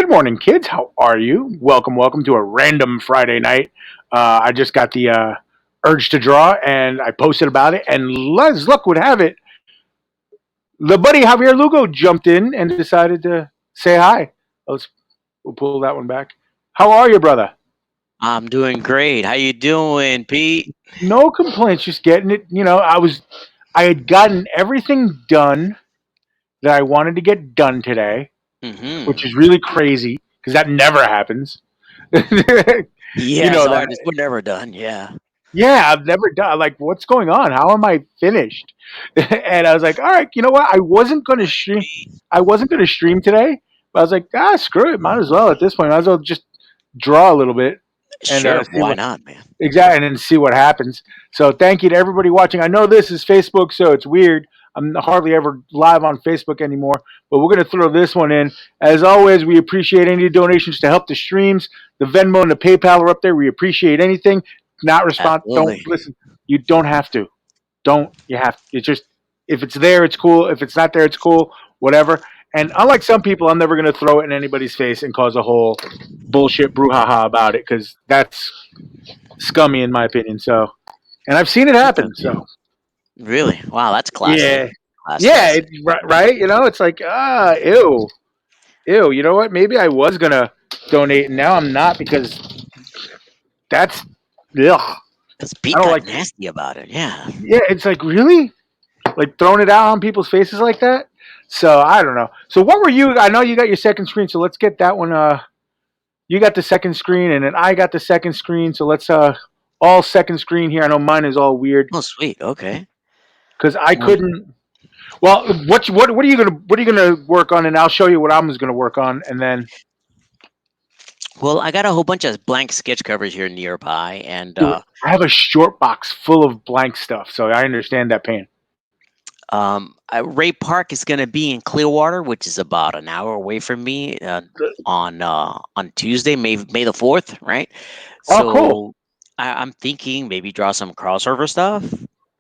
Good morning, kids. How are you? Welcome to a random Friday night. I just got the urge to draw, and I posted about it. And as luck would have it, the buddy Javier Lugo jumped in and decided to say hi. We'll pull that one back. How are you, brother? I'm doing great. How you doing, Pete? No complaints. Just getting it. I had gotten everything done that I wanted to get done today, which Mm-hmm. is really crazy because that never happens. You Yes, know that. artist. We're never done. Yeah. Yeah, I've never done like what's going on? How am I finished? And I was like, all right, you know what? I wasn't gonna stream today, but I was like, screw it, might as well at this point. Might as well just draw a little bit and Sure. see Why what not, man? exactly and then see what happens. So thank you to everybody watching. I know this is Facebook, so it's weird. I'm hardly ever live on Facebook anymore, but we're gonna throw this one in. As always, we appreciate any donations to help the streams. The Venmo and the PayPal are up there. We appreciate anything. Not respond. Don't Absolutely. listen. You don't have to. Don't. You have. It's just if it's there, it's cool. If it's not there, it's cool. Whatever. And unlike some people, I'm never going to throw it in anybody's face and cause a whole bullshit brouhaha about it because that's scummy in my opinion. So, and I've seen it happen. Okay. So, Really? Wow, that's classy. yeah, yeah, Classy. right. You know, it's like ew, ew. You know what? Maybe I was gonna donate, and now I'm not because that's ugh. Because I Pete don't got like. nasty about it. Yeah. Yeah, it's like really like throwing it out on people's faces like that. So I don't know. So what were you? I know you got your second screen, so let's get that one. You got the second screen, and then I got the second screen. So let's all second screen here. I know mine is all weird Oh, sweet. Okay. because I Um, couldn't. Well, what are you gonna work on, and I'll show you what I was gonna work on, and then well, I got a whole bunch of blank sketch covers here nearby, and dude, I have a short box full of blank stuff, so I understand that pain. Ray Park is going to be in Clearwater, which is about an hour away from me, on Tuesday, May the 4th, right? Oh, cool. So I'm thinking maybe draw some crossover stuff.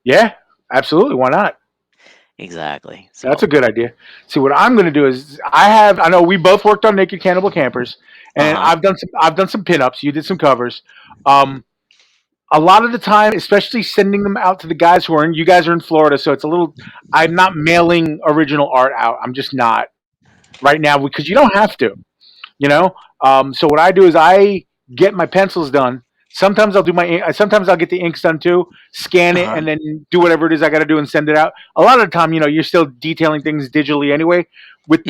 Yeah, absolutely. Why not? Exactly. That's So a good idea. See, what I'm going to do is I know we both worked on Naked Cannibal Campers, and uh-huh. I've done some pinups. You did some covers. Um, a lot of the time, especially sending them out to the guys who are in. You guys are in Florida, so it's a little. I'm not mailing original art out. I'm just not right now because you don't have to. You know. So what I do is I get my pencils done. Sometimes I'll do my. Sometimes I'll get the inks done too. Scan it Uh-huh. and then do whatever it is I got to do and send it out. A lot of the time, you're still detailing things digitally anyway. Hmm. With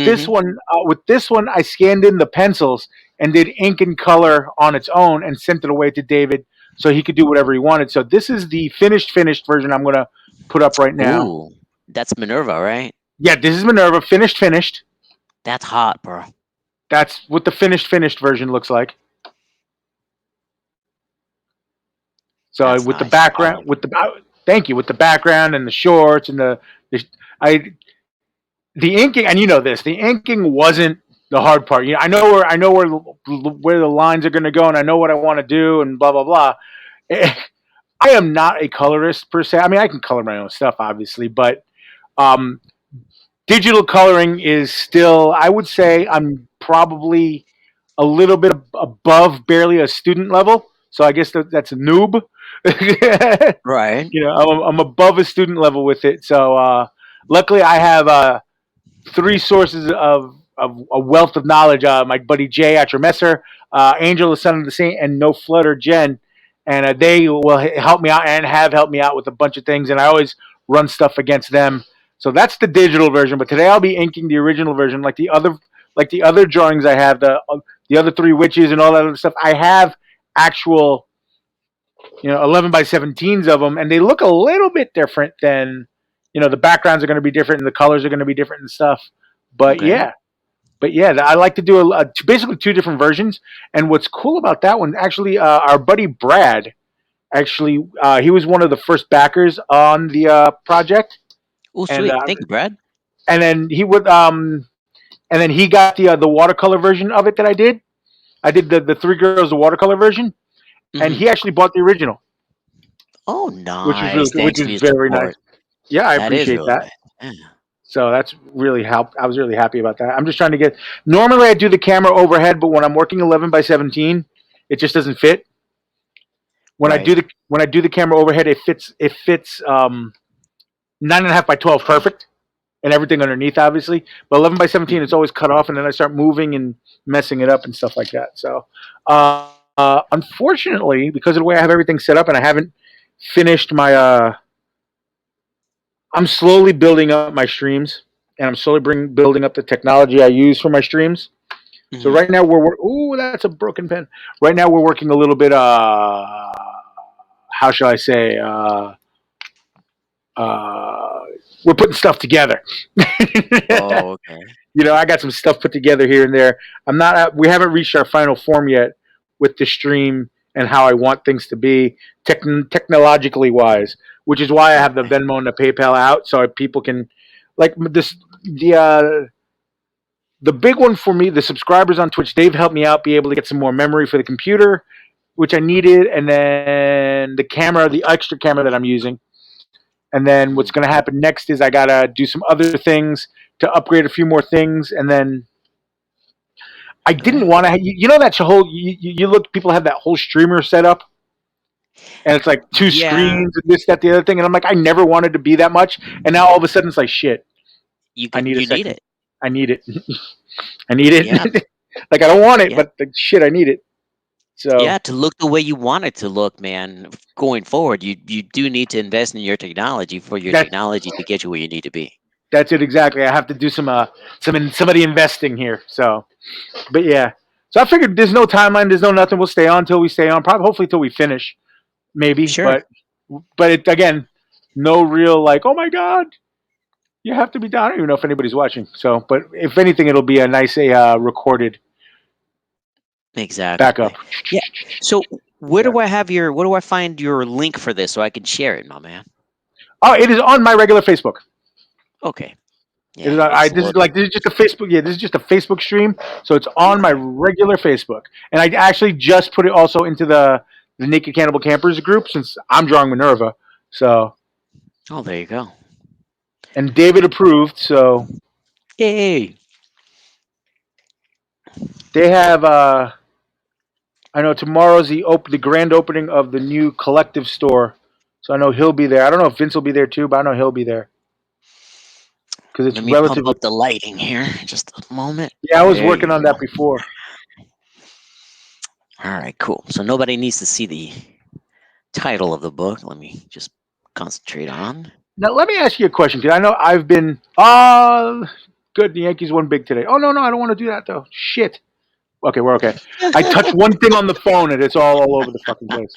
this one, I scanned in the pencils and did ink and color on its own and sent it away to David so he could do whatever he wanted. So this is the finished version I'm gonna put up right now. Ooh, that's Minerva, right? Yeah, this is Minerva, finished. That's hot, bro. That's what the finished version looks like. So That's with the nice. I background, like it. thank you, with the background and the shorts and the I the inking, and you know this, the inking wasn't the hard part. I know where the lines are going to go, and I know what I want to do, and blah blah blah. I am not a colorist per se. I mean, I can color my own stuff, obviously, but um, digital coloring is still, I would say, I'm probably a little bit above barely a student level. So I guess that's a noob. Right. I'm above a student level with it. So luckily, I have three sources of a wealth of knowledge. My buddy Jay at your Messer, Angel, the Son of the Saint, and No Flutter Jen, and they will help me out and have helped me out with a bunch of things. And I always run stuff against them. So that's the digital version. But today I'll be inking the original version, like the other drawings I have, the other three witches and all that other stuff. I have actual 11 by 17s of them, and they look a little bit different than the backgrounds are going to be different and the colors are going to be different and stuff. But Okay. yeah, I like to do basically two different versions. And what's cool about that one, actually, our buddy Brad, actually, he was one of the first backers on the project, Oh, and sweet. Thank you, Brad. and then he would and then he got the watercolor version of it that I did. I did the Three Girls the watercolor version, and Hmm. he actually bought the original, Oh, which was really nice. which Thanks is for your very nice. support. Yeah, I That is appreciate really that. nice. Yeah. So that's really helped. I was really happy about that. I'm just trying to get. Normally, I do the camera overhead, but when I'm working 11 by 17, it just doesn't fit. Right. When I do the camera overhead, it fits. It fits 9.5 by 12 perfect, and everything underneath, obviously. But 11 by 17, it's Mhm. always cut off, and then I start moving and messing it up and stuff like that. So, unfortunately, because of the way I have everything set up, and I haven't finished my. I'm slowly building up my streams, and I'm slowly building up the technology I use for my streams. So Mhm. right now ooh, that's a broken pen. Right now we're working a little bit. How shall I say? Uh, we're putting stuff together. Oh, okay. I got some stuff put together here and there. I'm not. We haven't reached our final form yet with the stream and how I want things to be technologically wise, which is why I have the Okay. Venmo and the PayPal out so people can, like this. The big one for me, the subscribers on Twitch, they've helped me out be able to get some more memory for the computer, which I needed, and then the camera, the extra camera that I'm using. And then what's Mhm. going to happen next is I got to do some other things to upgrade a few more things. And then I didn't Okay. want to, that whole, you look, people have that whole streamer set up, and it's like two Yeah, screens and this, that, the other thing. And I'm like, I never wanted to be that much. And now all of a sudden it's like, shit, I need a you need second. it. I need it. I need Yeah. it. Like, I don't want it, Yeah. but like, shit, I need it. So Yeah, to look the way you want it to look, man, going forward, you do need to invest in your technology for your that technology to get you where you need to be. that's it exactly. I have to do some of the investing here. So, but yeah. So I figured there's no timeline, there's no nothing. We'll stay on till we stay on. Probably, hopefully, till we finish. Maybe, Sure. but it again, no real like. Oh my god, you have to be down. I don't even know if anybody's watching. So, but if anything, it'll be a nice recorded Exactly. backup. Yeah. So where Yeah. do I have your where do I find your link for this so I can share it, my man? Oh, it is on my regular Facebook. Okay. It is. Yeah, it's a little bit. This is just a Facebook. Yeah, this is just a Facebook stream. So it's on my Okay. regular Facebook, and I actually just put it also into the Naked Cannibal Campers group since I'm drawing Minerva. So Oh, there you go. and David approved. So Yay. they have. I know tomorrow's the grand opening of the new collective store. So I know he'll be there. I don't know if Vince will be there too, but I know he'll be there because it's Let me pump relatively. up the lighting here. Just a moment. Yeah, I was There working you on go. that before. All right, cool. So nobody needs to see the title of the book. Let me just concentrate on. Now let me ask you a question because I know I've been. Good. The Yankees won big today. Oh no, I don't want to do that though. Shit. Okay, we're okay. I touched one thing on the phone and it's all over the fucking place.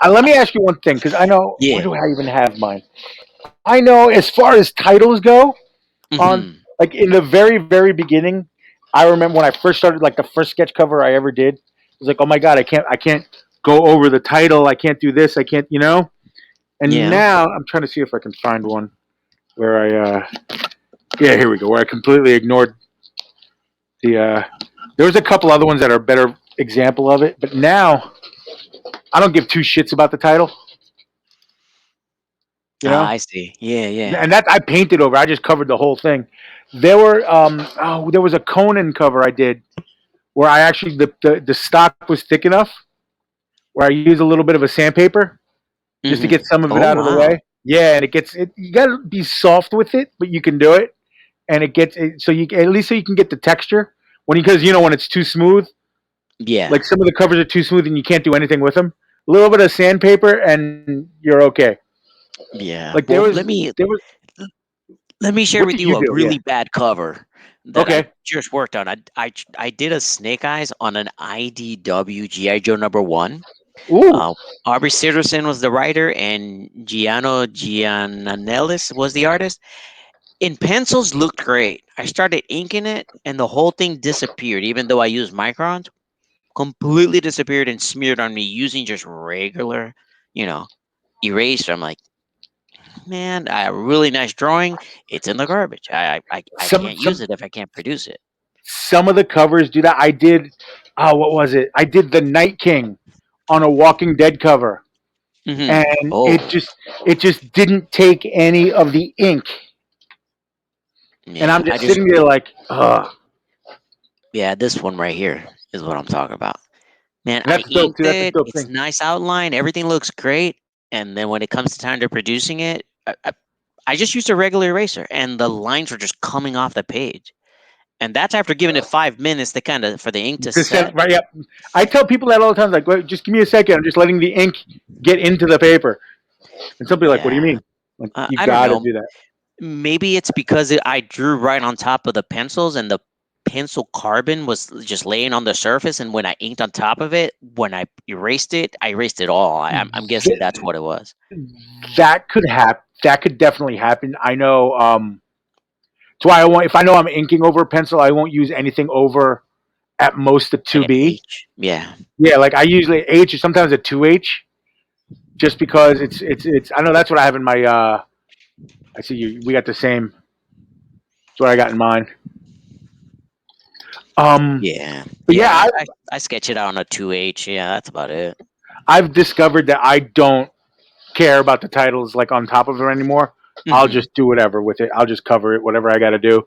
Let me ask you one thing because I know where Yeah. do I even have mine? I know as far as titles go on Hmm. like in the very beginning. I remember when I first started, like the first sketch cover I ever did. It was like, oh my god, I can't go over the title. I can't do this. I can't. And Yeah. now I'm trying to see if I can find one where yeah, here we go. Where I completely ignored the. There was a couple other ones that are a better example of it, but now I don't give two shits about the title. You Ah, know, I see. Yeah, yeah. and that I painted over. I just covered the whole thing. There was a Conan cover I did where I actually the stock was thick enough where I used a little bit of a sandpaper just to Hmm. get some of it Oh, out of the wow. way. Yeah, and it. You gotta be soft with it, but you can do it, and it gets it, so you at least so you can get the texture when because when it's too smooth, Yeah. like some of the covers are too smooth and you can't do anything with them. A little bit of sandpaper and you're okay. Yeah. Like Well, there was. let me share What with did you you a do? Yeah. really bad cover that I Okay. just worked on. I did a Snake Eyes on an IDW GI Joe #1. Ooh. Uh, Aubrey Sitterson was the writer, and Giano Giannanellis was the artist. In pencils, looked great. I started inking it, and the whole thing disappeared. Even though I used microns, completely disappeared and smeared on me using just regular, you know, eraser. I'm like, man, a really nice drawing. It's in the garbage. I Some can't use some it if I can't produce it. some of the covers do that. I did. What was it? I did the Night King on a Walking Dead cover, Hmm. and Oh, it just didn't take any of the ink and I'm Yeah, I just just sitting there like, ugh. yeah, this one right here is what I'm talking about. Man, And I that's dope inked too. That's a it. dope It's thing. nice outline. Everything looks great. And then when it comes to time to producing it, I just used a regular eraser, and the lines were just coming off the page. And that's after giving it 5 minutes to kind of for the ink to To set. set right up. I tell people that all the time. Like, wait, just give me a second. I'm just letting the ink get into the paper. And some people are like, what do you Yeah, mean? Like, you I don't got to know. do that. Maybe it's because I drew right on top of the pencils, and the pencil carbon was just laying on the surface. And when I inked on top of it, when I erased it all. I'm guessing that's what it was. That could happen. That could definitely happen. I know. That's why I want. If I know I'm inking over a pencil, I won't use anything over at most a Like two an B. H. Yeah. Yeah, like I usually H or sometimes a two H, just because it's. I know that's what I have in my. I see you. We got the same. That's what I got in mind. Yeah. But yeah, Yeah. I sketch it out on a 2H. Yeah, that's about it. I've discovered that I don't care about the titles like on top of it anymore. I'll Hmm. just do whatever with it. I'll just cover it, whatever I got to do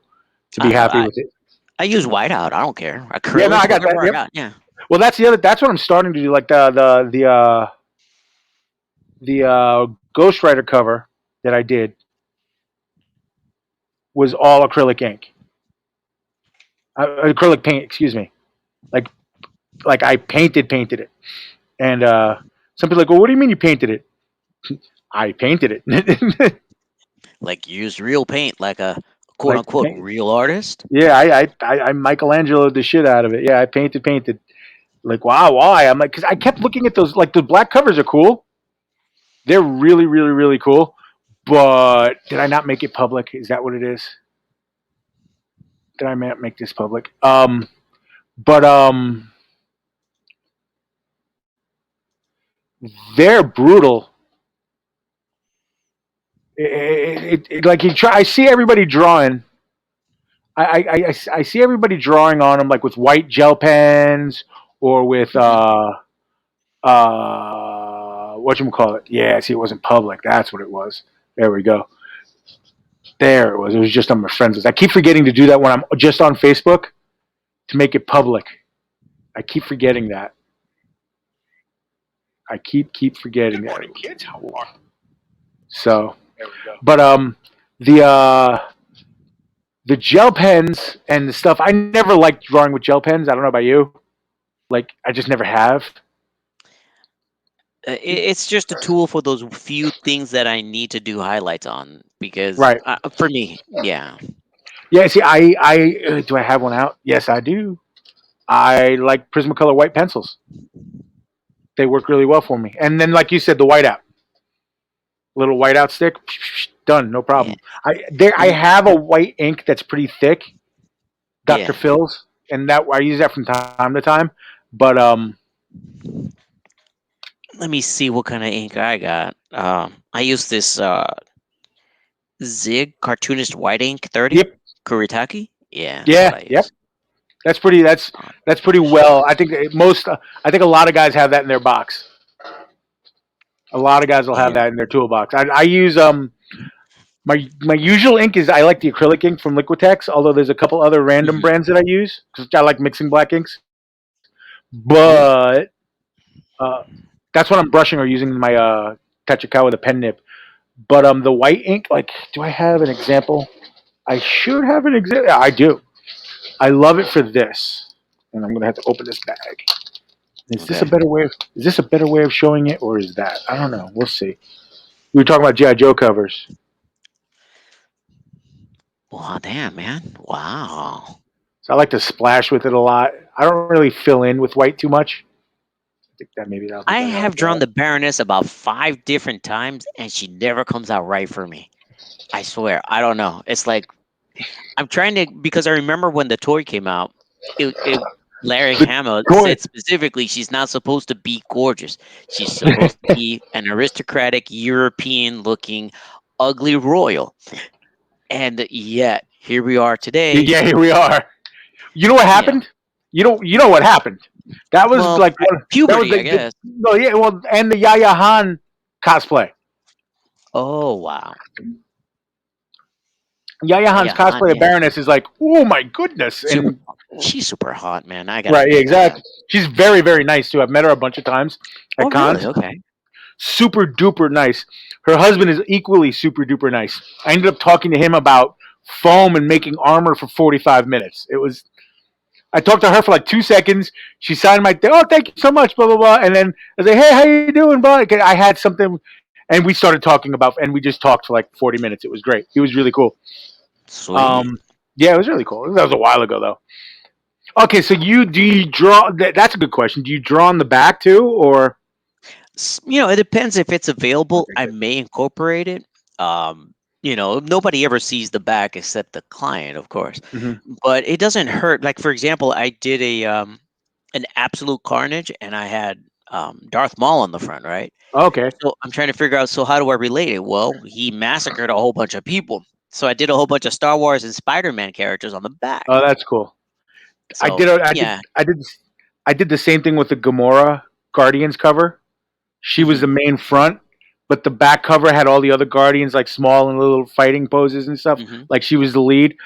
to be I know. happy with it. I use whiteout. I don't care. Yeah, no, Acrylics, I got that. whatever I Yep. got. Yeah. Well, that's the other. That's what I'm starting to do. Like the Ghostwriter cover that I did was all acrylic ink, acrylic paint. Excuse me. Like like I painted it, and some people are like, well, what do you mean you painted it? I painted it. Like use real paint, like a quote like unquote real artist. yeah, I Michelangelo the shit out of it. Yeah, I painted. Like wow, why? I'm like, because I kept looking at those. Like the black covers are cool. They're really, really, really cool. But did I not make it public? Is that what it is? Did I not make this public? But they're brutal. Like you try. I see everybody drawing. I see everybody drawing on them like with white gel pens or with Hmm. what you call it? Yeah, see, it wasn't public. That's what it was. There we go. There it was. It was just on my friends list. I keep forgetting to do that when I'm just on Facebook to make it public. I keep forgetting that. I keep forgetting that. Kids, how are so? There we go. But the the gel pens and the stuff. I never liked drawing with gel pens. I don't know about you. Like I just never have. It's just a tool for those few things that I need to do highlights on. Because Right. for me, yeah, Yeah. See, I do I have one out? Yes, I do. I like Prismacolor white pencils. They work really well for me. And then, like you said, the whiteout, little whiteout stick, done, no yeah, problem. I and have a white ink that's pretty thick, Dr. yeah. Phil's, and that I use that from time to time. But Let me see what kind of ink I got. I use this Zig Cartoonist White Ink 30 yep, Kuritake. Yeah, that's what yeah, I yep. use. That's pretty. Uh, That's pretty well. I think most. I think a lot of guys have that in their box. A lot of guys will have yeah. that in their toolbox. I use my usual ink is I like the acrylic ink from Liquitex. Although there's a couple other random Hmm. brands that I use because I like mixing black inks. Oh, But that's when I'm brushing or using my Tachikawa with a pen nib. But the white ink, like, do I have an example? I should have an example. Yeah, I do. I love it for this, and I'm gonna have to open this bag. Is this a okay. better way? Is this a better way of showing it, or is that? I don't know. We'll see. We were talking about GI Joe covers, Wow, damn, man. Wow. so I like to splash with it a lot. I don't really fill in with white too much. I think that maybe that'll be I better have like drawn that. the Baroness about 5 different times, and she never comes out right for me. I swear. I don't know. It's like I'm trying to because I remember when the toy came out, it Larry The Hamill toy. said specifically she's not supposed to be gorgeous. She's supposed to be an aristocratic European looking ugly royal. And yet here we are today. Yeah, here we are. You know what You know, happened? You know what happened? That was well, like one. That was puberty, I the guess. no, yeah, well, and the Yaya Han cosplay. Oh wow. Yaya Han's Yaya Han, cosplay of yeah, Baroness is like, oh my goodness, super. and She's super hot, man. I gotta right, yeah, admit that. exactly. She's very, very nice too. I've met her a bunch of times at Oh, really? cons. Okay. Super duper nice. Her husband is equally super duper nice. I ended up talking to him about foam and making armor for 45 minutes. It was I talked to her for like 2 seconds. She signed my thing. Oh, thank you so much. Blah blah blah. And then I was like, hey, how you doing? Blah. I had something, and we started talking about, and we just talked for like 40 minutes. It was great. He was really cool. Sweet. Um, yeah, it was really cool. That was a while ago though. Okay, so do you draw? That's a good question. Do you draw on the back too, or? It depends if it's available. Okay, I good. may incorporate it. Nobody ever sees the back except the client, of course. Hmm. But it doesn't hurt. Like for example, I did an absolute carnage, and I had Darth Maul on the front, right? Okay. So I'm trying to figure out. So how do I relate it? Well, he massacred a whole bunch of people. So I did a whole bunch of Star Wars and Spider-Man characters on the back. Oh, that's cool. I So did. I did. yeah. I did. I did the same thing with the Gamora Guardians cover. She was Hmm. the main front, but the back cover had all the other Guardians like small and little fighting poses and stuff. Hmm. Like she was the lead.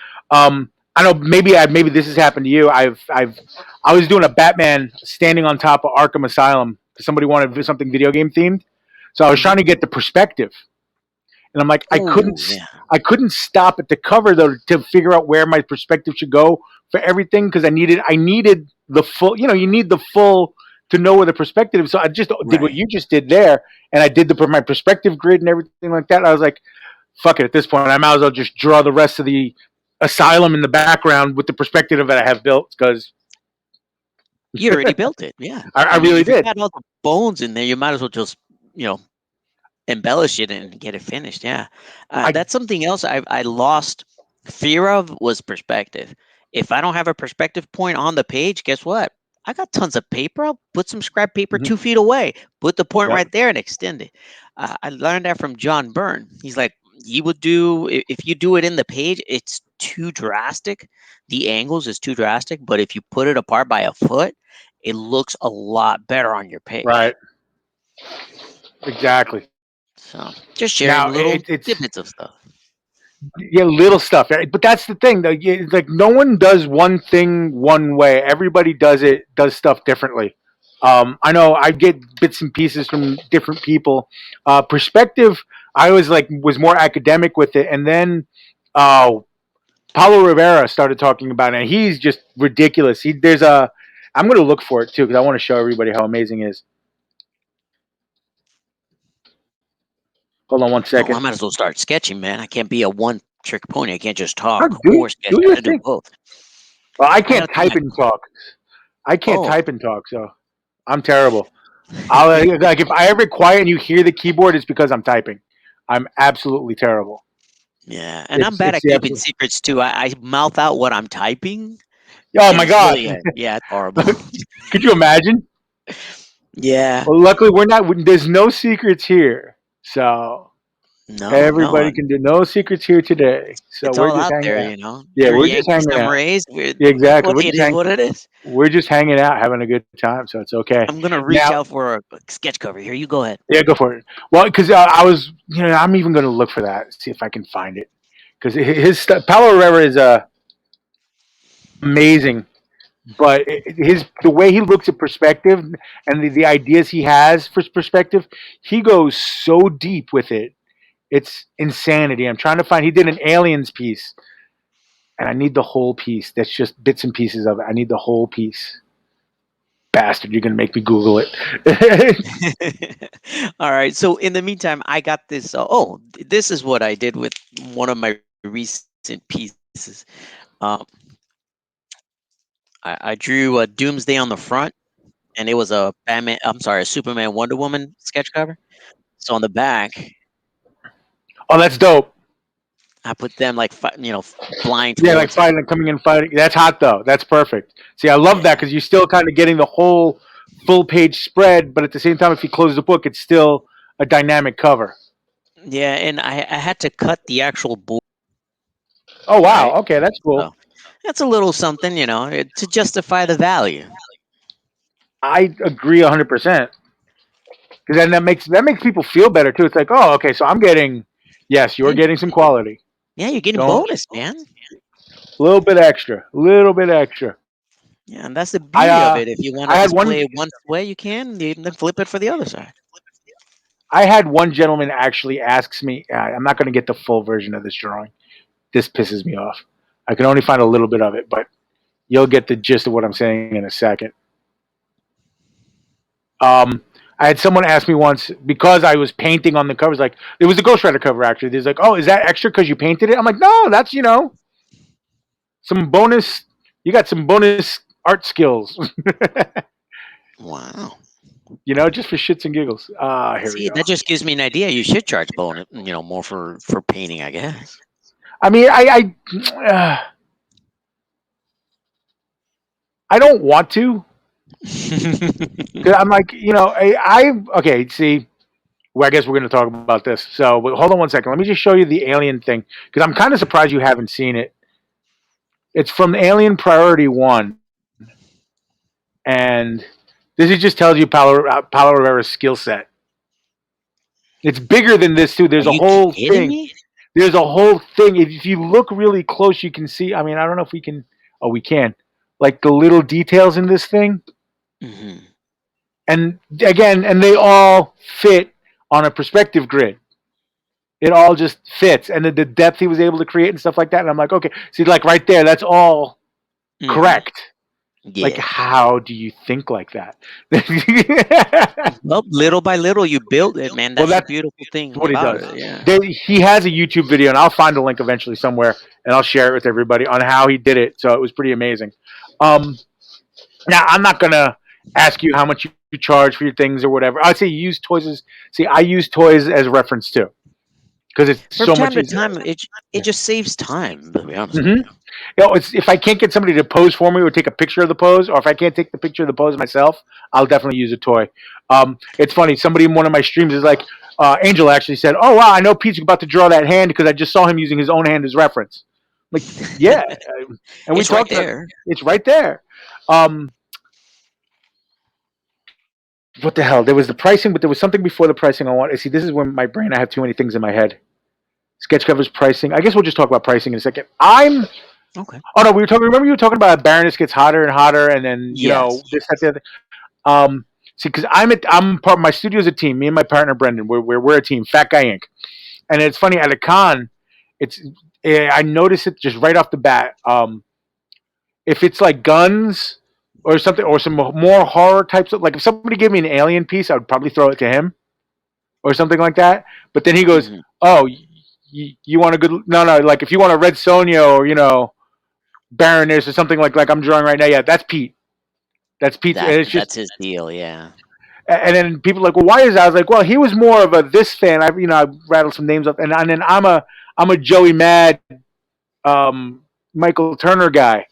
I know maybe this has happened to you. I was doing a Batman standing on top of Arkham Asylum because somebody wanted to do something video game themed. So I was Hmm. trying to get the perspective, and I'm like, Oh yeah. I couldn't stop at the cover though to figure out where my perspective should go for everything because I needed the full. You know, you need the full to know where the perspective is. So I just did what Right. you just did there, and I did my perspective grid and everything like that. I was like, fuck it. At this point, I might as well just draw the rest of the asylum in the background with the perspective that I have built because You already built it. Yeah. I I mean, really if you did. got all the bones in there, you might as well just, you know, embellish it and get it finished. Yeah. I That's something else I lost fear of was perspective. If I don't have a perspective point on the page, guess what? I got tons of paper. I'll put some scrap paper mhm, 2 feet away, put the point yep, right there and extend it. I learned that from John Byrne. He's like, you would do, if you do it in the page, it's too drastic. The angles is too drastic. But if you put it apart by a foot, it looks a lot better on your page. right, exactly. So just sharing Now little it's tidbits of stuff. yeah, little stuff. Right? But that's the thing, though. It's like no one does one thing one way. Everybody does stuff differently. I know I get bits and pieces from different people. Perspective, I was like was more academic with it, and then uh, Paulo Rivera started talking about it. And he's just ridiculous. I'm going to look for it too because I want to show everybody how amazing it is. Hold on one Oh, I second. might as well start sketching, man. I can't be a one trick pony. I can't just Oh, talk or sketch. do I your gotta do thing. both. Well, I I gotta can't throw type my and talk. I can't oh. type and talk, so I'm terrible. I'll like if I ever quiet and you hear the keyboard, it's because I'm typing. I'm absolutely terrible. Yeah, and I'm bad It's at the keeping absolute. secrets too. I mouth out what I'm typing, Oh and my it's god! really yeah, it's horrible. Could you imagine? Yeah. Well, luckily we're not. There's no secrets here, so No, no. everybody can do no secrets here today. So It's we're all just out hanging there, out. Yeah, You're we're just Yankees, hanging I'm out. Rays. We're, Yeah, exactly. it is what it is. We're just hanging out, having a good time. So it's okay. I'm gonna reach Now, out for a sketch cover. Here, you go ahead. yeah, go for it. Well, because I was, I'm even going to look for that, see if I can find it. Because his stuff, Paulo Rivera is amazing, but his the way he looks at perspective and the ideas he has for perspective, he goes so deep with it. It's insanity. I'm trying to find. He did an aliens piece, and I need the whole piece. That's just bits and pieces of it. I need the whole piece. Bastard, you're gonna make me Google it. All right. So in the meantime, I got this. This is what I did with one of my recent pieces. Um, I drew a Doomsday on the front, and it was a Batman. I'm sorry, a Superman Wonder Woman sketch cover. So on the back, Oh, that's dope. I put them like Yeah, like blindfolds. fighting, coming in fighting. That's hot though. That's perfect. See, I love that Yeah, because you're still kind of getting the whole full page spread, but at the same time, if you close the book, it's still a dynamic cover. yeah, and I had to cut the actual board, Oh wow. right? Okay, that's cool. So that's a little something, to justify the value. I agree 100% because then that makes people feel better too. It's like, oh, okay, so I'm getting, yes, you're Yeah, getting some quality. Yeah, you're getting Don't bonus, man. a little bit extra, a little bit extra. Yeah, and that's the I beauty of it. If you want to I had one display it one way, you can. You then flip it for the other side. I had one gentleman actually asks me. I'm not going to get the full version of this drawing. This pisses me off. I can only find a little bit of it, but you'll get the gist of what I'm saying in a second. Um, I had someone ask me once because I was painting on the covers. Like it was the Ghost Rider cover actually. There's like, oh, is that extra because you painted it? I'm like, no, that's some bonus. You got some bonus art skills, Wow. just for shits and giggles. Here we See, go. that just gives me an idea. You should charge bonus, more for painting, I guess. I mean, I don't want to because I'm like, okay. See, well, I guess we're going to talk about this. So hold on one second. Let me just show you the alien thing because I'm kind of surprised you haven't seen it. It's from Alien Priority One, and this just tells you Paulo Rivera's skill set. It's bigger than this too. Are There's a you whole kidding thing. me? There's a whole thing. If you look really close, you can see. I mean, I don't know if we can. Oh, we can. Like the little details in this thing, Hmm. and again, and they all fit on a perspective grid. It all just fits, and the depth he was able to create and stuff like that. And I'm like, okay, see, like right there, that's all Hmm. correct. Like, Yeah. how do you think like that? Well, little by little, you build it, man. Well, That's the that's beautiful thing what he about does. it. Yeah. He has a YouTube video, and I'll find a link eventually somewhere, and I'll share it with everybody on how he did it. So it was pretty amazing. Um, Now, I'm not gonna ask you how much you charge for your things or whatever. I'd say you use toys as see. I use toys as reference too because it's From so much time to easier. time, it just saves time. To be honest with Mm-hmm. It's if I can't get somebody to pose for me or take a picture of the pose, or if I can't take the picture of the pose myself, I'll definitely use a toy. It's funny. Somebody in one of my streams is like, Angel actually said, "Oh wow, I know Pete's about to draw that hand because I just saw him using his own hand as reference." I'm like, you. yeah, and we It's right talked about there. it's right there. Um, what the hell? There was the pricing, but there was something before the pricing I want. See, this is when my brain I have too many things in my head. Sketch covers pricing. I guess we'll just talk about pricing in a second. Okay. Oh no, we were talking. Remember, you were talking about Baroness gets hotter and hotter, and then Yes. this, that, the other. See, because I'm part. My studio's a team. Me and my partner Brendan, we're a team. Fat Guy Inc. And it's funny at a con, it's I notice it just right off the bat. If it's like guns or something, or some more horror types of like, if somebody gave me an alien piece, I would probably throw it to him or something like that. But then he goes, Hmm. "Oh, you want a good no, like if you want a Red Sonja or Baroness or something like I'm drawing right now, yeah, that's Pete. That's Pete." And it's just That's his deal. Yeah. and then people are like, well, why is that? I was like, well, he was more of a this fan. I rattled some names up, and then I'm a Joey Mad, Michael Turner guy,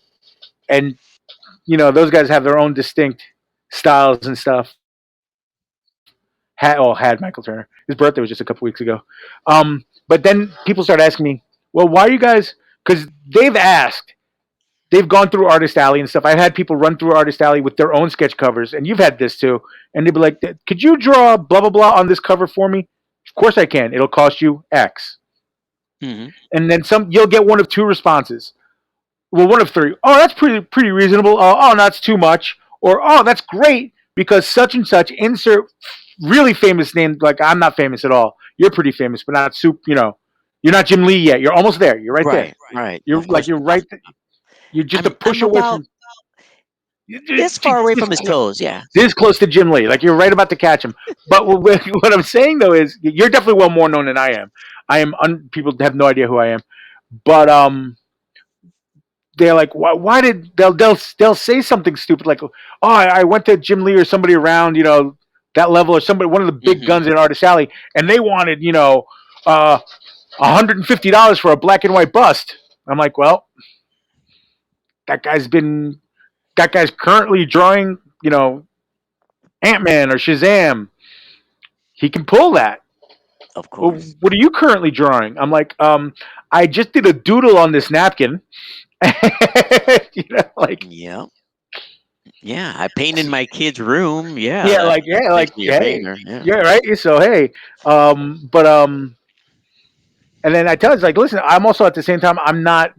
and those guys have their own distinct styles and stuff. Had Michael Turner. His birthday was just a couple weeks ago. But then people start asking me, well, why are you guys? Because they've gone through Artist Alley and stuff. I've had people run through Artist Alley with their own sketch covers, and you've had this too. And they'd be like, "Could you draw blah blah blah on this cover for me?" Of course I can. It'll cost you X. Hmm. And then some. You'll get one of two responses. Well, one of three. Oh, that's pretty reasonable. Oh, no, that's too much. Or oh, that's great because such and such insert really famous name. Like I'm not famous at all. You're pretty famous, but not soup. You're not Jim Lee yet. You're almost there. You're right there. Right. Right. You're Of like course. you're right. You're just a I'm push away about from this far away from his toes. Yeah. this close to Jim Lee. Like you're right about to catch him. But what I'm saying though is you're definitely well more known than I am. People have no idea who I am. But they're like, why did they'll say something stupid like, oh, I went to Jim Lee or somebody around that level or somebody one of the big Hmm. guns in Artist Alley and they wanted uh $150 for a black and white bust. I'm like, well, that guy's been that guy's currently drawing Ant-Man or Shazam. He can pull that. Of Well, course. what are you currently drawing? I'm like, I just did a doodle on this napkin. Like, Yep. Yeah. I painted my kid's room. Yeah. yeah, That's like, basically your hey, painter. Yeah. yeah, right. So, hey, but And then I tell us like, listen, I'm also at the same time, I'm not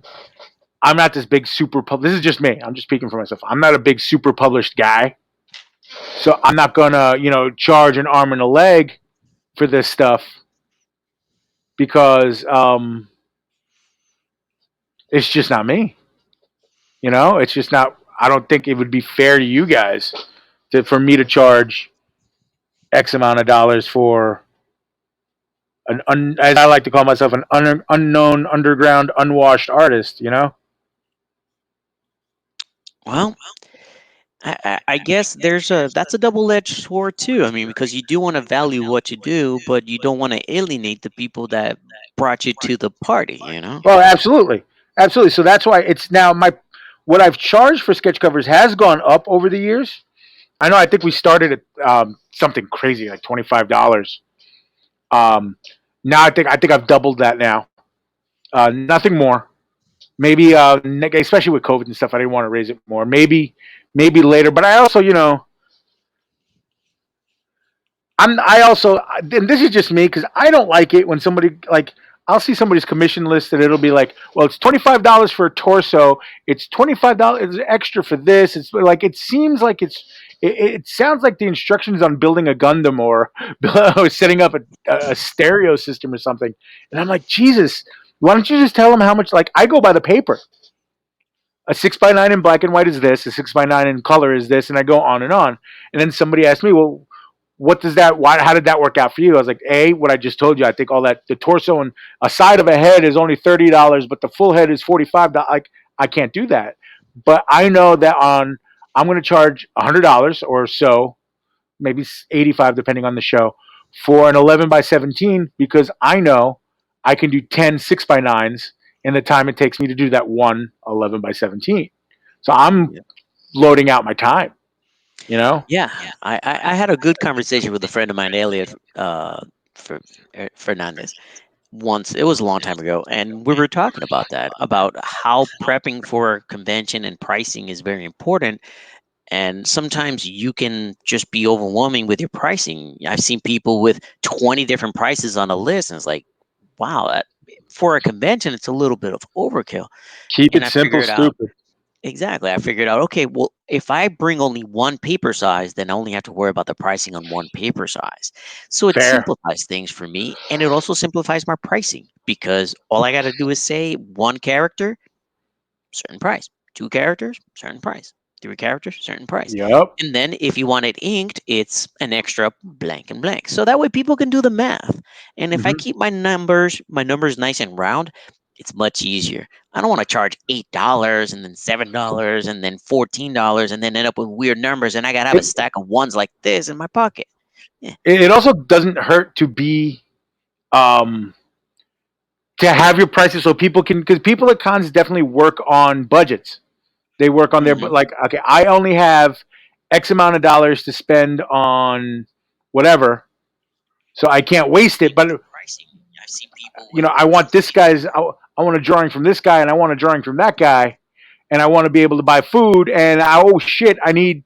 this big super this is just me. I'm just speaking for myself. I'm not a big super published guy. So I'm not gonna, charge an arm and a leg for this stuff because it's just not me. It's just not. I don't think it would be fair to you guys for me to charge X amount of dollars for as I like to call myself, an unknown, underground, unwashed artist. Well, I guess there's a that's a double-edged sword too. I mean, because you do want to value what you do, but you don't want to alienate the people that brought you to the party. You know. Well, absolutely, absolutely. So that's why it's now my what I've charged for sketch covers has gone up over the years. I know. I think we started at something crazy like $25. Um, Now I think I've doubled that now. Nothing more. Maybe especially with COVID and stuff, I didn't want to raise it more. Maybe later. But I also, I also, and this is just me because I don't like it when somebody like I'll see somebody's commission list and it'll be like, well, it's $25 for a torso, it's $25 extra for this. It's like it seems like it sounds like the instructions on building a Gundam or setting up a stereo system or something. And I'm like, Jesus, why don't you just tell them how much? Like I go by the paper. A 6x9 in black and white is this. A 6x9 in color is this, and I go on and on. And then somebody asked me, well, what does that? Why? How did that work out for you? I was like, what I just told you. I think all that the torso and a side of a head is only $30, but the full head is $45. Like I can't do that. But I know that I'm going to charge $100 or so, maybe 85 depending on the show, for an 11x17 because I know I can do 10 6x9s in the time it takes me to do that one 11x17. So I'm loading out my time. You know? Yeah, I had a good conversation with a friend of mine, Elliot Fer- Fernandez. Once it was a long time ago, and we were talking about that, about how prepping for a convention and pricing is very important. And sometimes you can just be overwhelming with your pricing. I've seen people with 20 different prices on a list, and it's like, wow, for a convention, it's a little bit of overkill. Keep And it I simple, figured out stupid. exactly. I figured out, okay, well, if I bring only one paper size, then I only have to worry about the pricing on one paper size. So it Fair. simplifies things for me, and it also simplifies my pricing because all I got to do is say one character, certain price. Two characters, certain price. Three characters, certain price. Yep. And then if you want it inked, it's an extra blank and blank. So that way people can do the math. And if I Hmm. keep my numbers nice and round, it's much easier. I don't want to charge $8 and then $7 and then $14 and then end up with weird numbers and I gotta have a It, stack of ones like this in my pocket. Yeah. it also doesn't hurt to be um, to have your prices so people can because people at cons definitely work on budgets. They work on their Hmm. like okay, I only have X amount of dollars to spend on whatever, so I can't waste it. But Pricing. I've seen people with I want this guy's. I want a drawing from this guy, and I want a drawing from that guy, and I want to be able to buy food. And oh shit, I need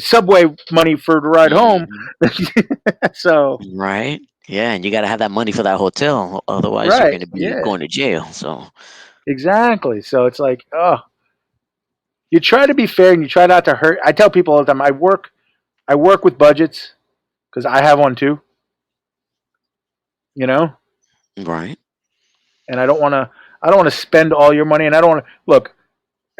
subway money for the ride home. Mhm. So Right. Yeah, and you got to have that money for that hotel, otherwise you're right, going to be yeah, going to jail. So, exactly. So it's like, oh, you try to be fair and you try not to hurt. I tell people all the time, I work with budgets because I have one too. You know, right. and I don't want to spend all your money, and I don't want to look.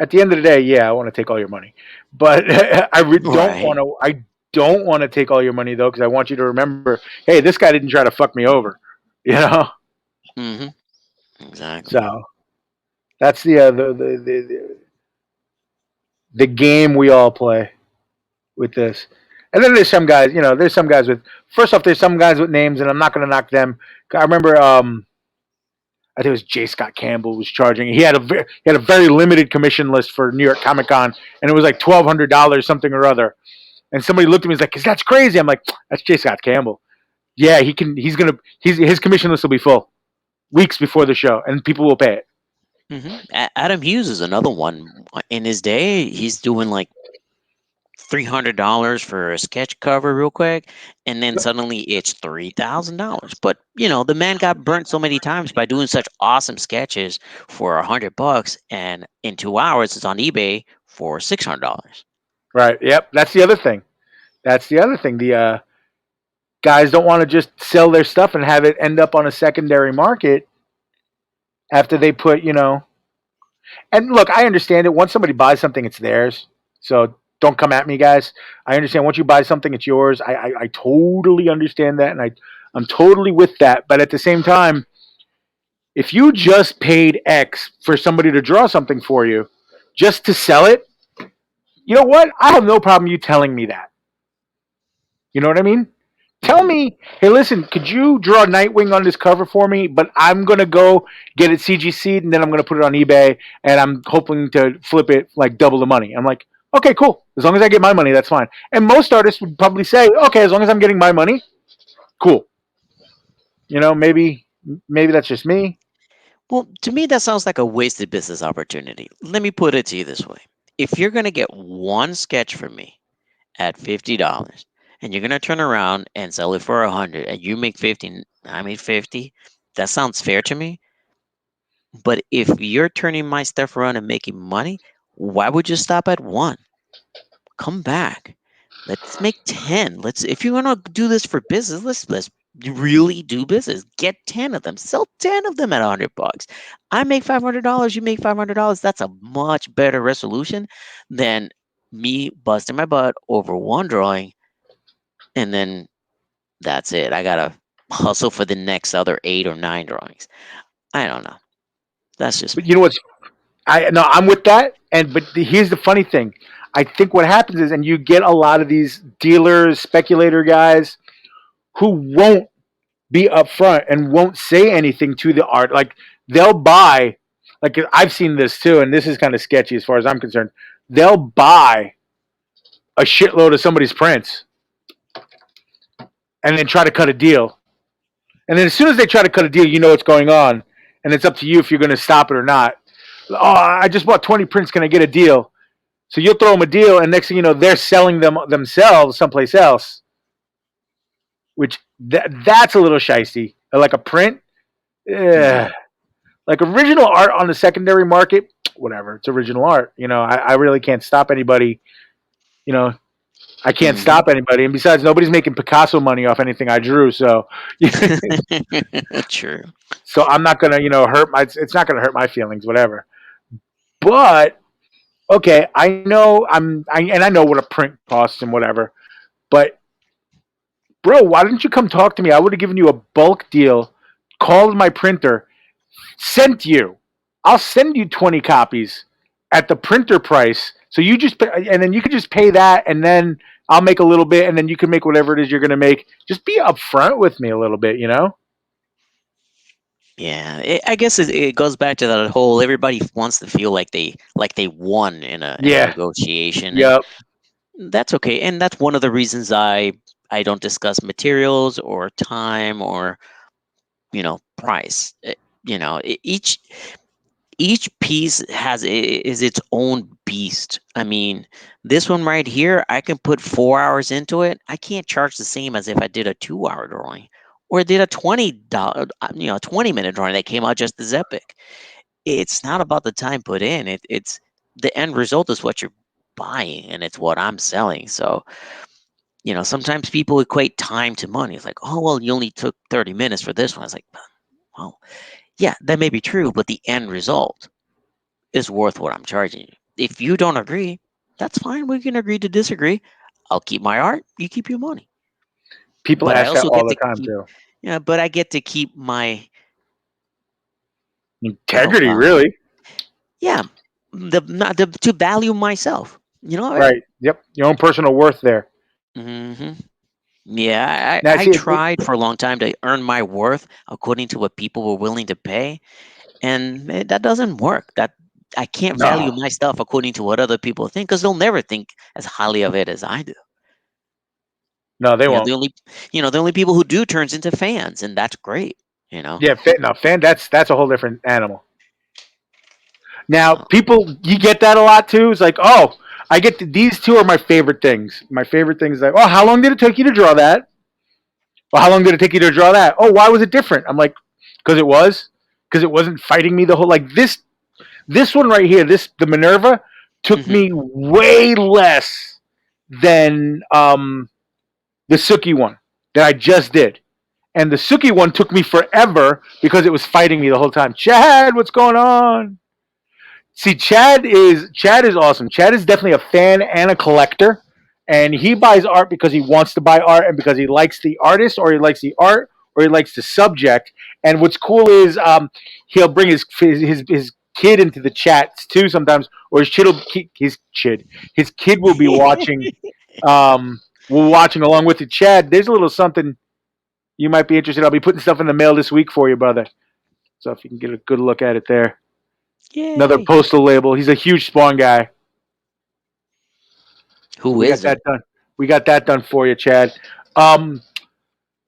At the end of the day, yeah, I want to take all your money, but don't Right. want to. I don't want to take all your money though, because I want you to remember, hey, this guy didn't try to fuck me over. You know, Mhm. Exactly. so that's the game we all play with this. And then there's some guys, there's some guys with. First off, there's some guys with names, and I'm not going to knock them. I remember, I think it was J. Scott Campbell was charging. He had a very limited commission list for New York Comic Con, and it was like $1,200 something or other. And somebody looked at me and was like, "Cause that's crazy." I'm like, "That's J. Scott Campbell. Yeah, he can. His commission list will be full weeks before the show, and people will pay it." Adam Hughes is another one. In his day, he's doing like $300 for a sketch cover real quick, and then Yep. suddenly it's $3,000. But the man got burnt so many times by doing such awesome sketches for $100, and in 2 hours it's on eBay for $600. Right. Yep. That's the other thing. That's the other thing. The guys don't want to just sell their stuff and have it end up on a secondary market after they put, and look, I understand it. Once somebody buys something, it's theirs. So don't come at me, guys. I understand once you buy something, it's yours. I totally understand that, and I'm totally with that. But at the same time, if you just paid X for somebody to draw something for you just to sell it, you know what? I have no problem you telling me that. You know what I mean? Tell Hmm. me, hey, listen, could you draw Nightwing on this cover for me? But I'm gonna go get it CGC'd and then I'm gonna put it on eBay and I'm hoping to flip it like double the money. I'm like, okay, cool. As long as I get my money, that's fine. And most artists would probably say, okay, as long as I'm getting my money, cool. Maybe that's just me. Well, to me, that sounds like a wasted business opportunity. Let me put it to you this way: if you're gonna get one sketch from me at $50, and you're gonna turn around and sell it for 100, and you make 50, I made 50, that sounds fair to me. But if you're turning my stuff around and making money, why would you stop at one? Come back. Let's make 10. If you're gonna do this for business, let's really do business. Get 10 of them. Sell 10 of them at $100. I make $500, you make $500. That's a much better resolution than me busting my butt over one drawing, and then that's it. I gotta hustle for the next other 8 or 9 drawings. I don't know. That's just But you me. know what's I no, I'm with that. Here's the funny thing. I think what happens is, and you get a lot of these dealers, speculator guys who won't be upfront and won't say anything to the art. Like they'll buy, like I've seen this too, and this is kind of sketchy as far as I'm concerned. They'll buy a shitload of somebody's prints and then try to cut a deal. And then as soon as they try to cut a deal, you know what's going on, and it's up to you if you're going to stop it or not. Oh, I just bought 20 prints. Can I get a deal? So you'll throw them a deal, and next thing you know, they're selling them themselves someplace else, which that's a little shisty. Like a print, Hmm. eh, like original art on the secondary market, whatever. It's original art. I really can't stop anybody. You know, I can't Hmm. stop anybody. And besides, nobody's making Picasso money off anything I drew. So, True. so I'm not gonna, hurt my. It's not gonna hurt my feelings, whatever. But okay, and I know what a print costs and whatever. But bro, why didn't you come talk to me? I would have given you a bulk deal, called my printer, sent you. I'll send you 20 copies at the printer price. So you just and then you could just pay that, and then I'll make a little bit, and then you can make whatever it is you're going to make. Just be upfront with me a little bit, you know? Yeah, I guess it goes back to that whole everybody wants to feel like they won in a Yeah. negotiation, and Yep. that's okay. And that's one of the reasons I don't discuss materials or time or price. Each piece is its own beast. I mean, this one right here, I can put 4 hours into it. I can't charge the same as if I did a 2 hour drawing or did a $20, 20-minute drawing that came out just as epic. It's not about the time put in. It's the end result is what you're buying, and it's what I'm selling. So, sometimes people equate time to money. It's like, oh, well, you only took 30 minutes for this one. It's like, well, yeah, that may be true, but the end result is worth what I'm charging you. If you don't agree, that's fine. We can agree to disagree. I'll keep my art. You keep your money. People But I ask that also all get the to time keep, too. but I get to keep my, oh, Integrity, really. yeah, to value myself. Right. Yep. Your own personal worth there. Hmm. Yeah, Now, I see, tried for a long time to earn my worth according to what people were willing to pay, and that doesn't work. That I can't value no, my stuff according to what other people think because they'll never think as highly of it as I do. no, they You know, the won't. only the only people who do turns into fans, and that's great. You know, Yeah, no, fan. That's a whole different animal. Now, so people, you get that a lot too. It's like, oh, I get these two are my favorite things. My favorite things like, oh, how long did it take you to draw that? Well, how long did it take you to draw that? Oh, why was it different? I'm like, because it wasn't fighting me the whole like this one right here. This the Minerva took Hmm. me way less than the Suki one that I just did. And the Suki one took me forever because it was fighting me the whole time. Chad, what's going on? See, Chad is awesome. Chad is definitely a fan and a collector, and he buys art because he wants to buy art and because he likes the artist or he likes the art or he likes the subject. And what's cool is he'll bring his kid into the chats too sometimes, or his kid will be watching we're watching along with you. Chad, there's a little something you might be interested. I'll be putting stuff in the mail this week for you, brother. So if you can get a good look at it there. Another Yay! postal label. He's a huge Spawn guy. So Who we got that isn't? done. We got that done for you, Chad. Um,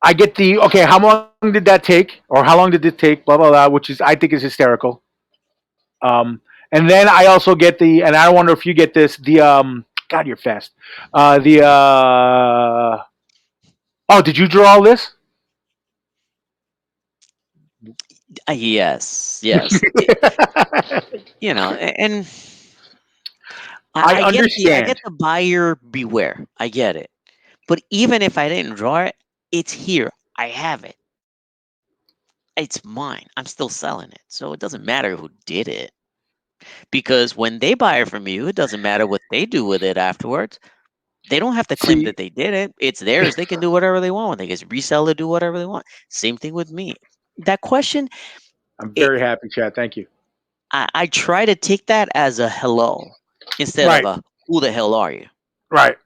I get the okay. How long did that take, or how long did it take? Blah blah blah. Which is I think is hysterical. Um, and then I also get the, and I wonder if you get this. The God, you're fast. The oh, did you draw all this? Yes, yes. And I I understand. get the buyer beware. I get it. But even if I didn't draw it, it's here. I have it. It's mine. I'm still selling it. So it doesn't matter who did it. Because when they buy it from you, it doesn't matter what they do with it afterwards. They don't have to claim See, that they did it. It's theirs. They can do whatever they want. They can resell it, do whatever they want. Same thing with me. That question, I'm it, very happy, Chad. Thank you. I try to take that as a hello instead of Right, a who the hell are you? right.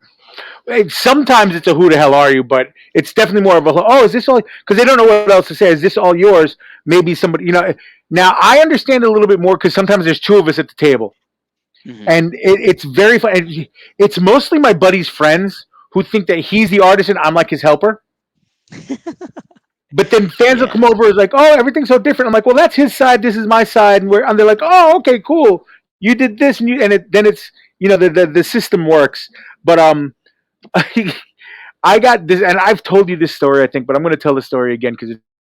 Sometimes it's a who the hell are you, but it's definitely more of a oh, is this all? Because they don't know what else to say. Is this all yours? Maybe somebody, you know. Now I understand a little bit more because sometimes there's two of us at the table, Hmm. and it's very fun. It's mostly my buddy's friends who think that he's the artist and I'm like his helper. But then fans will Yeah. come over and is like, oh, everything's so different. I'm like, well, that's his side. This is my side, and they're like, oh, okay, cool. You did this, then it's the system works. But I got this, and I've told you this story, I think, but I'm going to tell the story again because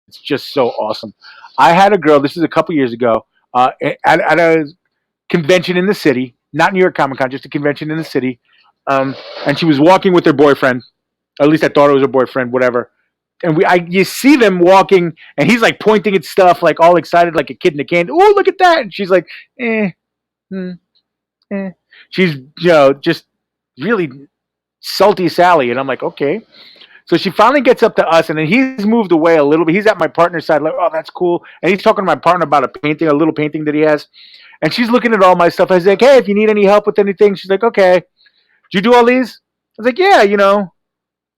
it's just so awesome. I had a girl. This is a couple years ago at a convention in the city, not New York Comic Con, just a convention in the city, and she was walking with her boyfriend. At least I thought it was her boyfriend, whatever. And you see them walking, and he's like pointing at stuff, like all excited, like a kid in a candy. Oh, look at that! And she's like, eh, hmm, eh. She's just really salty Sally, and I'm like, okay. So she finally gets up to us, and then he's moved away a little bit. He's at my partner's side, like, oh, that's cool. And he's talking to my partner about a painting, a little painting that he has. And she's looking at all my stuff. I was like, hey, if you need any help with anything, she's like, okay. Did you do all these? I was like, yeah.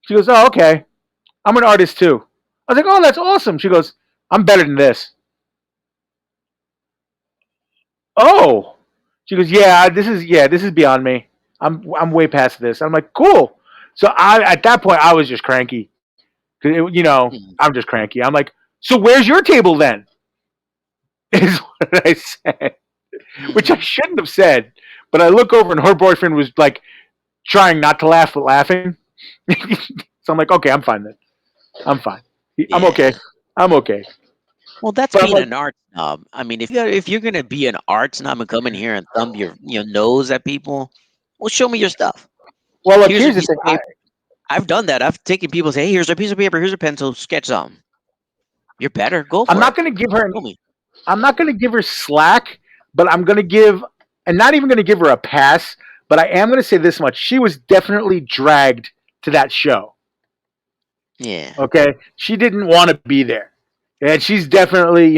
She goes, oh, okay. I'm an artist too. I was like, oh, that's awesome. She goes, I'm better than this. Oh. She goes, this is beyond me. I'm way past this. I'm like, cool. So at that point I was just cranky. 'Cause Mhm. I'm just cranky. I'm like, so where's your table then? Is what I said, which I Mhm. shouldn't have said. But I look over and her boyfriend was like trying not to laugh but laughing. So I'm like, okay, I'm fine then. I'm fine. I'm okay. Yeah. I'm okay. Well, that's But I'm being like, an art snob. I mean, if you're gonna be an art snob and come in here and thumb your nose at people, well, show me your stuff. well, look, Here's a here's the piece thing. of paper. I've done that. I've taken people say, "Hey, here's a piece of paper. Here's a pencil. Sketch something. You're better. Go I'm for not it. going to give her. Show me." I'm not going to give her slack, but I'm going to give, and not even going to give her a pass. But I am going to say this much: she was definitely dragged to that show. Yeah. Okay, she didn't want to be there, and she's definitely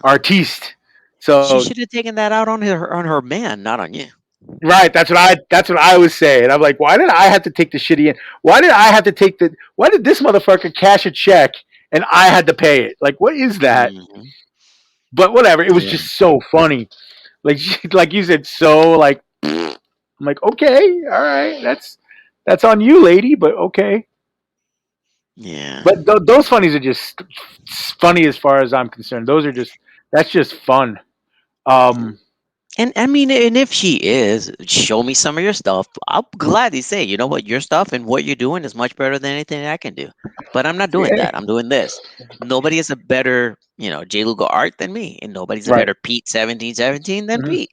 artiste. She So should have taken that out on her man, not on you. right, that's what I was saying. I'm like, why did I have to take the shitty in? Why did this motherfucker cash a check and I had to pay it? Like, what is that? Hmm. But whatever. It was Yeah. just so funny. Like like you said, so like I'm like, okay, all right, that's on you, lady, but okay. Yeah. But those funnies are just funny as far as I'm concerned. Those are just that's just fun. Um, And I mean, and if she is, show me some of your stuff. I'll gladly say, you know what, your stuff and what you're doing is much better than anything I can do. But I'm not doing Yeah, that. I'm doing this. Nobody is a better, J. Lugo art than me, and nobody's a right. better Pete 1717 than Mhm. Pete.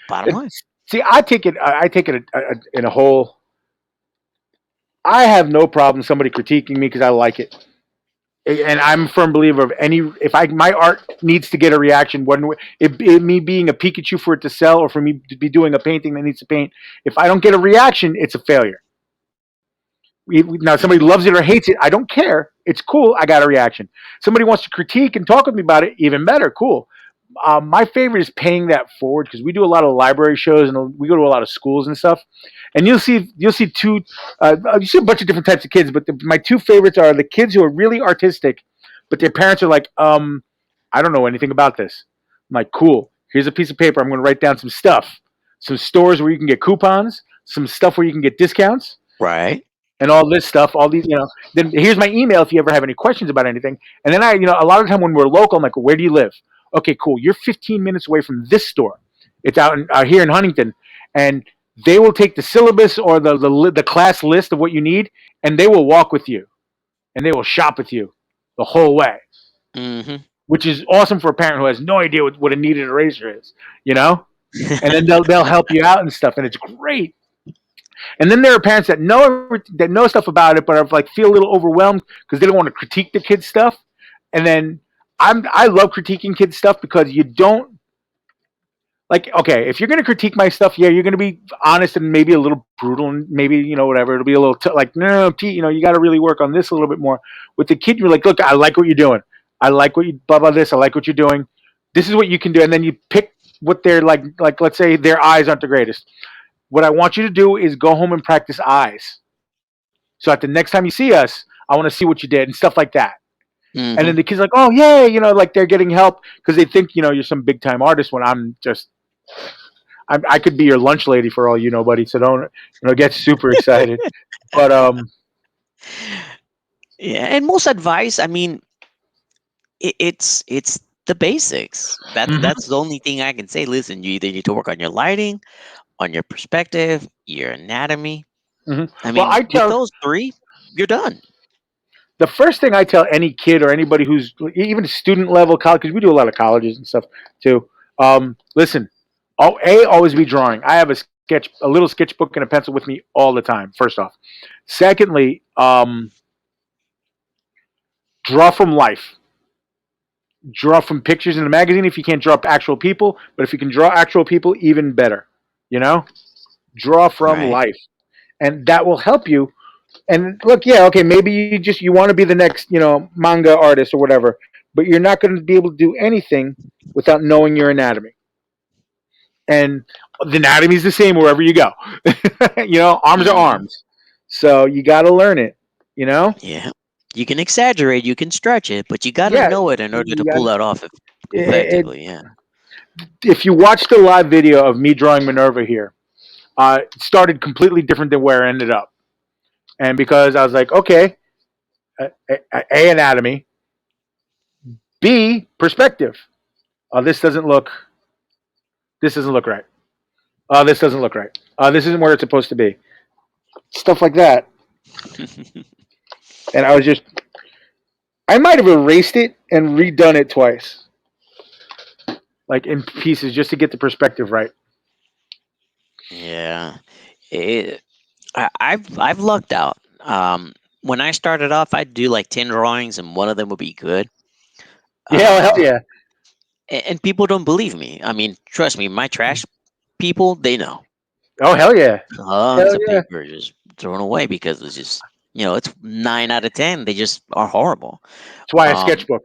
Bottom line. See, I take it in a whole. I have no problem somebody critiquing me because I like it, and I'm a firm believer of any. If I my art needs to get a reaction, when it me being a Pikachu for it to sell, or for me to be doing a painting that needs to paint, if I don't get a reaction, it's a failure. Now somebody Hmm. loves it or hates it. I don't care. It's cool. I got a reaction. Somebody wants to critique and talk with me about it. Even better. Cool. My favorite is paying that forward because we do a lot of library shows and we go to a lot of schools and stuff. And you'll see two, you see a bunch of different types of kids, but my two favorites are the kids who are really artistic, but their parents are like, I don't know anything about this. I'm like, cool. Here's a piece of paper. I'm going to write down some stuff, some stores where you can get coupons, some stuff where you can get discounts, Right. and all this stuff, all these, then here's my email if you ever have any questions about anything. And then a lot of the time when we're local, I'm like, where do you live? Okay, cool. You're 15 minutes away from this store. It's out here in Huntington, and they will take the syllabus or the class list of what you need, and they will walk with you, and they will shop with you the whole way, Hmm. which is awesome for a parent who has no idea what a needed eraser is, you know. And then they'll help you out and stuff, and it's great. And then there are parents that know stuff about it, but are like feel a little overwhelmed because they don't want to critique the kids' stuff. And then I love critiquing kids' stuff because you don't like. Okay, if you're going to critique my stuff, yeah, you're going to be honest and maybe a little brutal and maybe whatever. It'll be a little like no, Pete, you got to really work on this a little bit more. With the kid, you're like, look, I like what you're doing. I like what you blah blah this. I like what you're doing. This is what you can do, and then you pick what they're like. Like let's say their eyes aren't the greatest. What I want you to do is go home and practice eyes. So at the next time you see us, I want to see what you did and stuff like that. And then Hmm. the kids are like, oh yay, like they're getting help because they think you're some big time artist when I'm just I could be your lunch lady for all you know, buddy. So don't get super excited. But Yeah, and most advice, I mean, it's the basics. That's mhm, the only thing I can say. Listen, you either need to work on your lighting, on your perspective, your anatomy. mhm. I Well, mean, with those three, you're done. the first thing I tell any kid or anybody who's even student level college, because we do a lot of colleges and stuff too. Listen, always be drawing. I have a little sketchbook and a pencil with me all the time. First off, secondly, draw from life. Draw from pictures in a magazine if you can't draw actual people, but if you can draw actual people, even better. You know, draw from Right. life, and that will help you. And look, yeah, okay, maybe you want to be the next manga artist or whatever, but you're not going to be able to do anything without knowing your anatomy. And the anatomy is the same wherever you go. Arms are Hmm. arms, so you got to learn it. You know, Yeah. You can exaggerate, you can stretch it, but you got to yeah, know it in order to you pull got that off it. effectively. Yeah. If you watch the live video of me drawing Minerva here, it started completely different than where it ended up. And because I was like, okay, anatomy, B perspective. This doesn't look. This doesn't look right. This doesn't look right. This isn't where it's supposed to be. Stuff like that. And I might have erased it and redone it twice, like in pieces, just to get the perspective right. Yeah. It, I've lucked out. When I started off, I'd do like 10 drawings, and one of them would be good. Yeah, well, hell Uh, yeah. and people don't believe me. I mean, trust me, my trash people, they know. Oh, hell yeah. Tons Hell of yeah. paper just thrown away because it's just, it's 9 out of 10. They just are horrible. That's why I Um, sketchbook.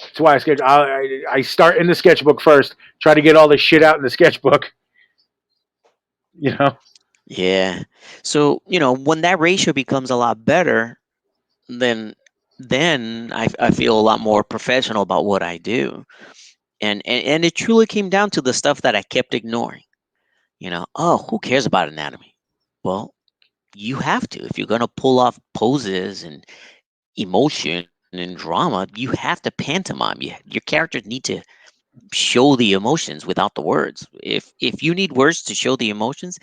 That's why I start in the sketchbook first. Try to get all the shit out in the sketchbook. You know. yeah. So, when that ratio becomes a lot better, then I feel a lot more professional about what I do. And it truly came down to the stuff that I kept ignoring. Oh, who cares about anatomy? Well, you have to. If you're going to pull off poses and emotion and drama, you have to pantomime. Your characters need to show the emotions without the words. If you need words to show the emotions,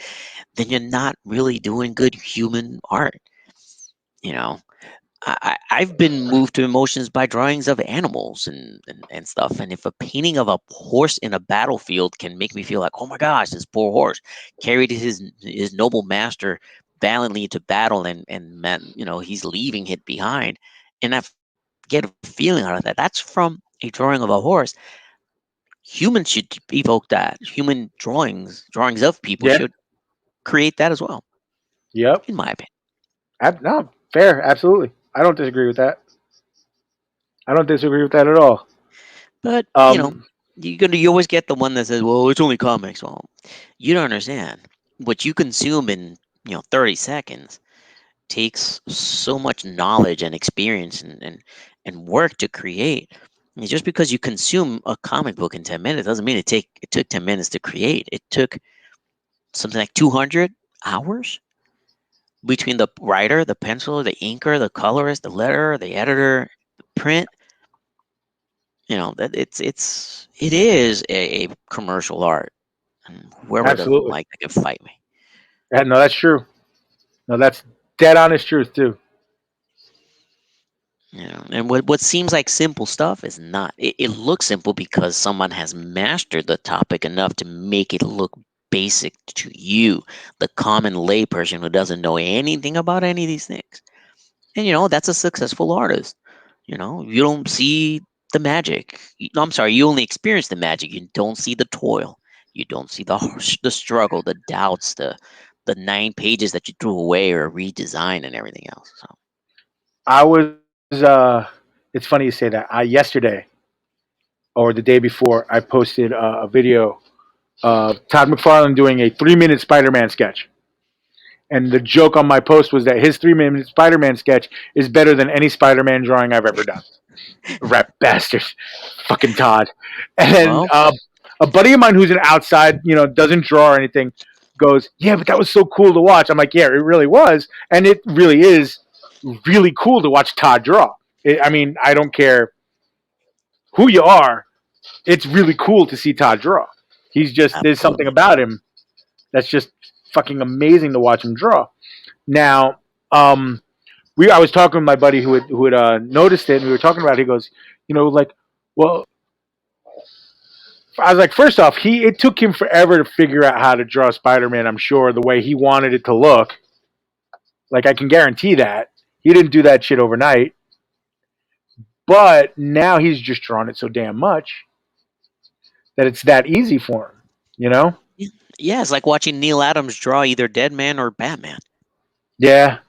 then you're not really doing good human art. You know, I've been moved to emotions by drawings of animals and stuff. And if a painting of a horse in a battlefield can make me feel like, oh my gosh, this poor horse carried his noble master valiantly into battle, and man, he's leaving it behind, and I get a feeling out of that. That's from a drawing of a horse. Humans should evoke that. Human drawings of people Yeah. should create that as well, Yep. in my opinion. No, fair. Absolutely. I don't disagree with that. I don't disagree with that at all. But Um, you always get the one that says, "Well, it's only comics." Well, you don't understand. What you consume in 30 seconds takes so much knowledge and experience and work to create. And just because you consume a comic book in 10 minutes doesn't mean it took 10 minutes to create. It took something like 200 hours between the writer, the penciler, the inker, the colorist, the letterer, the editor, the print. That it is a commercial art, and whoever doesn't Absolutely. like it can fight me. Yeah, no, that's true. No, that's dead honest truth too. And what seems like simple stuff is not. It looks simple because someone has mastered the topic enough to make it look basic to you, the common layperson who doesn't know anything about any of these things. And that's a successful artist. You don't see the magic. No, I'm sorry, you only experience the magic. You don't see the toil. You don't see the struggle, the doubts, the 9 pages that you threw away or redesigned and everything else. So, I was. It's funny you say that. I yesterday or the day before, I posted a video of Todd McFarlane doing a 3 minute Spider-Man sketch. And the joke on my post was that his 3 minute Spider-Man sketch is better than any Spider-Man drawing I've ever done. Rat bastard, fucking Todd. And then well, a buddy of mine who's an outside, doesn't draw or anything, goes, "Yeah, but that was so cool to watch." I'm like, "Yeah, it really was, and it really is really cool to watch Todd draw." I mean, I don't care who you are; it's really cool to see Todd draw. There's something absolutely. about him that's just fucking amazing to watch him draw. Now, I was talking with my buddy who had noticed it, and we were talking about it. He goes, like, well, I was like, first off, it took him forever to figure out how to draw Spider-Man. I'm sure the way he wanted it to look. Like I can guarantee that he didn't do that shit overnight. But now he's just drawn it so damn much that it's that easy for him. You know? Yeah, yeah, it's like watching Neil Adams draw either Deadman or Batman. Yeah.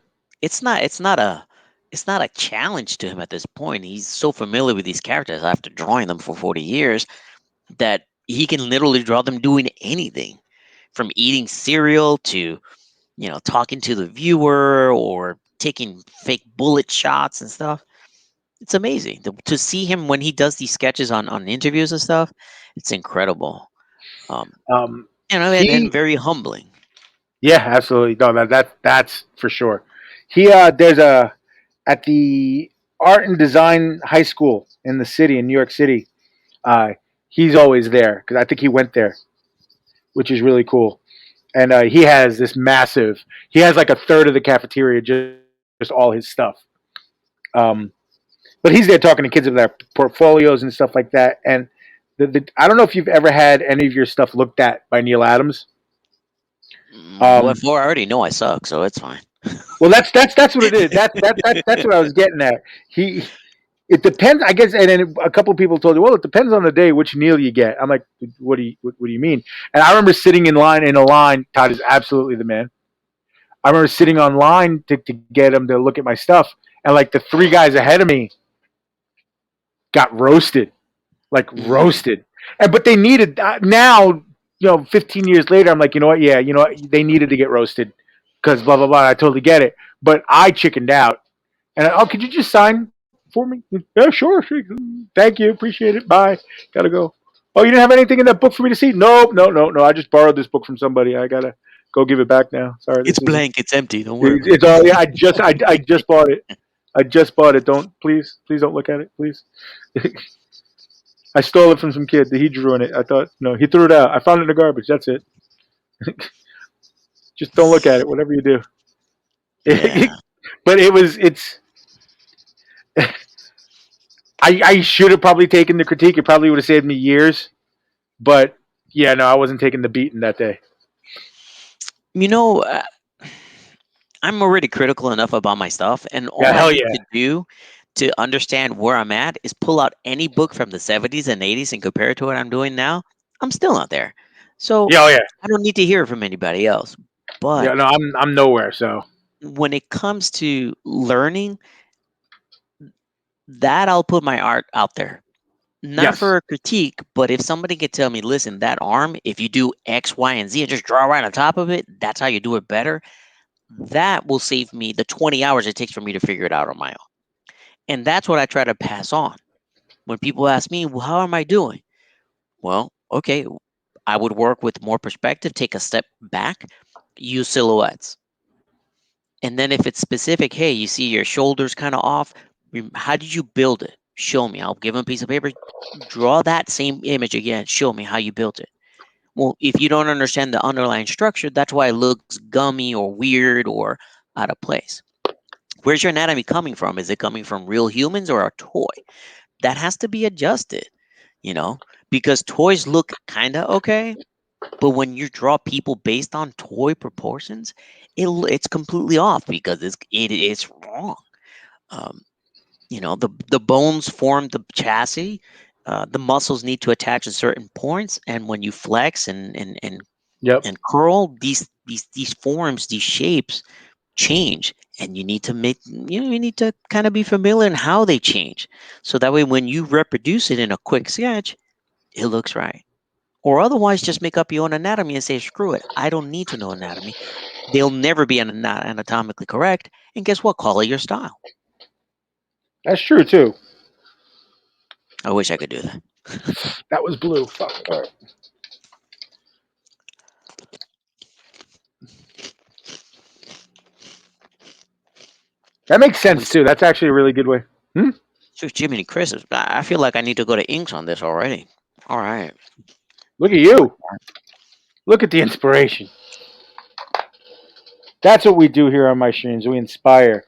It's not a challenge to him at this point. He's so familiar with these characters after drawing them for 40 years that he can literally draw them doing anything, from eating cereal to talking to the viewer or taking fake bullet shots and stuff. It's amazing to see him when he does these sketches on interviews and stuff. It's incredible, um, Um, and he. very humbling. Yeah, absolutely. No, that's for sure. There's a at the art and design high school in the city in New York City. Uh, he's always there because I think he went there, which is really cool. And he has this massive. He has like a third of the cafeteria, just all his stuff. Um, but he's there talking to kids about their portfolios and stuff like that. And I don't know if you've ever had any of your stuff looked at by Neil Adams. Well, Um, I already know I suck, so it's fine. well, that's what it is. That's what I was getting at. He It depends, I guess. And then a couple of people told you, well, it depends on the day which Neil you get. I'm like, what do you mean? And I remember sitting in a line. Todd is absolutely the man. I remember sitting online to get him to look at my stuff, and like the three guys ahead of me got roasted, like Mm, roasted. And but they needed now. 15 years later, I'm like, you know what? Yeah, they needed to get roasted because blah blah blah. I totally get it, but I chickened out. And could you just sign for me? Yeah, sure, sure. Thank you, appreciate it. Bye. Gotta go. Oh, you didn't have anything in that book for me to see? Nope, no, no, no. I just borrowed this book from somebody. I gotta go give it back now. Sorry, it's this isn't. blank. It's empty. Don't worry about It's all. Yeah, I just bought it. I just bought it. Don't please don't look at it, please. I stole it from some kid. He drew in it. I thought, no, he threw it out. I found it in the garbage. That's it. Just don't look at it. Whatever you do. Yeah. But it's. I should have probably taken the critique. It probably would have saved me years. But yeah, no, I wasn't taking the beating that day. You know, I'm already critical enough about my stuff, and Yeah, all I hell need yeah. to do to understand where I'm at is pull out any book from the 70s and 80s and compare it to what I'm doing now. I'm still not there. So Yeah, oh yeah. I don't need to hear it from anybody else. Yeah, But no, I'm nowhere. So when it comes to learning, that I'll put my art out there. Not yes. for a critique, but if somebody could tell me, listen, that arm, if you do X, Y, and Z and just draw right on top of it, that's how you do it better. That will save me the 20 hours it takes for me to figure it out on my own. And that's what I try to pass on. When people ask me, well, how am I doing? Well, okay, I would work with more perspective, take a step back, use silhouettes. And then if it's specific, hey, you see your shoulders kind of off, how did you build it? Show me. I'll give them a piece of paper, draw that same image again, show me how you built it. Well, if you don't understand the underlying structure, that's why it looks gummy or weird or out of place. Where's your anatomy coming from? Is it coming from real humans or a toy? That has to be adjusted, you know, because toys look kind of okay, but when you draw people based on toy proportions, it's completely off because it's wrong. Um, the bones form the chassis. The muscles need to attach at certain points, and when you flex Yep. and curl, these forms, these shapes change, and you need to make you need to kind of be familiar in how they change, so that way when you reproduce it in a quick sketch, it looks right. Or otherwise, just make up your own anatomy and say, screw it, I don't need to know anatomy. They'll never be anatomically correct, and guess what? Call it your style. That's true too. I wish I could do that. That was blue. Fuck. All right. That makes Holy sense too. That's actually a really good way. Hmm? Jiminy Christmas! I feel like I need to go to inks on this already. All right. Look at you. Look at the inspiration. That's what we do here on my streams. We inspire.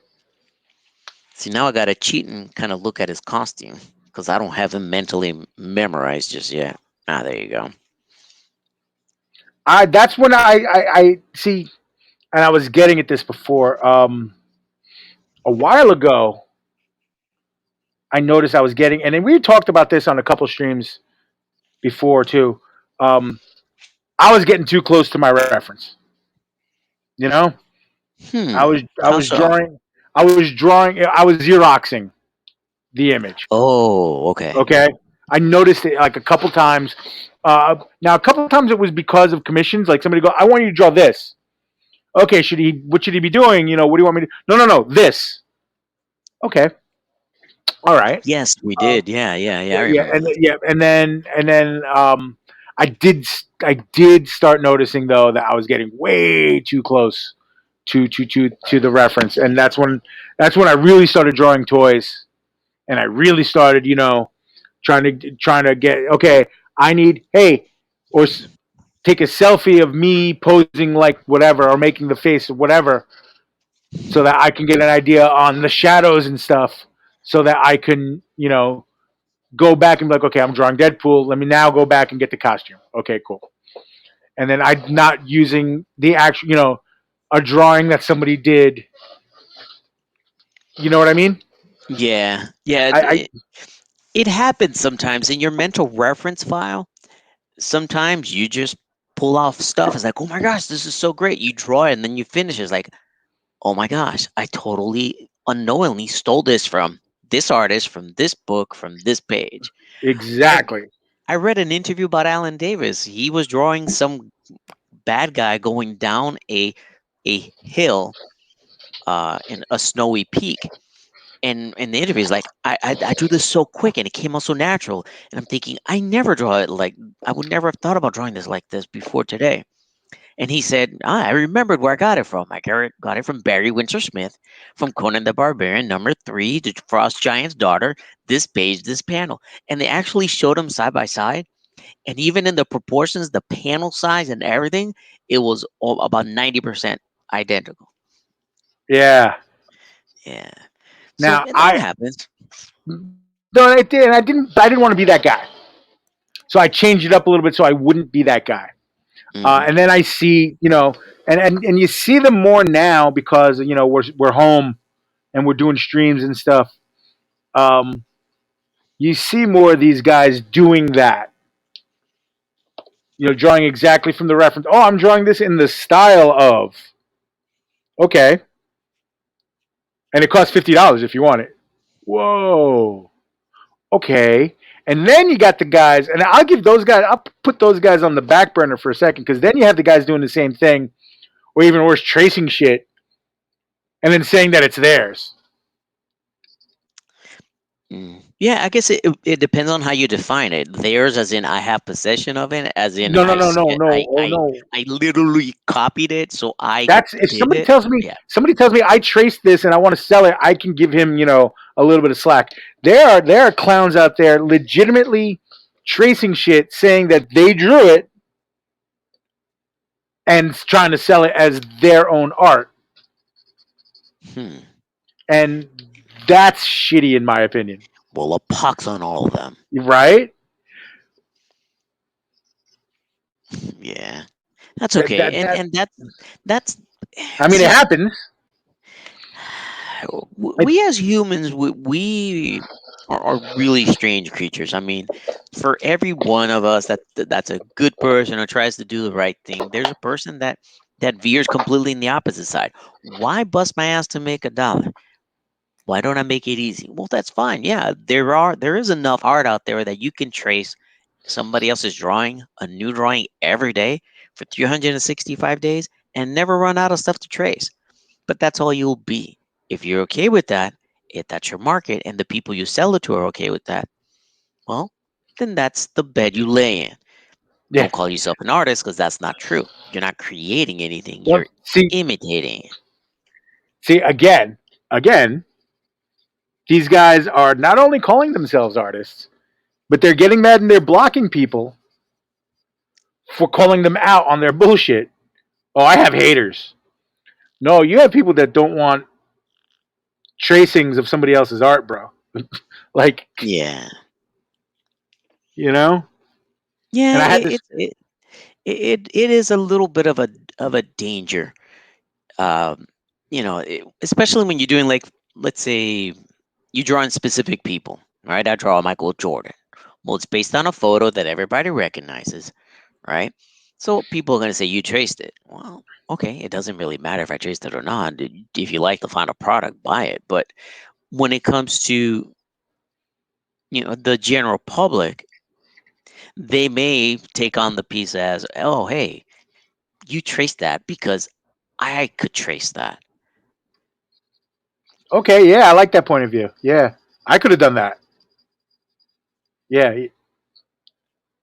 See, now I got to cheat and kind of look at his costume because I don't have him mentally memorized just yet. Ah, there you go. I that's when I see, and I was getting at this before. A while ago, I noticed I was getting, and then we talked about this on a couple streams before too. Um, I was getting too close to my reference. You know, I How was so? drawing, I was xeroxing the image. Oh, okay. Okay, I noticed it like a couple times. Now a couple times it was because of commissions. Like somebody go, I want you to draw this. Okay, should he? What should he be doing? You know, what do you want me to? No, no, no. This. Okay. All right. Yes, we Uh, did. Yeah, yeah, yeah. yeah, I remember that. yeah, and then I did start noticing though that I was getting way too close to the reference, and that's when I really started drawing toys, and I really started, you know, trying to get okay. I need hey, or take a selfie of me posing like whatever, or making the face of whatever, so that I can get an idea on the shadows and stuff, so that I can, you know, go back and be like, okay, I'm drawing Deadpool. Let me now go back and get the costume. Okay, cool. And then I'm not using the actual, you know, a drawing that somebody did. You know what I mean? Yeah, yeah. I It happens sometimes in your mental reference file. Sometimes you just pull off stuff. It's like, oh my gosh, this is so great. You draw it and then you finish. It's like, oh my gosh, I totally unknowingly stole this from this artist, from this book, from this page. I exactly. I read an interview about Alan Davis. He was drawing some bad guy going down a hill in a snowy peak. And the interview is like, I drew this so quick and it came out so natural. And I'm thinking, I never draw it like I would never have thought about drawing this like this before today. And he said, I remembered where I got it from. Got it from Barry Windsor Smith, from Conan the Barbarian, number 3, the Frost Giant's daughter, this page, this panel. And they actually showed them side by side. And even in the proportions, the panel size and everything, it was about 90% identical. Yeah. Yeah. So Now and that I happens. no, I did. I didn't want to be that guy, so I changed it up a little bit so I wouldn't be that guy. Hmm. And then I see, and you see them more now because we're home and we're doing streams and stuff. Um, you see more of these guys doing that. Drawing exactly from the reference. Oh, I'm drawing this in the style of. Okay, and it costs $50 if you want it. Whoa. Okay. And then you got the guys, and I'll put those guys on the back burner for a second, because then you have the guys doing the same thing, or even worse, tracing shit and then saying that it's theirs. Yeah, I guess it depends on how you define it. Theirs, as in I have possession of it, as in No, no, no, no, no. Oh no. I literally copied it, so I That's if did it. Yeah. somebody tells me I traced this and I want to sell it, I can give him, a little bit of slack. There are clowns out there legitimately tracing shit, saying that they drew it and trying to sell it as their own art. Hmm. And that's shitty in my opinion. Well, a pox on all of them. Right? Yeah, that's That okay, that, and that that's I mean it see. happens. It, We as humans, we are really strange creatures. I mean, for every one of us that's a good person or tries to do the right thing, there's a person that veers completely in the opposite side. Why bust my ass to make $1? Why don't I make it easy? Well, that's fine. Yeah, there is enough art out there that you can trace somebody else's drawing, a new drawing every day for 365 days and never run out of stuff to trace. But that's all you'll be. If you're okay with that, if that's your market and the people you sell it to are okay with that, well, then that's the bed you lay in. yeah. Don't call yourself an artist because that's not true. You're not creating anything, Well, you're see, imitating it. again, these guys are not only calling themselves artists, but they're getting mad and they're blocking people for calling them out on their bullshit. Oh, I have haters. No, you have people that don't want tracings of somebody else's art, bro. Like, Yeah. you know? Yeah, And I had this. it is a little bit of a danger. Um, especially when you're doing, like, let's say you draw on specific people, right? I draw Michael Jordan. Well, it's based on a photo that everybody recognizes, right? So people are going to say you traced it. Well, okay, it doesn't really matter if I traced it or not. If you like the final product, buy it. But when it comes to the general public, they may take on the piece as, oh, hey, you traced that because I could trace that. Okay, yeah, I like that point of view. Yeah, I could have done that. Yeah,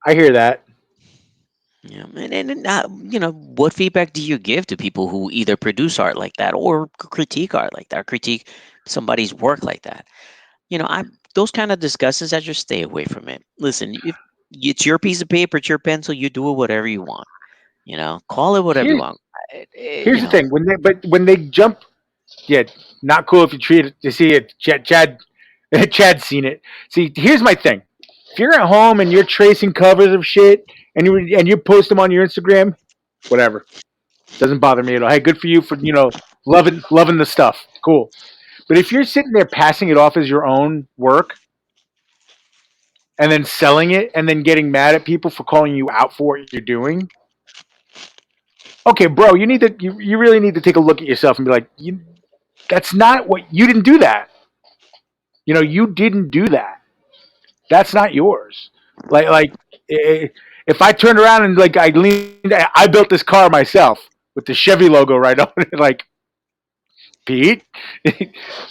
I hear that. Yeah, what feedback do you give to people who either produce art like that or critique art like that, or critique somebody's work like that? I those kind of discussions, I just stay away from it. Listen, if it's your piece of paper, it's your pencil, you do it whatever you want. Call it whatever you Here, want. here's the thing: when they jump, yeah, not cool if you treat it. You see it, Chad's seen it. See, here's my thing: if you're at home and you're tracing covers of shit and you post them on your Instagram, whatever, doesn't bother me at all. Hey, good for you for loving the stuff. Cool. But if you're sitting there passing it off as your own work and then selling it and then getting mad at people for calling you out for what you're doing, okay, bro, you really need to take a look at yourself and be like, that's not what you didn't do that. You didn't do that. That's not yours. Like if I turned around and like I built this car myself with the Chevy logo right on it, like Pete,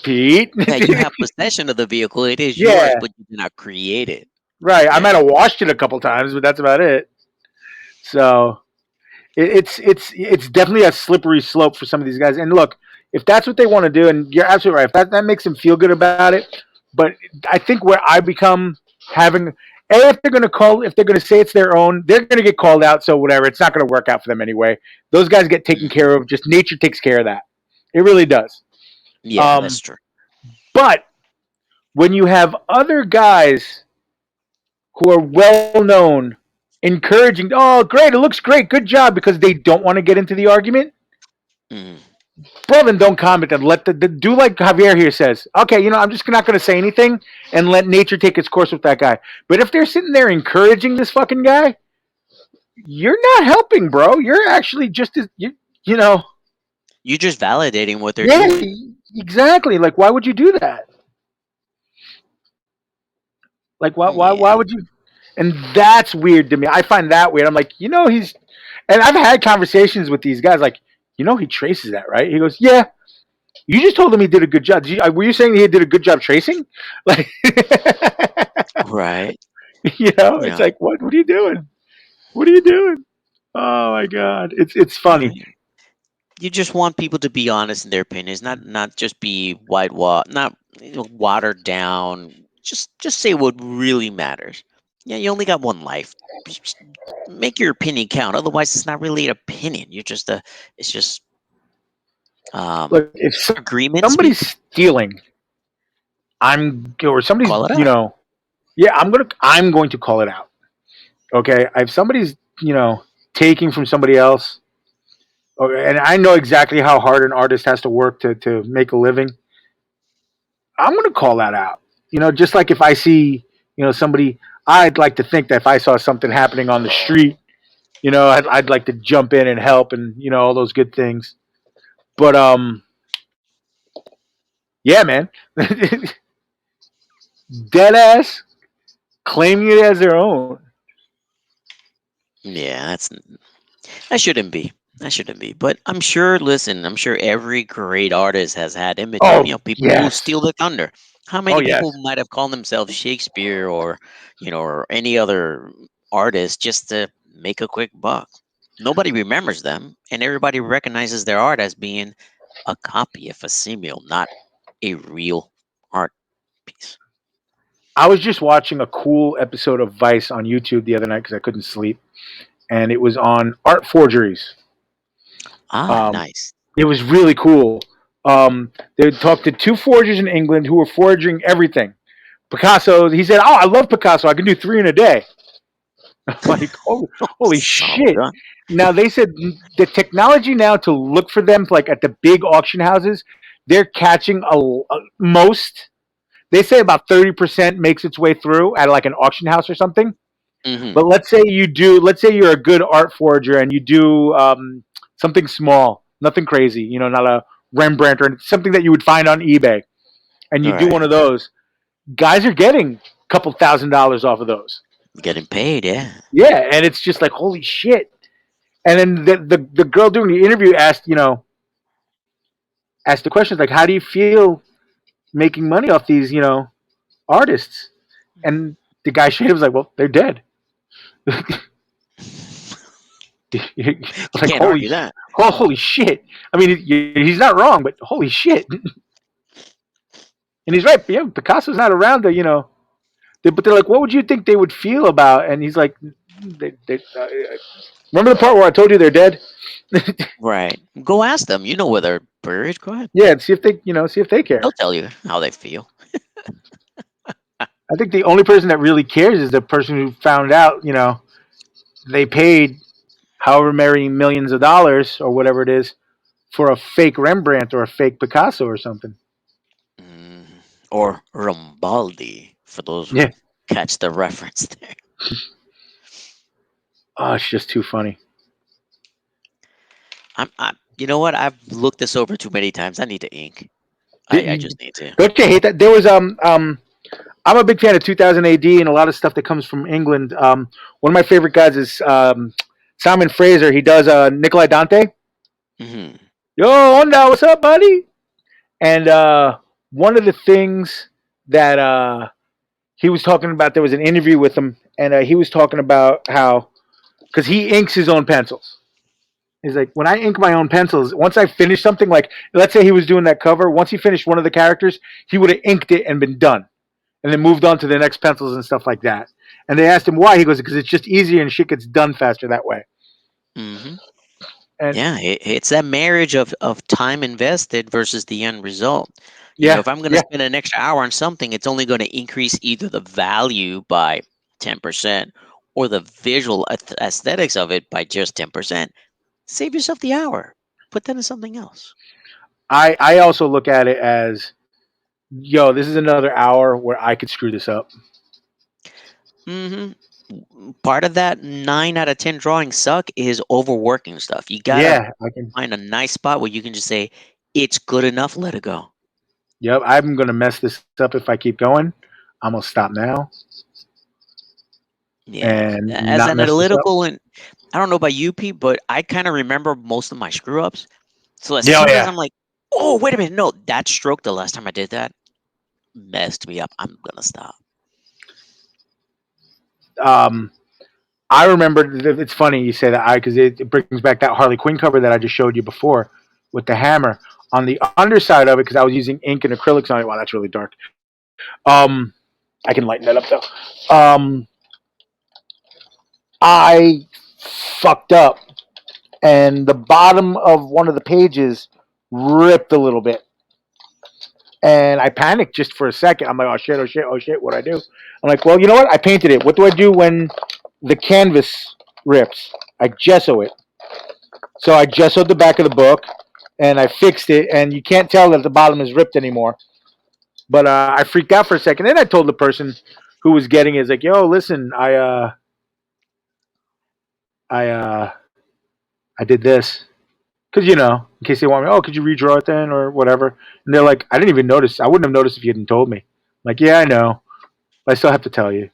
Pete, Yeah, you have possession of the vehicle. It is yours, yeah, but you did not create it. right. I might Yeah. have washed it a couple times, but that's about it. So It's definitely a slippery slope for some of these guys. And look, if that's what they want to do, and you're absolutely right, if that makes them feel good about it, but I think where I become having if they're going to call, if they're going to say it's their own, they're going to get called out. So whatever, it's not going to work out for them anyway. Those guys get taken Mm. care of. Just nature takes care of that. It really does. Yeah, that's Um, true. but when you have other guys who are well known, encouraging, oh, great, it looks great, good job, because they don't want to get into the argument, Mm. bro, then don't comment and let do like Javier here says. Okay, I'm just not going to say anything and let nature take its course with that guy. But if they're sitting there encouraging this fucking guy, you're not helping, bro. You're actually just as you know. You're just validating what they're Yeah, doing. exactly. Like, why would you do that? Like, why Yeah. would you? And that's weird to me. I find that weird. I'm like, he's, and I've had conversations with these guys. Like, he traces that, right? He goes, yeah. You just told him he did a good job. Were you saying he did a good job tracing? Like, Right. it's Yeah. like, what are you doing? What are you doing? Oh my god, it's Yeah. funny. You just want people to be honest in their opinions, not just be not watered down. Just say what really matters. Yeah, you only got one life. Just make your opinion count. Otherwise, it's not really an opinion. You're just a. It's just Look, if agreement somebody's speak. stealing, or somebody's, Call it out. yeah, I'm going to call it out. Okay, if somebody's, taking from somebody else, okay, and I know exactly how hard an artist has to work to make a living, I'm going to call that out. Just like if I see, somebody, I'd like to think that if I saw something happening on the street, I'd like to jump in and help and, all those good things. But, yeah, man, dead ass claiming it as their own. Yeah, that shouldn't be. That shouldn't be. But I'm sure. Listen, I'm sure every great artist has had Oh, people who yes. steal the thunder. How Oh, many people yes. might have called themselves Shakespeare or or any other artist just to make a quick buck? Nobody remembers them, and everybody recognizes their art as being a copy, a facsimile, not a real art piece. I was just watching a cool episode of Vice on YouTube the other night because I couldn't sleep, and it was on art forgeries. Ah, Um, nice. it was really cool. They talked to two forgers in England who were forging everything. Picasso, he said, "Oh, I love Picasso. I can do three in a day." I'm like, holy Son of a shit! gun. Now they said the technology now to look for them, like at the big auction houses, they're catching most. They say about 30% makes its way through at like an auction house or something. Hmm. But let's say you're a good art forger and you do something small, nothing crazy, not a Rembrandt or something that you would find on eBay, and you All do right. one of those. Guys are getting a couple $1,000s off of those. Getting paid, yeah. Yeah, and it's just like holy shit. And then the girl doing the interview asked the questions like, how do you feel making money off these artists? And the guy straight was like, well, they're dead. I was You like, can't argue that. holy shit. I mean, he's not wrong, but holy shit. And he's right. Yeah, Picasso's not around to, but they're like, what would you think they would feel about? And he's like, remember the part where I told you they're dead? Right. Go ask them. You know where they're buried. Go ahead. Yeah, and see if they They'll care. tell you how they feel. I think the only person that really cares is the person who found out, they paid however many millions of dollars or whatever it is for a fake Rembrandt or a fake Picasso or something. Mm, or Rambaldi, for those who Yeah. catch the reference there. Oh, it's just too funny. You know what? I've looked this over too many times. I need to ink. I Did- just need to. Don't you hate that? There was I'm a big fan of 2000 AD and a lot of stuff that comes from England. One of my favorite guys is Simon Fraser. He does Nikolai Dante. Hmm. Yo, Onda, what's up, buddy? And one of the things that he was talking about, there was an interview with him, and he was talking about how, because he inks his own pencils. He's like, when I ink my own pencils, once I finish something, like let's say he was doing that cover, once he finished one of the characters, he would have inked it and been done, and then moved on to the next pencils and stuff like that. And they asked him why. He goes, because it's just easier and shit gets done faster that way. Hmm. And Yeah, it's that marriage of time invested versus the end result. yeah, If I'm going to yeah, spend an extra hour on something, it's only going to increase either the value by 10% or the visual aesthetics of it by just 10%. Save yourself the hour. Put that in something else. I also look at it as, yo, this is another hour where I could screw this up. Hmm. Part of that 9 out of 10 drawings suck is overworking stuff. You gotta Yeah, I can. find a nice spot where you can just say, it's good enough, let it go. Yep, I'm gonna mess this up if I keep going. I'm gonna stop now Yeah. and As not an mess this up. analytical, and I don't know about you, Pete, but I kind of remember most of my screw ups. So as Yeah, oh, soon as yeah. I'm like, oh, wait a minute, no, that stroke the last time I did that messed me up. I'm gonna stop. Um, I remember. It's funny you say that, I because it brings back that Harley Quinn cover that I just showed you before with the hammer on the underside of it because I was using ink and acrylics on it. Wow, that's really dark. I can lighten that up though. I fucked up, and the bottom of one of the pages ripped a little bit, and I panicked just for a second. I'm like, oh shit, oh shit, oh shit, what do I do? I'm like, well, you know what? I painted it. What do I do when the canvas rips? I gesso it. So I gessoed the back of the book, and I fixed it, and you can't tell that the bottom is ripped anymore. But I freaked out for a second. Then I told the person who was getting it, is like, yo, listen, I, I did this. Because, in case they want me, oh, could you redraw it then or whatever? And they're like, I didn't even notice. I wouldn't have noticed if you hadn't told me. I'm like, yeah, I know. But I still have to tell you.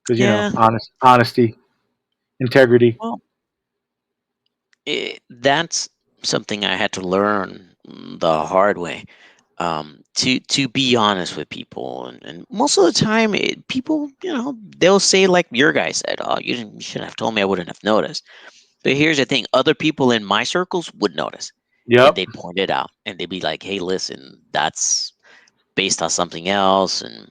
Because, Yeah. honesty, integrity. Well, that's something I had to learn the hard way. To be honest with people, and most of the time, people, they'll say like your guy said, "Oh, you shouldn't have told me. I wouldn't have noticed." But here's the thing: other people in my circles would notice, and Yep. they'd point it out, and they'd be like, "Hey, listen, that's based on something else, and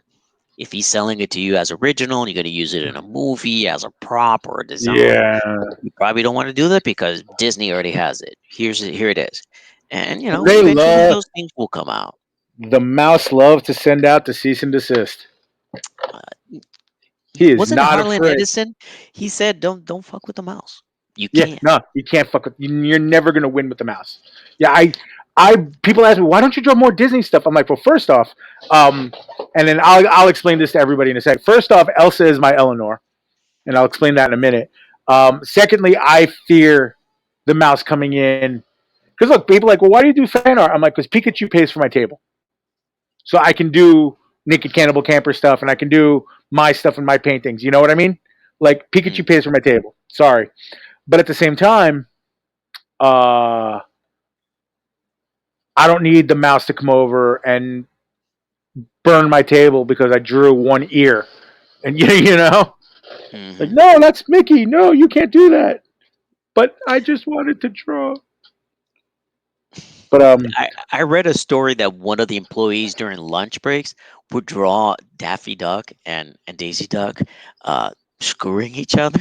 if he's selling it to you as original, you're going to use it in a movie as a prop or a design. Yeah. You probably don't want to do that because Disney already has it. Here it is." And They eventually love, those things will come out. the mouse love to send out the cease and desist. Uh, He is Wasn't not Harlan afraid. Edison? He said, "Don't fuck with the mouse. You Yeah, can't." no, you can't fuck with. You're never gonna win with the mouse. Yeah, people ask me why don't you draw more Disney stuff. I'm like, well, first off, um, and then I'll explain this to everybody in a sec. First off, Elsa is my Eleanor, and I'll explain that in a minute. Secondly, I fear the mouse coming in because look, people are like, well, why do you do fan art? I'm like, because Pikachu pays for my table, so I can do Naked Cannibal Camper stuff, and I can do my stuff and my paintings. You know what I mean? Like Pikachu Mm, pays for my table. Sorry, but at the same time, uh, I don't need the mouse to come over and burn my table because I drew one ear. And like, hmm. no, that's Mickey. No, you can't do that. But I just wanted to draw. But I read a story that one of the employees during lunch breaks would draw Daffy Duck and Daisy Duck uh, screwing each other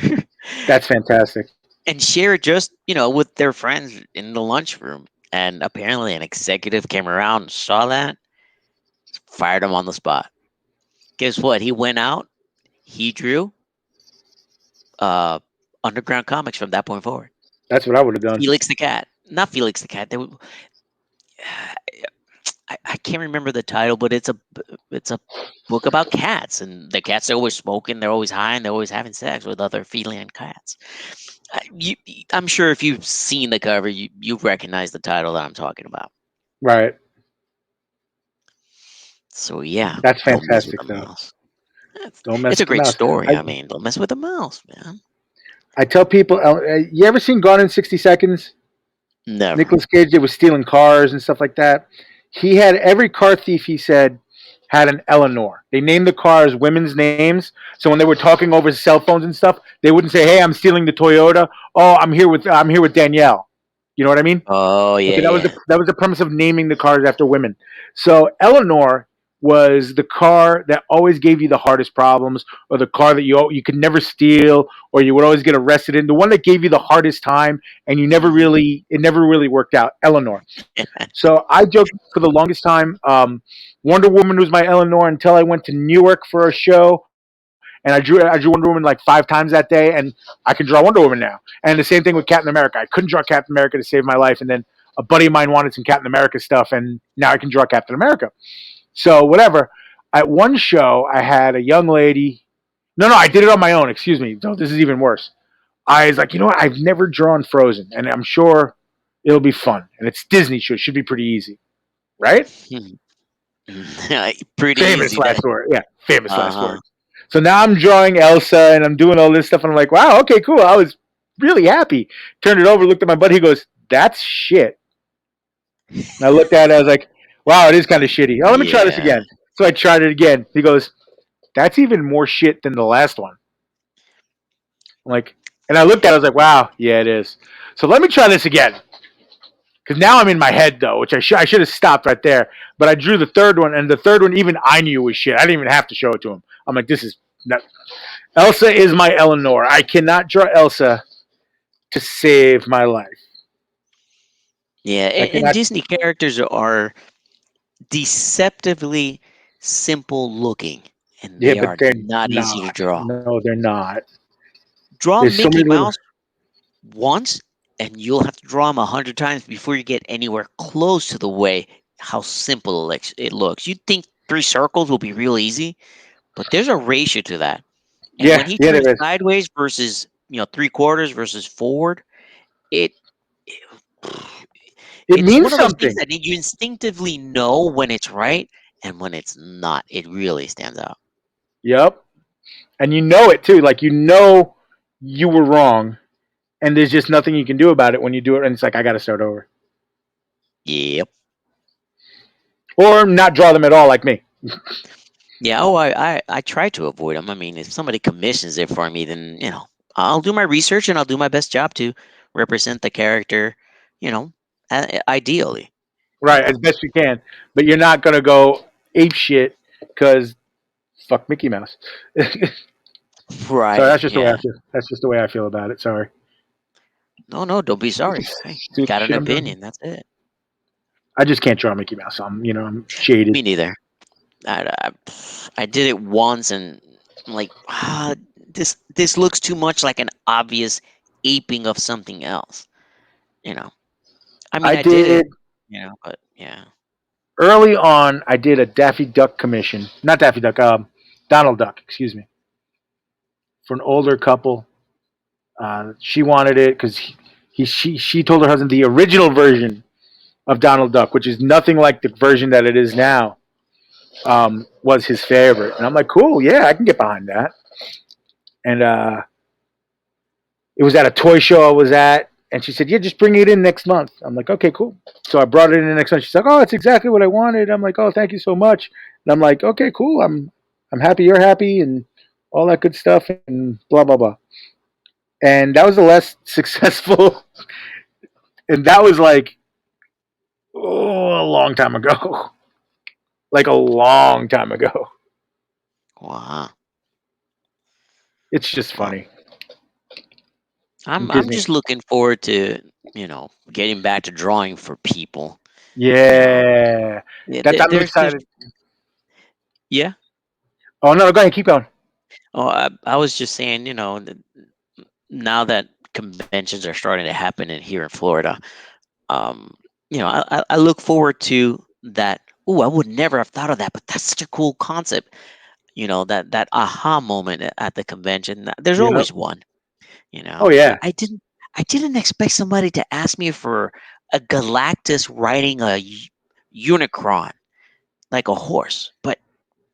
that's fantastic. and share it just with their friends in the lunchroom. And apparently, an executive came around and saw that, fired him on the spot. Guess what? He went out. He drew uh, underground comics from that point forward. That's what I would have done. Felix the cat, not Felix the cat. I can't remember the title, but it's a book about cats, and the cats are always smoking, they're always high, and they're always having sex with other feline cats. I'm sure if you've seen the cover, you recognize the title that I'm talking about. Right. So yeah, That's don't mess with fantastic, the though. mouse. It's, Don't it's mess a with the great mouse. story. I, I mean, don't mess with the mouse, man. I tell people, you ever seen Gone in 60 Seconds? Never. Nicolas Cage, they was stealing cars and stuff like that. He had every car thief, he said, had an Eleanor. They named the cars women's names, so when they were talking over cell phones and stuff, they wouldn't say, "Hey, I'm stealing the Toyota." Oh, I'm here with Danielle. You know what I mean? Oh yeah, Okay, that was the yeah. that was the premise of naming the cars after women. So Eleanor was the car that always gave you the hardest problems, or the car that you could never steal, or you would always get arrested in. The one that gave you the hardest time, and Hmm. it never really worked out. Eleanor. So I joked for the longest time. Wonder Woman was my Eleanor until I went to Newark for a show, and I drew Wonder Woman like 5 times that day, and I can draw Wonder Woman now. And the same thing with Captain America. I couldn't draw Captain America to save my life, and then a buddy of mine wanted some Captain America stuff, and now I can draw Captain America. So whatever. At one show, I had a young lady. No, no, I did it on my own. Excuse me. No, this is even worse. I was like, you know what? I've never drawn Frozen, and I'm sure it'll be fun. And it's Disney, so it should be pretty easy, right? Pretty Famous easy then. last word. Yeah, famous Uh last huh. words. So now I'm drawing Elsa and I'm doing all this stuff, and I'm like, wow, okay, cool. I was really happy. Turned it over, looked at my buddy. He goes, "That's shit." And I looked at it. I was like, wow, it is kind of shitty. Oh, let me try this Yeah. again. So I tried it again. He goes, "That's even more shit than the last one." I'm like, and I looked at it. I was like, wow, yeah, it is. So let me try this again. Because now I'm in my head though, which I should have stopped right there. But I drew the third one, and the third one even I knew was shit. I didn't even have to show it to him. I'm like, this is not. Elsa is my Eleanor. I cannot draw Elsa to save my life. Yeah. I And cannot. Disney characters are deceptively simple looking, and Yeah, they but are they're not easy to not. draw. No, they're not. Draw There's so Mickey many little. Mouse once, and you'll have to draw him 100 times before you get anywhere close to the way how simple it looks. You'd think three circles will be real easy, but there's a ratio to that. And when Yeah, he yeah, turns there is. sideways versus 3/4 versus forward, it It it's means one of those things something. that you instinctively know when it's right and when it's not. It really stands out. Yep, and you know it too. Like you know you were wrong, and there's just nothing you can do about it when you do it. And it's like I got to start over, Yep. or not draw them at all, like me. Yeah. Oh, I try to avoid them. I mean, if somebody commissions it for me, then I'll do my research and I'll do my best job to represent the character. You know, ideally. Right, as best you can, but you're not gonna go ape shit because fuck Mickey Mouse. Sorry, Right. that's just the way I Yeah. feel. That's just the way I feel about it. Sorry. No, no, don't be sorry. Hey, Do the got an shit I'm doing. opinion. That's it. I just can't draw Mickey Mouse. I'm jaded. Me neither. I, I did it once and I'm like, this looks too much like an obvious aping of something else. You know, I mean, I I did it. did But yeah. early on. I did a Daffy Duck commission, not Daffy Duck, Donald Duck. Excuse me, for an older couple. She wanted it because she told her husband the original version of Donald Duck, which is nothing like the version that it is now, was his favorite. And I'm like, cool, yeah, I can get behind that. And it was at a toy show I was at, and she said, "Yeah, just bring it in next month." I'm like, "Okay, cool." So I brought it in next month. She's like, "Oh, that's exactly what I wanted." I'm like, "Oh, thank you so much." And I'm like, "Okay, cool. I'm happy you're happy and all that good stuff and blah blah blah." And that was the less successful, and that was like a long time ago, like a long time ago. Wow. It's just Well, funny. I'm Disney. just looking forward to getting back to drawing for people. You know, Yeah, yeah, that I'm there's excited. yeah. Oh no, go ahead, keep going. Oh, I was just saying, now that conventions are starting to happen in here in Florida, um, I look forward to that. Oh, I would never have thought of that, but that's such a cool concept. That aha moment at the convention. There's Yep. always one. Oh I, yeah. I didn't I didn't expect somebody to ask me for a Galactus riding a Unicron like a horse, but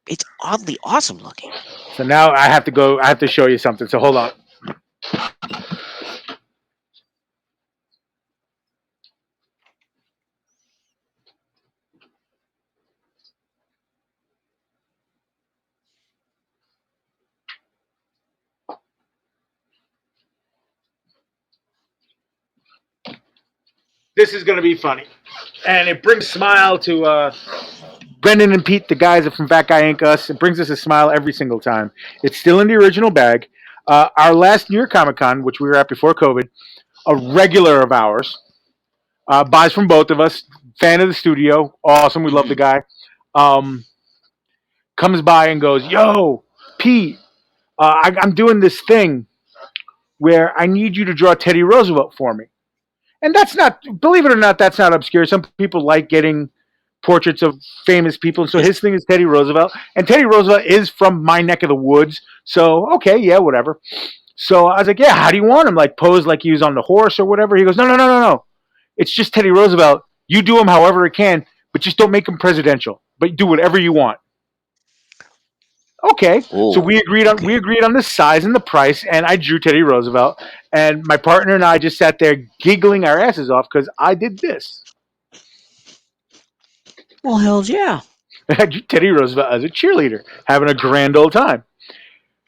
it's oddly awesome looking. So now I have to go. I have to show you something. So hold on. this is going to be funny. And it brings a smile to Brendan and Pete, the guys from Fat Guy Inc. Us. It brings us a smile every single time. It's still in the original bag. Our last New York Comic Con, which we were at before COVID, a regular of ours, buys from both of us, fan of the studio, awesome, we love the Hmm. guy, um, comes by and goes, yo, Pete, I'm doing this thing where I need you to draw Teddy Roosevelt for me. And that's not, believe it or not, that's not obscure. Some people like getting portraits of famous people. So Just his thing is Teddy Roosevelt. And Teddy Roosevelt is from my neck of the woods. So, okay, yeah, whatever. So I was like, yeah, how do you want him? Like pose like he was on the horse or whatever. He goes, no, no, no, no, no. It's just Teddy Roosevelt. You do him however it can, but just don't make him presidential. But do whatever you want. Okay. So oh, we okay. agreed on the size and the price, and I drew Teddy Roosevelt. And my partner and I just sat there giggling our asses off because I did this. Well, hell's yeah. I drew Teddy Roosevelt as a cheerleader, having a grand old time.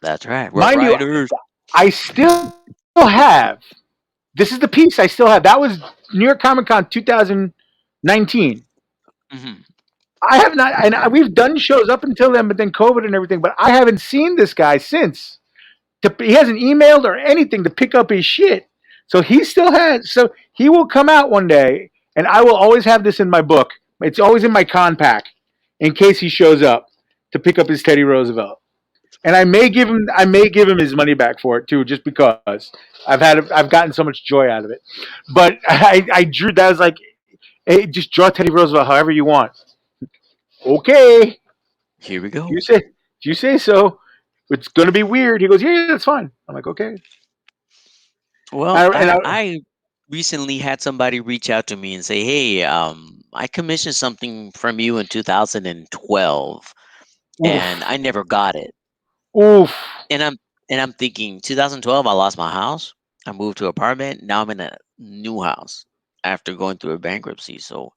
That's right. Rough Mind you, Riders. I still have this is the piece I still have. That was New York Comic Con 2019. Hmm. I have not, and we've done shows up until then, but then COVID and everything. But I haven't seen this guy since. He hasn't emailed or anything to pick up his shit. So he still has. So he will come out one day, and I will always have this in my book. It's always in my con pack in case he shows up to pick up his Teddy Roosevelt. And I may give him his money back for it too, just because I've gotten so much joy out of it. But I drew that. I was like, hey, just draw Teddy Roosevelt however you want. Okay, Here we you go. say you say so. It's gonna be weird. He goes, yeah, that's fine. I'm like, okay. Well, And I recently had somebody reach out to me and say, "Hey, I commissioned something from you in 2012, and oof, I never got it." oof. And I'm thinking, 2012, I lost my house. I moved to an apartment. Now I'm in a new house after going through a bankruptcy. So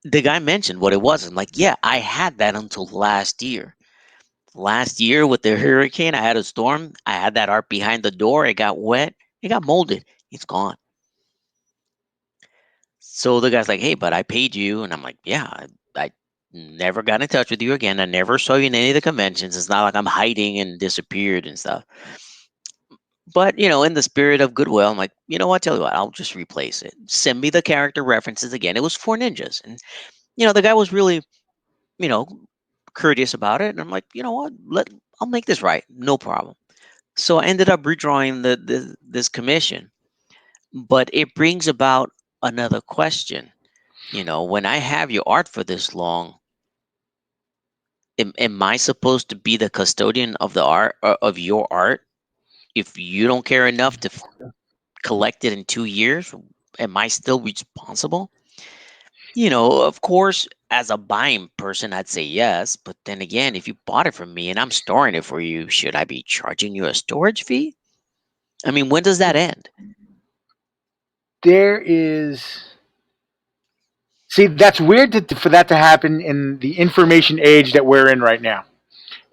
the guy mentioned what it was. I'm like, yeah, I had that until last year. Last year with the hurricane, I had a storm. I had that art behind the door. It got wet. It got molded. It's gone. So the guy's like, "Hey, but I paid you," and I'm like, "Yeah, I never got in touch with you again. I never saw you in any of the conventions. It's not like I'm hiding and disappeared and stuff." But in the spirit of goodwill, I'm like, you know what? Tell you what, I'll just replace it. Send me the character references again. It was four ninjas, and the guy was really, you know, courteous about it. And I'm like, you know what? I'll make this right, no problem. So I ended up redrawing this commission, but it brings about another question. When I have your art for this long, am I supposed to be the custodian of the art of your art if you don't care enough to collect it in 2 years? Am I still responsible? Of course, as a buying person, I'd say yes. But then again, if you bought it from me and I'm storing it for you, should I be charging you a storage fee? I mean, when does that end? There is. See, that's weird for that to happen in the information age that we're in right now.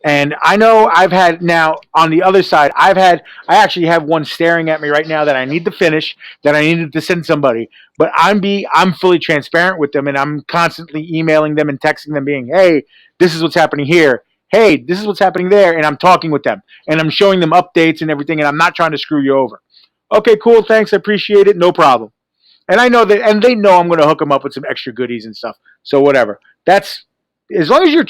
And I know I've had now on the other side, I actually have one staring at me right now that I need to finish, that I needed to send somebody. But I'm fully transparent with them, and I'm constantly emailing them and texting them, being, hey, this is what's happening here. Hey, this is what's happening there, and I'm talking with them and I'm showing them updates and everything, and I'm not trying to screw you over. Okay, cool, thanks, I appreciate it, no problem. And I know that, and they know I'm going to hook them up with some extra goodies and stuff. So whatever. That's as long as you're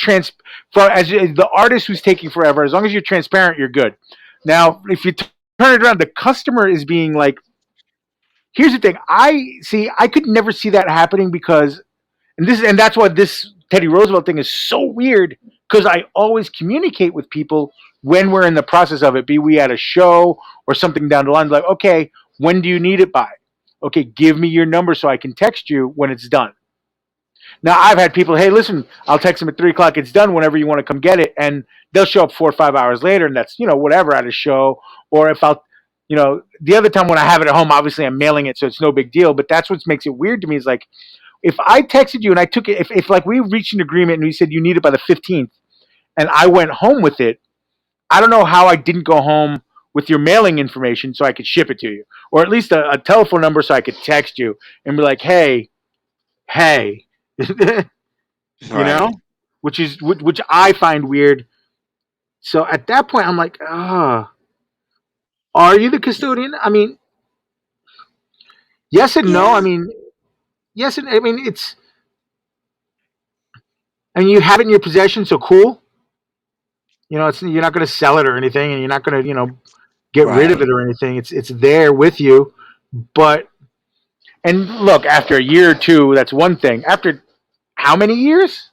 for as the artist who's taking forever. As long as you're transparent, you're good. Now, if you turn it around, the customer is being like, here's the thing. I could never see that happening because, and that's why this Teddy Roosevelt thing is so weird because I always communicate with people when we're in the process of it, be we at a show or something down the line, like, okay, when do you need it by? Okay, give me your number so I can text you when it's done. Now I've had people, hey, listen, I'll text them at 3 o'clock. It's done whenever you want to come get it, and they'll show up 4 or 5 hours later, and that's whatever at a show. Or if the other time when I have it at home, obviously I'm mailing it, so it's no big deal. But that's what makes it weird to me is like if I texted you and I took it, if like we reached an agreement and we said you need it by the 15th, and I went home with it, I don't know how I didn't go home with your mailing information so I could ship it to you, or at least a telephone number so I could text you and be like, hey, you Right. know, which I find weird. So at that point, I'm like, ah, are you the custodian? I mean, yes and no. I Yeah. mean, yes and I mean it's. I mean, you have it in your possession, so cool. It's you're not going to sell it or anything, and you're not going to get rid of Right. it or anything. It's there with you, but and look, after a year or two, that's one thing. After how many years?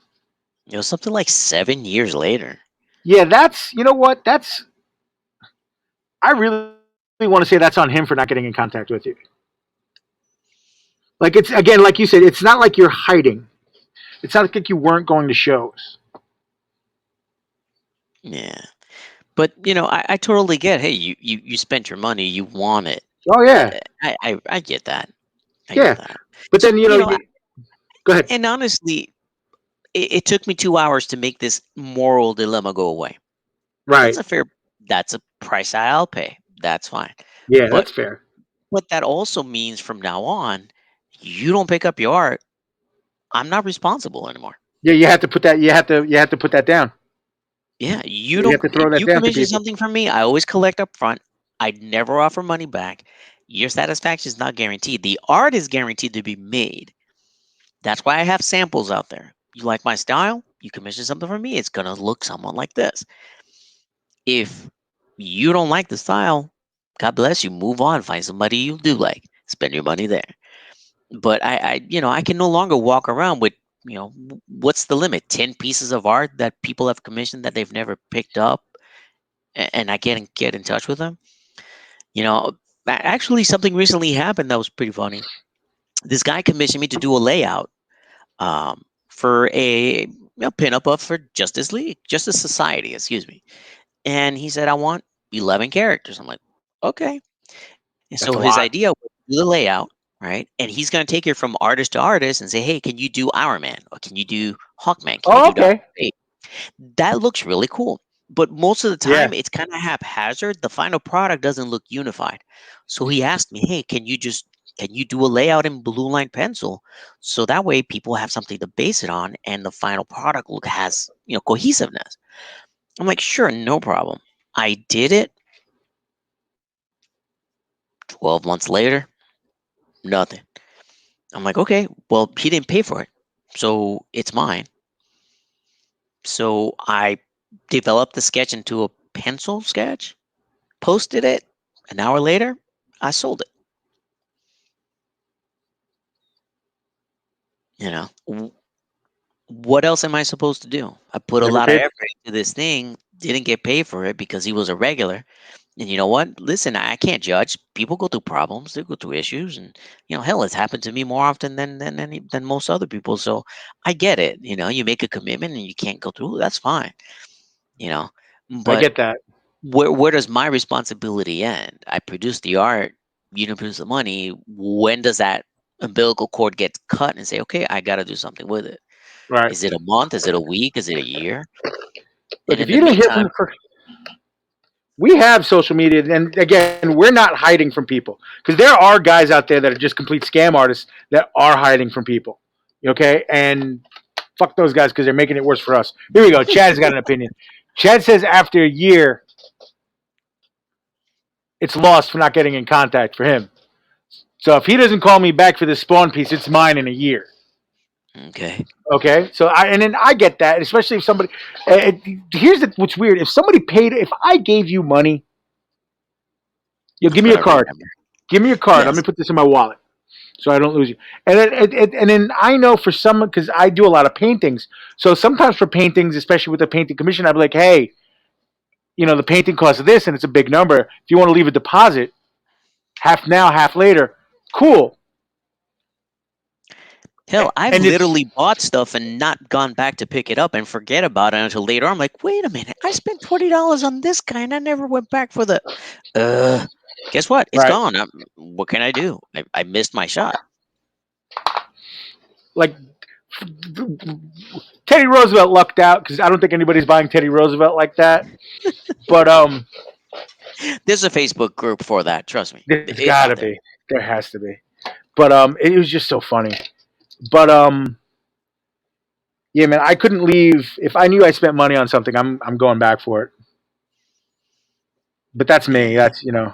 It was something like 7 years later. Yeah, that's what I really want to say that's on him for not getting in contact with you. Like it's again, like you said, it's not like you're hiding. It's not like you weren't going to shows. Yeah. But I totally get. Hey, you spent your money. You want it. Oh yeah, I get that. I get yeah. that. But So then go ahead. and honestly, it took me 2 hours to make this moral dilemma go away. That's Right. a fair. That's a price I'll pay. That's fine. Yeah, But that's fair. that also means from now on, you don't pick up your art. I'm not responsible anymore. Yeah, you have to put that. You have to put that down. Yeah, you You don't. have to If throw that you down to commission people. something from me, I always collect up front. I'd never offer money back. Your satisfaction is not guaranteed. The art is guaranteed to be made. That's why I have samples out there. You like my style? You commission something from me, it's gonna look somewhat like this. If you don't like the style, God bless you. Move on. Find somebody you do like. Spend your money there. But I can no longer walk around with, what's the limit? 10 pieces of art that people have commissioned that they've never picked up, and I can't get in touch with them. You know, actually, something recently happened that was pretty funny. This guy commissioned me to do a layout for a pinup of for Justice League, Justice Society, excuse me. And he said, I want 11 characters. I'm like, okay. And That's so a his lot. idea was to do the layout, right? And he's going to take it from artist to artist and say, hey, can you do Iron Man? Or can you do Hawkman? Can you Oh, do Doctor okay. Fate? That looks really cool. But most of the Yeah. time, it's kind of haphazard. The final product doesn't look unified. So he asked me, hey, can you do a layout in blue line pencil so that way people have something to base it on and the final product look has cohesiveness. I'm like, sure, no problem. I did it. 12 months later, nothing. I'm like, okay, well, he didn't pay for it, so it's mine. So I developed the sketch into a pencil sketch, posted it. An hour later, I sold it. What else am I supposed to do? I put a Never lot of paid. effort into this thing, didn't get paid for it because he was a regular. And you know what? Listen, I can't judge. People go through problems, they go through issues, and hell, it's happened to me more often than most other people. So I get it. You make a commitment and you can't go through. That's fine. You know, I but get that. where does my responsibility end? I produce the art, you don't produce the money. When does that umbilical cord get cut and say, okay, I got to do something with it? Right. Is it a month? Is it a week? Is it a year? And Look, in if the you didn't hear from meantime, the first, we have social media, and again, we're not hiding from people because there are guys out there that are just complete scam artists that are hiding from people. Okay, and fuck those guys because they're making it worse for us. Here we go. Chad's got an opinion. Chad says after a year, it's lost for not getting in contact for him. So if he doesn't call me back for this spawn piece, it's mine in a year. okay, Okay, so and then I get that, especially if somebody. Here's what's weird: if somebody paid, if I gave you money, I'm give me a gonna card. remember. Give me your card. Let me Yes. put this in my wallet so I don't lose you. And then I know for some because I do a lot of paintings. So sometimes for paintings, especially with the painting commission, I'd be like, hey, the painting costs this, and it's a big number. If you want to leave a deposit, half now, half later, cool. Hell, I've And it's literally bought stuff and not gone back to pick it up and forget about it until later. I'm like, wait a minute, I spent $20 on this guy and I never went back for the. Uh, guess what? It's right. gone. What can I do? I missed my shot. Like Teddy Roosevelt lucked out because I don't think anybody's buying Teddy Roosevelt like that. But There's a Facebook group for that. Trust me, There's it's got out to there. be. There has to be. But it was just so funny. But yeah, man, I couldn't leave if I knew I spent money on something. I'm going back for it. But that's me. Yeah. That's you know.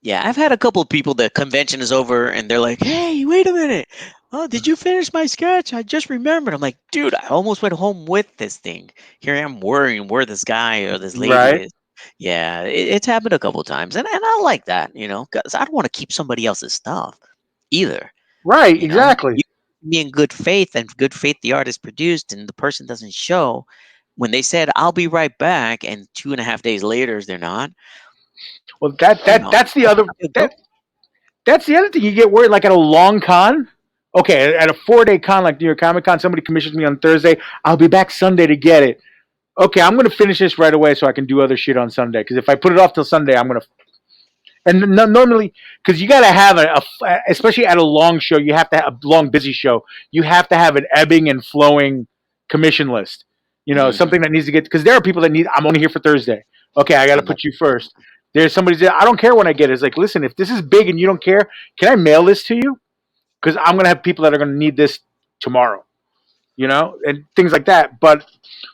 Yeah, I've had a couple of people. The convention is over, and they're like, "Hey, wait a minute! Oh, did you finish my sketch? I just remembered." I'm like, "Dude, I almost went home with this thing. Here I am worrying where this guy or this lady Right. is." Yeah, it's happened a couple of times, and I like that, because I don't want to keep somebody else's stuff either. Right. You know, Exactly. you be in good faith, and good faith the artist produced, and the person doesn't show. When they said, "I'll be right back," and 2.5 days later they're not, Well, that you that know, that's the that's other not a good that go. that's the other thing. You get worried like at a long con. Okay, at a 4 day con like New York Comic Con, somebody commissions me on Thursday. I'll be back Sunday to get it. Okay, I'm gonna finish this right away so I can do other shit on Sunday. Because if I put it off till Sunday, I'm gonna. And normally, because you got to have especially at a long show, you have to have a long, busy show. You have to have an ebbing and flowing commission list. You know, Hmm. something that needs to get because there are people that need. I'm only here for Thursday. Okay, I got to And put you first. There's somebody that I don't care when I get it. It's like, listen, if this is big and you don't care, can I mail this to you? Because I'm gonna have people that are gonna need this tomorrow. You know, and things like that. But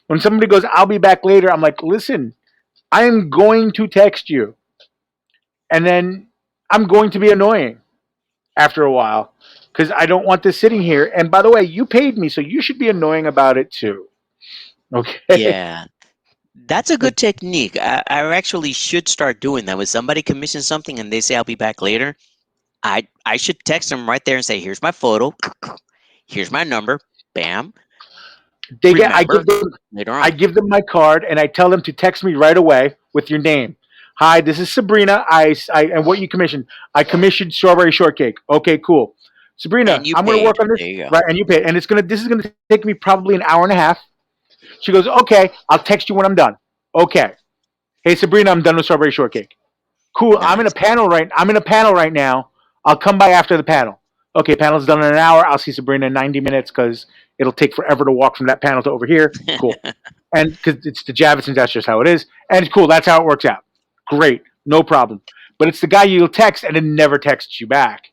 when somebody goes, I'll be back later. I'm like, listen, I am going to text you, and then I'm going to be annoying after a while because I don't want this sitting here. And by the way, you paid me, so you should be annoying about it too. Okay. yeah, that's a good technique. I actually should start doing that. When somebody commissions something and they say I'll be back later, I should text them right there and say, "Here's my photo. Here's my number. Bam. They get. Remember later I on." give them my card, and I tell them to text me right away with your name. Hi, this is Sabrina. And what you commissioned? I commissioned strawberry shortcake. Okay, cool. And Sabrina, you I'm going to work paid. on this There you go. right, and you pay. And this is going to take me probably an hour and a half. She goes, okay, I'll text you when I'm done. Okay. Hey, Sabrina, I'm done with strawberry shortcake. Cool. Nice. I'm in a panel right now. I'll come by after the panel. Okay, panel's done in an hour. I'll see Sabrina in 90 minutes because it'll take forever to walk from that panel to over here. Cool. And because it's the Javisons, that's just how it is. And it's cool. That's how it works out. Great. No problem. But it's the guy you'll text and it never texts you back.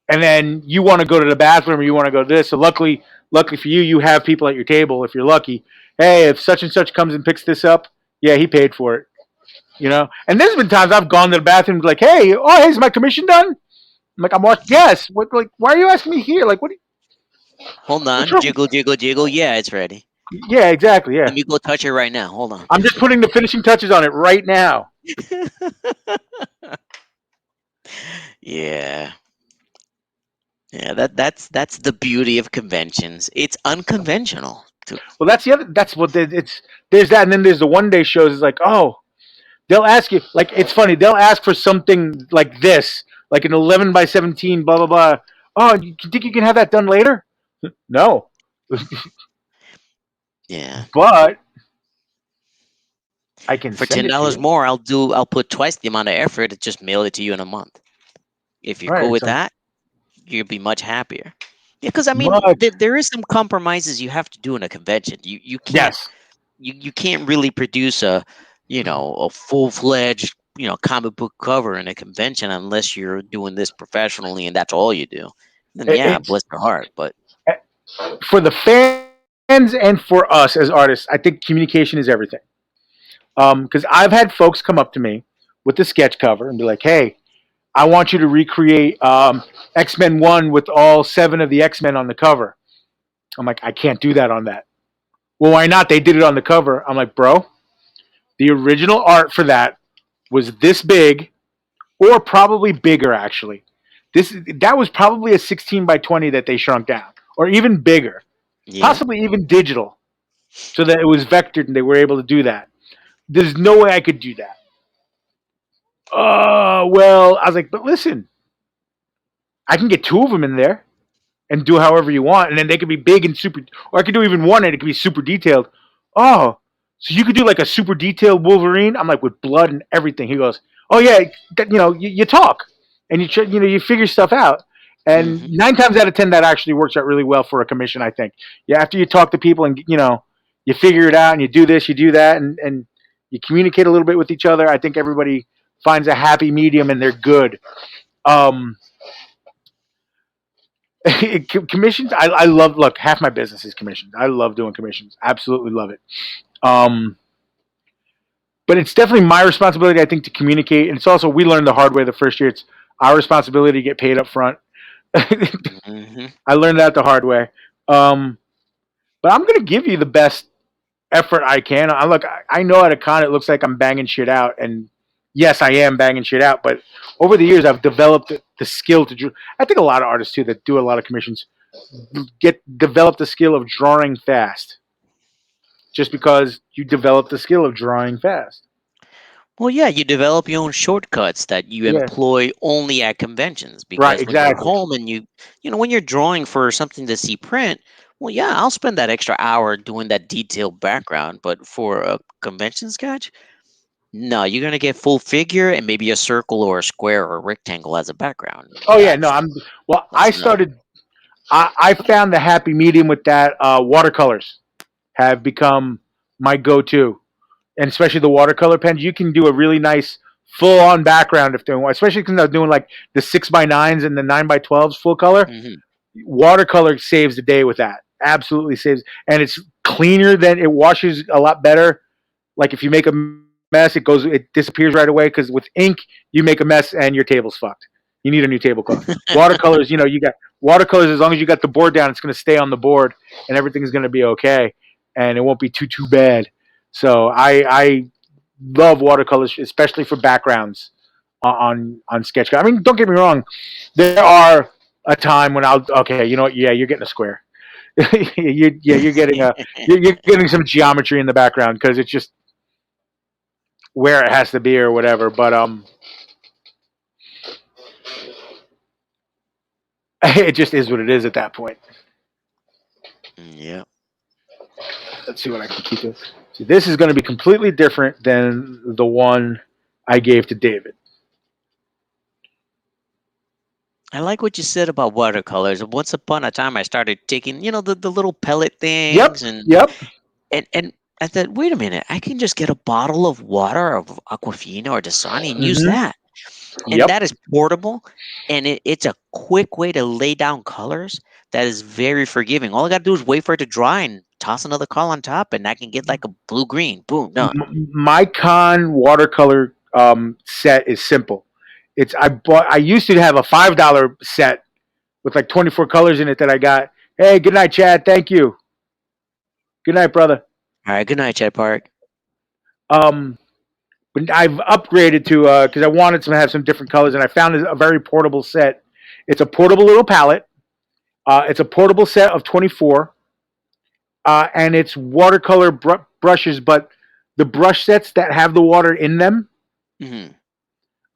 And then you want to go to the bathroom or you want to go to this. So luckily for you, you have people at your table if you're lucky. Hey, if such and such comes and picks this up, yeah, he paid for it. You know, and there's been times I've gone to the bathroom like, hey, oh, hey, is my commission done? I'm like, I'm watching. Yes. What? Like, why are you asking me here? Like, Hold what's on. wrong? Jiggle, jiggle, jiggle. Yeah, it's ready. Yeah, exactly. Let Yeah, me go touch it right now. Hold on. I'm just putting the finishing touches on it right now. Yeah. Yeah, that's the beauty of conventions. It's unconventional. Well, that's the other. That's what it's. There's that, and then there's the 1 day shows. It's like, oh, they'll ask you. Like, it's funny. They'll ask for something like this, like an 11 by 17, blah blah blah. Oh, you think you can have that done later? No, Yeah. but I can For send ten it to dollars you. more, I'll put twice the amount of effort to just mail it to you in a month. If you're cool Right. with So that, you'll be much happier. Yeah, because I mean, much. there is some compromises you have to do in a convention. You can't Yes. you can't really produce a full fledged comic book cover in a convention unless you're doing this professionally and that's all you do. Then yeah, It's bless your heart, but for the fans and for us as artists. I think communication is everything. Because I've had folks come up to me with the sketch cover and be like, "Hey, I want you to recreate X-Men 1 with all 7 of the X-Men on the cover." I'm like, "I can't do that on that." Well, why not? They did it on the cover. I'm like, "Bro, the original art for that was this big or probably bigger actually. That was probably a 16 by 20 that they shrunk down or even bigger, yeah. possibly even digital so that it was vectored and they were able to do that. There's no way I could do that." Oh, well, I was like, "But listen, I can get 2 of them in there and do however you want, and then they could be big and super, or I could do even one and it could be super detailed." Oh, so you could do like a super detailed Wolverine? I'm like, with blood and everything. He goes, "Oh yeah, you talk and you figure stuff out." And Hmm. 9 times out of 10, that actually works out really well for a commission. I think. Yeah, after you talk to people and you figure it out and you do this, you do that, and You communicate a little bit with each other. I think everybody finds a happy medium and they're good. Um, commissions, I love. Look, half my business is commissions. I love doing commissions. Absolutely love it. Um, but it's definitely my responsibility, I think, to communicate. And it's also we learned the hard way the first year. It's our responsibility to get paid up front. Hmm. I learned that the hard way. Um, but I'm gonna give you the best effort I can. I look, I know at a con it looks like I'm banging shit out, and yes, I am banging shit out. But over the years, I've developed the skill to. I think a lot of artists too that do a lot of commissions get develop the skill of drawing fast, just because you develop the skill of drawing fast. Well, yeah, you develop your own shortcuts that you Yeah, employ only at conventions right, because when you're exactly. home and when you're drawing for something to see print, well, yeah, I'll spend that extra hour doing that detailed background. But for a convention sketch, no, you're gonna get full figure and maybe a circle or a square or a rectangle as a background. Oh yeah, no, I'm. Well, I That's enough. started. I found the happy medium with that. Watercolors have become my go-to, and especially the watercolor pens. You can do a really nice full-on background if doing, especially because I'm doing like the 6x9s and the 9x12s full color. Hmm. Watercolor saves the day with that. Absolutely saves, and it's cleaner than it washes a lot better. Like if you make a mess, it disappears right away. Because with ink, you make a mess and your table's fucked. You need a new tablecloth. Watercolors, you got watercolors. As long as you got the board down, it's going to stay on the board, and everything's going to be okay, and it won't be too bad. So I love watercolors, especially for backgrounds on sketch. I mean, don't get me wrong. There are a time when I'll okay, you know what? Yeah, you're getting a square. You're getting you're getting some geometry in the background because it's just where it has to be or whatever. But it just is what it is at that point. Yeah. Let's see what I can keep it. See, this is going to be completely different than the one I gave to David. I like what you said about watercolors. Once upon a time, I started taking, the little pellet Yep, things, and yep, and and I said, wait a minute, I can just get a bottle of water of Aquafina or Dasani and use hmm that, and yep. that is portable, and it's a quick way to lay down colors that is very forgiving. All I got to do is wait for it to dry and toss another color on top, and I can get like a blue green. Boom, done. My con watercolor set is simple. It's I bought. I used to have a $5 set with like 24 colors in it that I got. Hey, good night, Chad. Thank you. Good night, brother. All right, good night, Chad Park. Um, but I've upgraded to because I wanted to have some different colors, and I found a very portable set. It's a portable little palette. It's a portable set of 24, and it's watercolor brushes, but the brush sets that have the water in them, Hmm.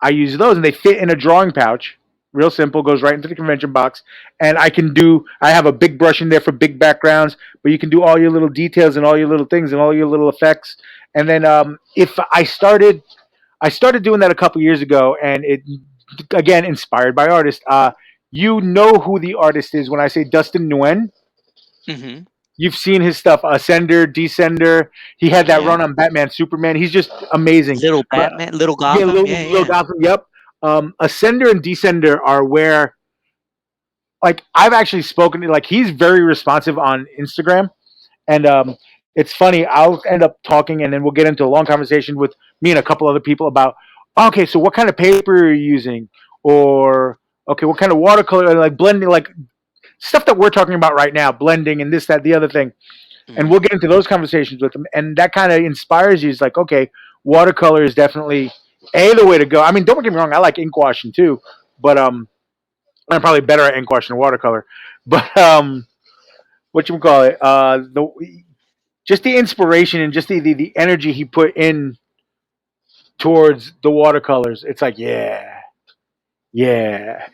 I use those, and they fit in a drawing pouch. Real simple, goes right into the convention box, and I can do. I have a big brush in there for big backgrounds, but you can do all your little details and all your little things and all your little effects. And then if I started doing that a couple years ago, and it again inspired by artists. You know who the artist is when I say Dustin Nguyen. Hmm. You've seen his stuff, Ascender, Descender. He had that Yeah. run on Batman, Superman. He's just amazing. Little But Batman, Little yeah, Gotham. Yeah, little yeah. Gotham. Yep. Ascender and Descender are where, like, I've actually spoken to. Like, he's very responsive on Instagram, and it's funny. I'll end up talking, and then we'll get into a long conversation with me and a couple other people about, okay, so what kind of paper are you using, or okay, what kind of watercolor, like blending, like stuff that we're talking about right now, blending and this, that, the other thing. And we'll Hmm. get into those conversations with them, and that kind of inspires you. It's like, okay, watercolor is definitely the way to go. I mean, don't get me wrong, I like ink washing too, but I'm probably better at ink washing than watercolor. But what you call it? The just the inspiration and just the energy he put in towards the watercolors. It's like, yeah, yeah,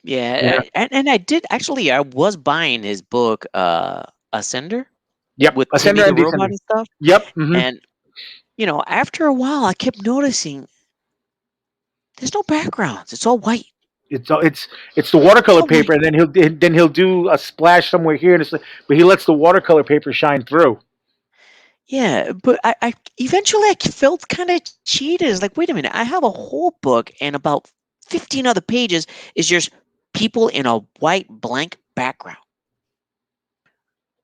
Yeah, yeah. and I did actually. I was buying his book, Ascender, Yep, with Timmy ascender the and robot descender. and stuff. Yep. Mm-hmm. And after a while, I kept noticing there's no backgrounds. It's all white. It's the It's watercolor all white. paper, and then he'll do a splash somewhere here, and but he lets the watercolor paper shine through. Yeah, but I eventually I felt kind of cheated. It's like, wait a minute, I have a whole book and about 15 other pages is just people in a white blank background.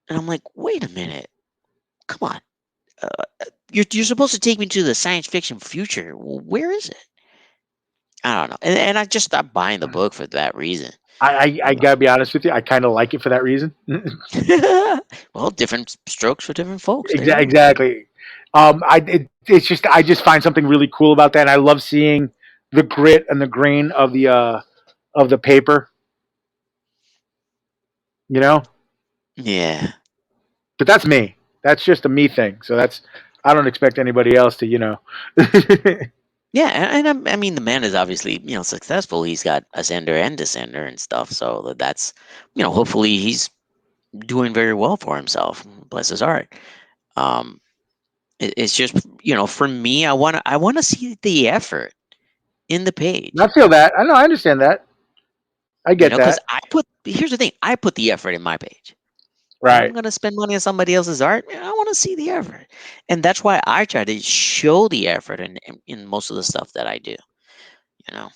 And I'm like, wait a minute, come on. Uh, you're supposed to take me to the science fiction future. Where is it? I don't know. And I just stopped buying the book for that reason. I But gotta be honest with you. I kind of like it for that reason. well, different strokes for different folks. There you go. Exactly. It's just I just find something really cool about that, and I love seeing the grit and the grain of the paper. You know, Yeah. but that's me. That's just a me thing. So that's I don't expect anybody else to. Yeah, I mean, the man is obviously, successful. He's got ascender and descender and stuff. So that's, hopefully he's doing very well for himself. Bless his heart. Um, it's just, for me, I want to see the effort in the I page. feel that. I know. I understand that. I get Because that. here's the thing, I put the effort in my page. If I'm Right. gonna spend money on somebody else's art, I want to see the effort, and that's why I try to show the effort in most of the stuff that I do. You know.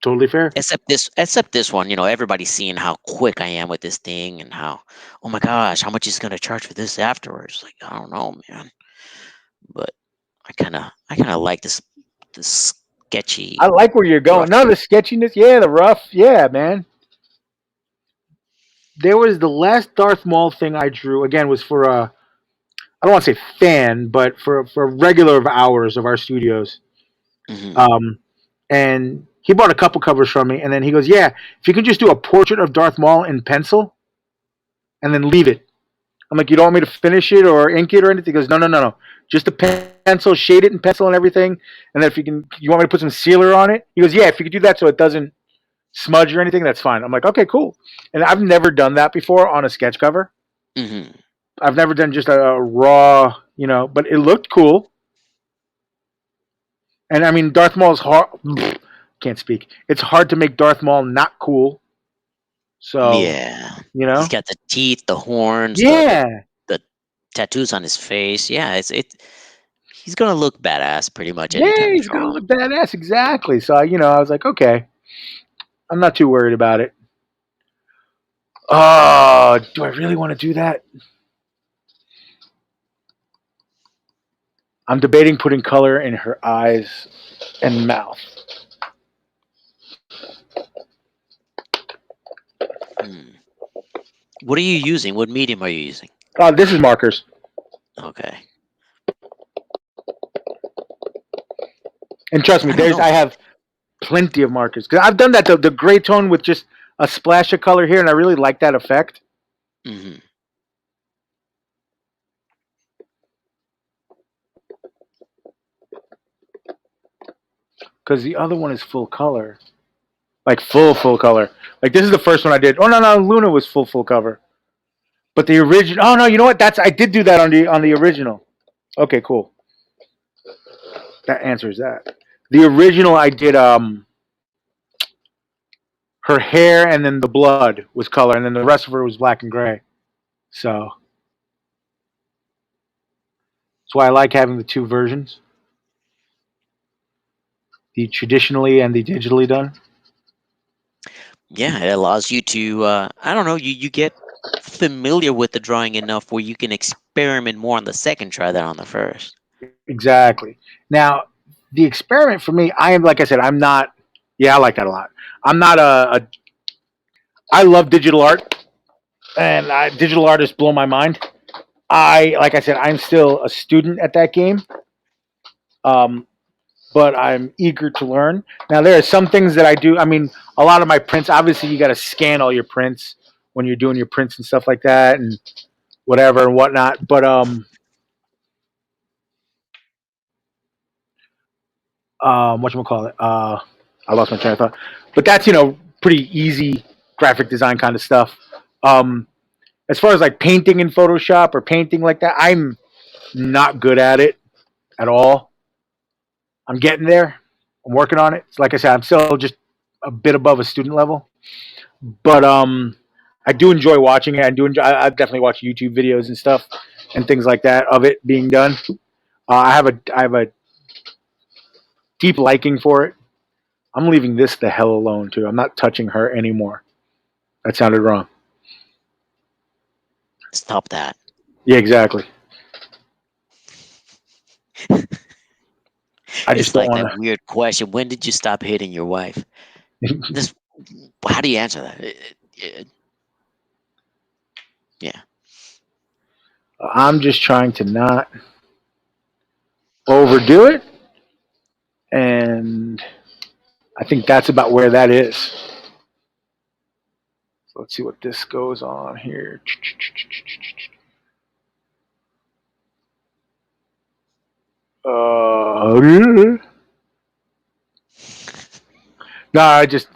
Totally fair. Except this one, everybody's seeing how quick I am with this thing and how, oh my gosh, how much is gonna charge for this afterwards? Like, I don't know, man. But I kinda like this I sketchy like where you're going. rough. No, the sketchiness. Yeah, the rough. Yeah, man. There was the last Darth Maul thing I drew. Again, was for a I don't want to say fan, but for a regular of hours of our studios. Hmm. Um, and he bought a couple covers from me, and then he goes, "Yeah, if you can just do a portrait of Darth Maul in pencil and then leave it." I'm like, "You don't want me to finish it or ink it or anything?" He goes, "No, no, no, no. Just a pencil, shade it in pencil and everything, and then if you want me to put some sealer on it?" He goes, "Yeah, if you could do that so it doesn't smudge or anything, that's fine." I'm like, "Okay, cool." And I've never done that before on a sketch cover. Hmm. I've never done just a raw, but it looked cool. And I mean, Darth Maul is hard. Can't speak. It's hard to make Darth Maul not cool. So, Yeah. you He's know, got the teeth, the horns, yeah, the tattoos on his face. Yeah, he's gonna look badass pretty much yeah, anytime you he's draw gonna him. look badass. Exactly. So, I was like, okay, I'm not too worried about it. Oh, do I really want to do that? I'm debating putting color in her eyes and mouth. Hmm. What are you using? What medium are you using? This is markers, Okay. and trust me, I don't there's know. I have plenty of markers because I've done that the gray tone with just a splash of color here, and I really like that effect. Hmm. Because the other one is full color, like full color. Like this is the first one I did. Oh no, no, Luna was full cover. But the original. Oh no, you know what? I did do that on the original. Okay, cool. That answers that. The original I did her hair and then the blood was color, and then the rest of her was black and gray. So that's why I like having the two versions, the traditionally and the digitally done. Yeah, it allows you to. I don't know. You get familiar with the drawing enough where you can experiment more on the second try than on the first. Exactly. Now, the experiment for me, I am like I said, I'm not. Yeah, I like that a lot. I'm not a I love digital art, and digital artists blow my mind. Like I said, I'm still a student at that game, um, but I'm eager to learn. Now, there are some things that I do. I mean, a lot of my prints. Obviously, you got to scan all your prints when you're doing your prints and stuff like that, and whatever and whatnot. But what you call it? I lost my train of thought. But that's pretty easy graphic design kind of stuff. Um, as far as like painting in Photoshop or painting like that, I'm not good at it at all. I'm getting there. I'm working on it. Like I said, I'm still just a bit above a student level, but I do enjoy watching it. I definitely watch YouTube videos and stuff. and things like that of it being done. I have a deep liking for it. I'm leaving this the hell alone too. I'm not touching her anymore. That sounded wrong. Stop that. Yeah, exactly. I just It's don't like want that weird question. When did you stop hitting your wife? to. This. How do you answer that? Yeah. I'm just trying to not overdo it, and I think that's about where that is. So let's see what this goes on here. No, I just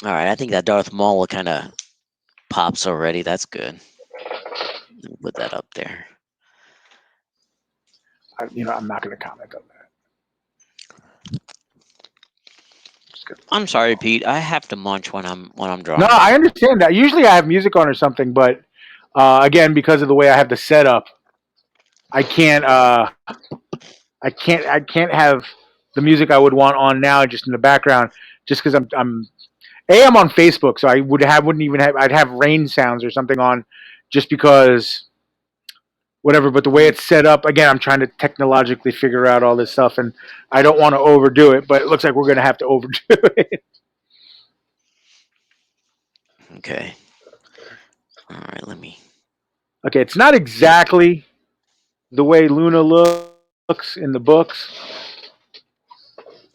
All right. I think that Darth Maul kind of pops already. That's good. Put that up there. I'm not going to comment on that. Just gonna I'm leave it sorry, alone. Pete. I have to munch when I'm No, drawing. I understand that. Usually I have music on or something, but again, because of the way I have the setup, I can't. I can't have the music I would want on now just in the background, just because I'm on Facebook, so I wouldn't even have I'd have rain sounds or something on, just because whatever. But the way it's set up, again, I'm trying to technologically figure out all this stuff, and I don't want to overdo it. But it looks like we're gonna have to overdo it. Okay. All right. Let me. Okay, it's not exactly the way Luna looks in the books,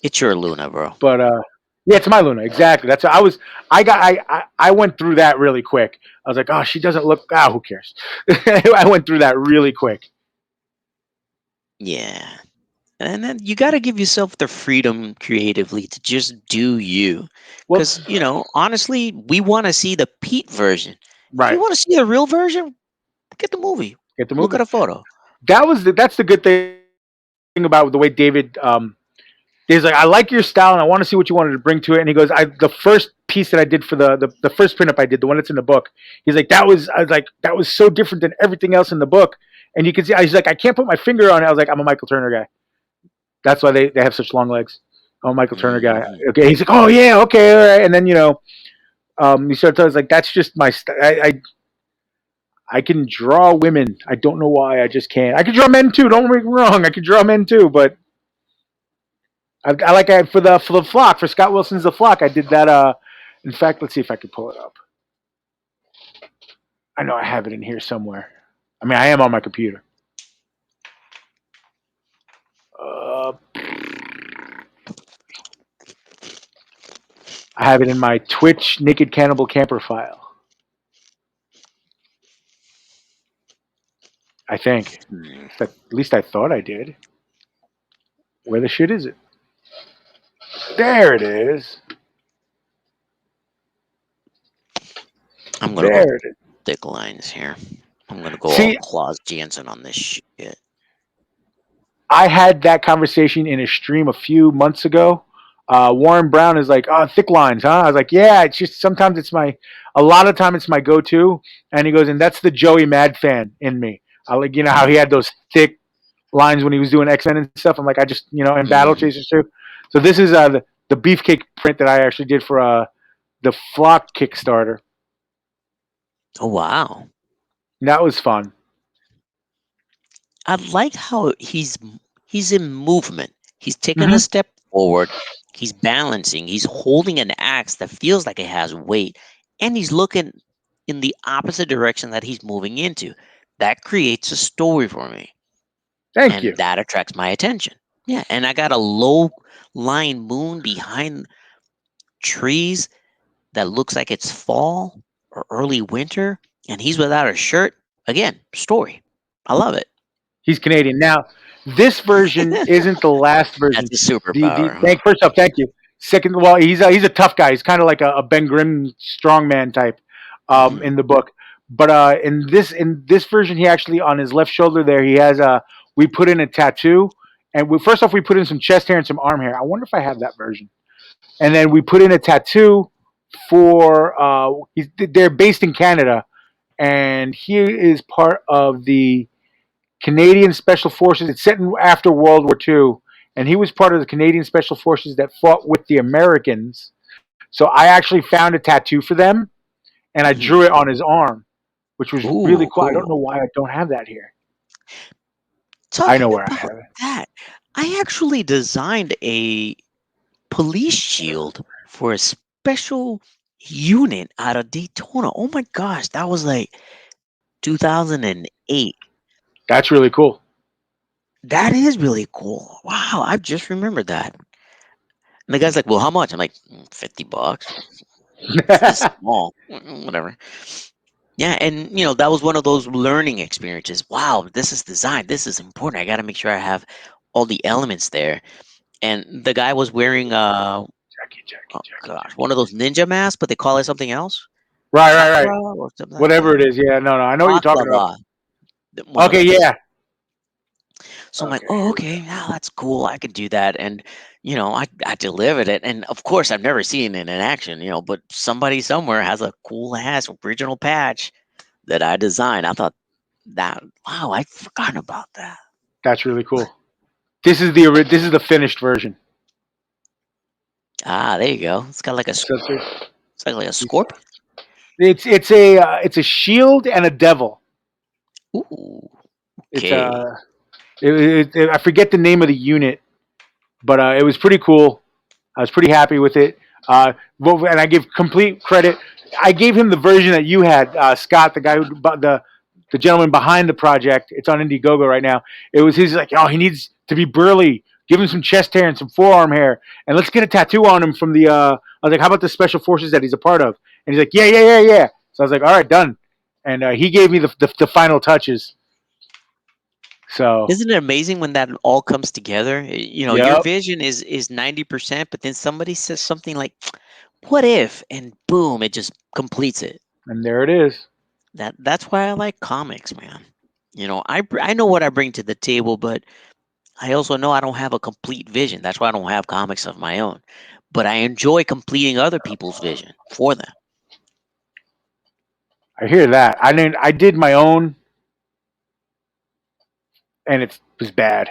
It's your Luna, bro. but yeah, it's my Luna exactly. That's I was. I went through that really quick. I was like, oh, she doesn't look. Ah, who cares? I went through that really quick. Yeah. And then you got to give yourself the freedom creatively to just do you. Well, Because, honestly, we want to see the Pete version. If you right. want to see the real version, get the movie. Get the Look movie. at a photo. That's the good thing about the way Dave's like, I like your style and I want to see what you wanted to bring to it. And he goes, the first piece that I did for the first pinup I did, the one that's in the book, he's like, I was like, that was so different than everything else in the book. And you can see, he's like, I can't put my finger on it. I was like, I'm a Michael Turner guy. That's why they have such long legs. I'm a Michael Turner guy. Hmm. Okay. He's like, oh yeah, okay, all right. And then, he started telling us like, that's just my, I can draw women. I don't know why. I just can't. I can draw men too. Don't get me wrong. I can draw men too, but I like for the flock for Scott Wilson's The Flock. I did that. In fact, let's see if I can pull it up. I know I have it in here somewhere. I mean, I am on my computer. Uh, I have it in my Twitch Naked Cannibal Camper file. I think. Hmm. At least I thought I did. Where the shit is it? There it is. I'm going to go There it is. thick lines here. I'm going to go all See, Claus Jansen on this shit. I had that conversation in a stream a few months ago. Warren Brown is like, oh, thick lines, huh? I was like, yeah, it's just sometimes a lot of time it's my go-to. And he goes, and that's the Joey Mad fan in me. I like, how he had those thick lines when he was doing X-Men and stuff. I'm like, I just, in Battle Mm. Chasers too. So this is the beefcake print that I actually did for the Flock Kickstarter. Oh, wow. And that was fun. I like how he's in movement. He's taking a Hmm. step forward. He's balancing. He's holding an axe that feels like it has weight, and he's looking in the opposite direction that he's moving into. That creates a story for me, Thank and you. that attracts my attention. Yeah, and I got a low lying moon behind trees that looks like it's fall or early winter, and he's without a shirt. Again, story. I love it. He's Canadian. Now, this version isn't the last That's version. a The superpower, huh? thank first off, thank you. Second, well, he's a tough guy. He's kind of like a Ben Grimm strongman type Mhm. in the book. But in this version, he actually on his left shoulder there he has we put in a tattoo, and first off we put in some chest hair and some arm hair. I wonder if I have that version. and then we put in a tattoo for. They're based in Canada, and he is part of the Canadian Special Forces. It's set in after World War II, and he was part of the Canadian Special Forces that fought with the Americans. So I actually found a tattoo for them, and I Hmm. drew it on his arm, which was really Ooh, cool. I don't know cool. why I don't have that here. I know Talking where I about have it. that, I actually designed a police shield for a special unit out of Daytona. Oh my gosh, that was like 2008. That's really cool. That is really cool. Wow, I just remembered that. And the guy's like, "Well, how much?" I'm like, $50. It's this small, whatever." Yeah, and that was one of those learning experiences. Wow, this is design. This is important. I got to make sure I have all the elements there. And the guy was wearing oh gosh, one of those ninja masks, but they call it something else, Right, right, right. chakra or something like Whatever that. it is. Yeah, no, no. I know what you're talking about. Baklava, one of Okay, those. yeah. So I'm like, Okay, oh, here we go. okay, yeah, that's cool. I could do that. And, I delivered it. And of course, I've never seen it in action, but somebody somewhere has a cool ass original patch that I designed. I thought that, wow, I'd forgotten about that. That's really cool. This is the finished version. Ah, there you go. It's got like So it's it's like a scorpion. it's a shield and a devil. Ooh, It's okay. I forget the name of the unit, but it was pretty cool. I was pretty happy with it. And I give complete credit. I gave him the version that you had, Scott, the guy who the gentleman behind the project. It's on Indiegogo right now. It was his like, oh, he needs to be burly. Give him some chest hair and some forearm hair, and let's get a tattoo on him from the. I was like, how about the special forces that he's a part of? And he's like, yeah, yeah, yeah, yeah. So I was like, all right, done. And he gave me the final touches. So, Isn't it amazing when that all comes together? Your yep, vision is 90%, but then somebody says something like, "What if?" and boom, it just completes it. and there it is. That's why I like comics, man. I know what I bring to the table, but I also know I don't have a complete vision. That's why I don't have comics of my own. But I enjoy completing other people's vision for them. I hear that. I did my own, and it was bad.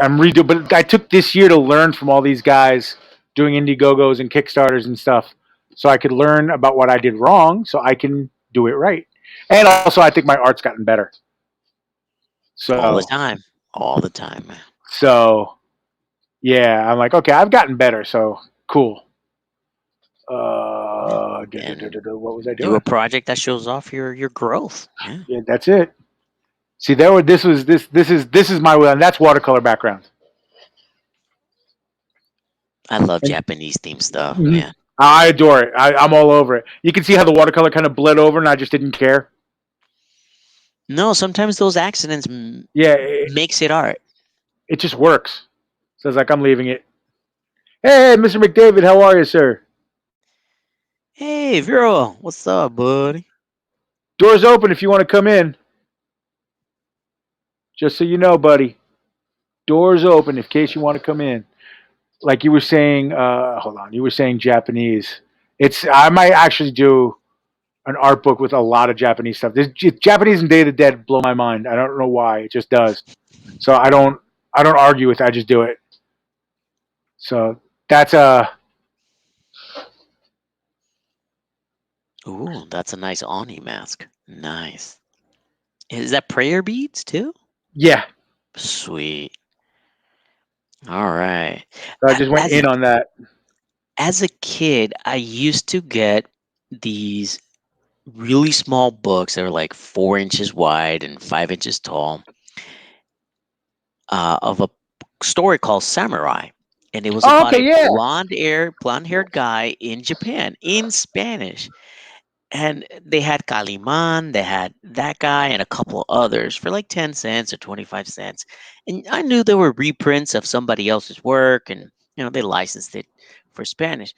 I'm redo, but I took this year to learn from all these guys doing Indiegogos and Kickstarters and stuff, so I could learn about what I did wrong, so I can do it right. And also, I think my art's gotten better. All the So, time. All the time, man. so yeah, I'm like, okay, I've gotten better. So cool. Yeah. And What was I do a doing? project that shows off your growth. Yeah. Yeah, that's it. See, there were this is my will, and that's watercolor background. I love And Japanese themed stuff, mhm, man. I adore it. I'm all over it. You can see how the watercolor kind of bled over, and I just didn't care. No, sometimes those accidents Yeah, makes it art. it just works. So it's like I'm leaving it. Hey, Mr. McDavid, how are you, sir? Hey, Vero, what's up, buddy? Doors open if you want to come in. Just so you know, buddy. Doors open in case you want to come in. Like you were saying, hold on. You were saying Japanese. I might actually do an art book with a lot of Japanese stuff. Japanese and Day of the Dead blow my mind. I don't know why. It just does. So I don't argue with it. I just do it. So that's Ooh, that's a nice Oni mask. Nice. Is that prayer beads too? yeah. Sweet. All right. So I just went As a in on that. as a kid, I used to get these really small books that were like 4 inches wide and 5 inches tall, of a story called Samurai, and it was Oh, about okay, a yeah. blonde-haired guy in Japan in Spanish. And they had Kaliman, they had that guy and a couple others for like 10 cents or 25 cents. And I knew they were reprints of somebody else's work, and they licensed it for Spanish.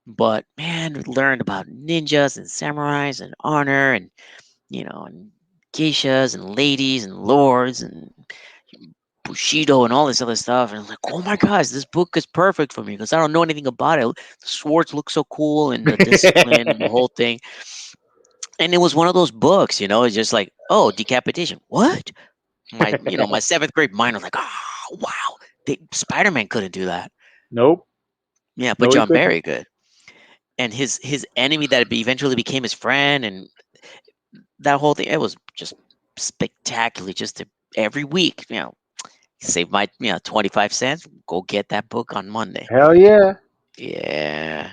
But man, we learned about ninjas and samurais and honor and geishas and ladies and lords and Bushido and all this other stuff. And I'm like, oh my gosh, this book is perfect for me because I don't know anything about it. The swords look so cool and the discipline and the whole thing. And it was one of those books, it's just like, oh, decapitation. What? My seventh grade mind was like, oh, wow. Spider Man couldn't do that. Nope. Yeah, but No, he John couldn't. Barry could. And his enemy that eventually became his friend and that whole thing, it was just spectacular. Every week, save my 25 cents, go get that book on Monday. Hell yeah. Yeah.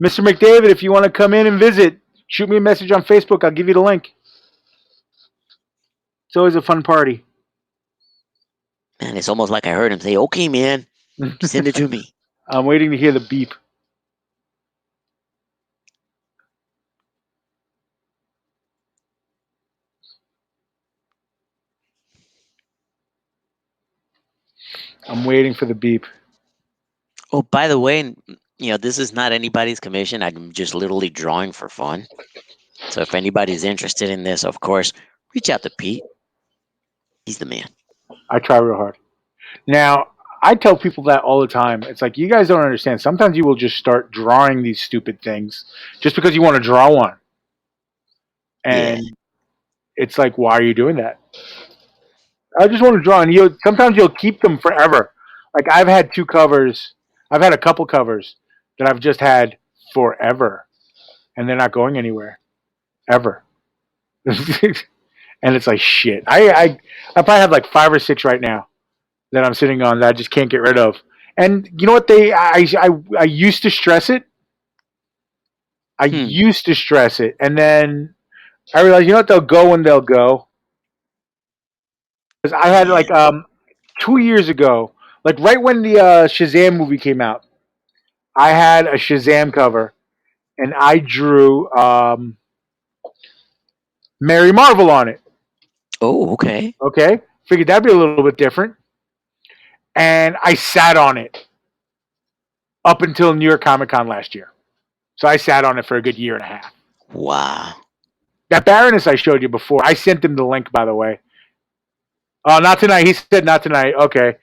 Mr. McDavid, if you want to come in and visit, shoot me a message on Facebook. I'll give you the link. It's always a fun party. Man, it's almost like I heard him say, okay, man, send it to me. I'm waiting to hear the beep. I'm waiting for the beep. Oh, by the way, this is not anybody's commission. I'm just literally drawing for fun. So if anybody's interested in this, of course, reach out to Pete. He's the man. I try real hard. Now, I tell people that all the time. It's like, you guys don't understand. Sometimes you will just start drawing these stupid things just because you want to draw one. Yeah. And it's like, why are you doing that? I just want to draw. And sometimes you'll keep them forever. Like, I've had two covers. I've had a couple covers that I've just had forever. And they're not going anywhere. Ever. And it's like, shit. I probably have like 5 or 6 right now that I'm sitting on that I just can't get rid of. And you know what? I used to stress it. I Hmm. used to stress it, and then I realized, you know what? They'll go when they'll go. Because I had Yeah. like 2 years ago, like right when the Shazam movie came out, I had a Shazam cover, and I drew Mary Marvel on it. Oh, okay. Okay, figured that'd be a little bit different, and I sat on it up until New York Comic Con last year. So I sat on it for a good year and a half. Wow. That Baroness I showed you before, I sent him the link, by the way. Oh, not tonight. He said not tonight. Okay.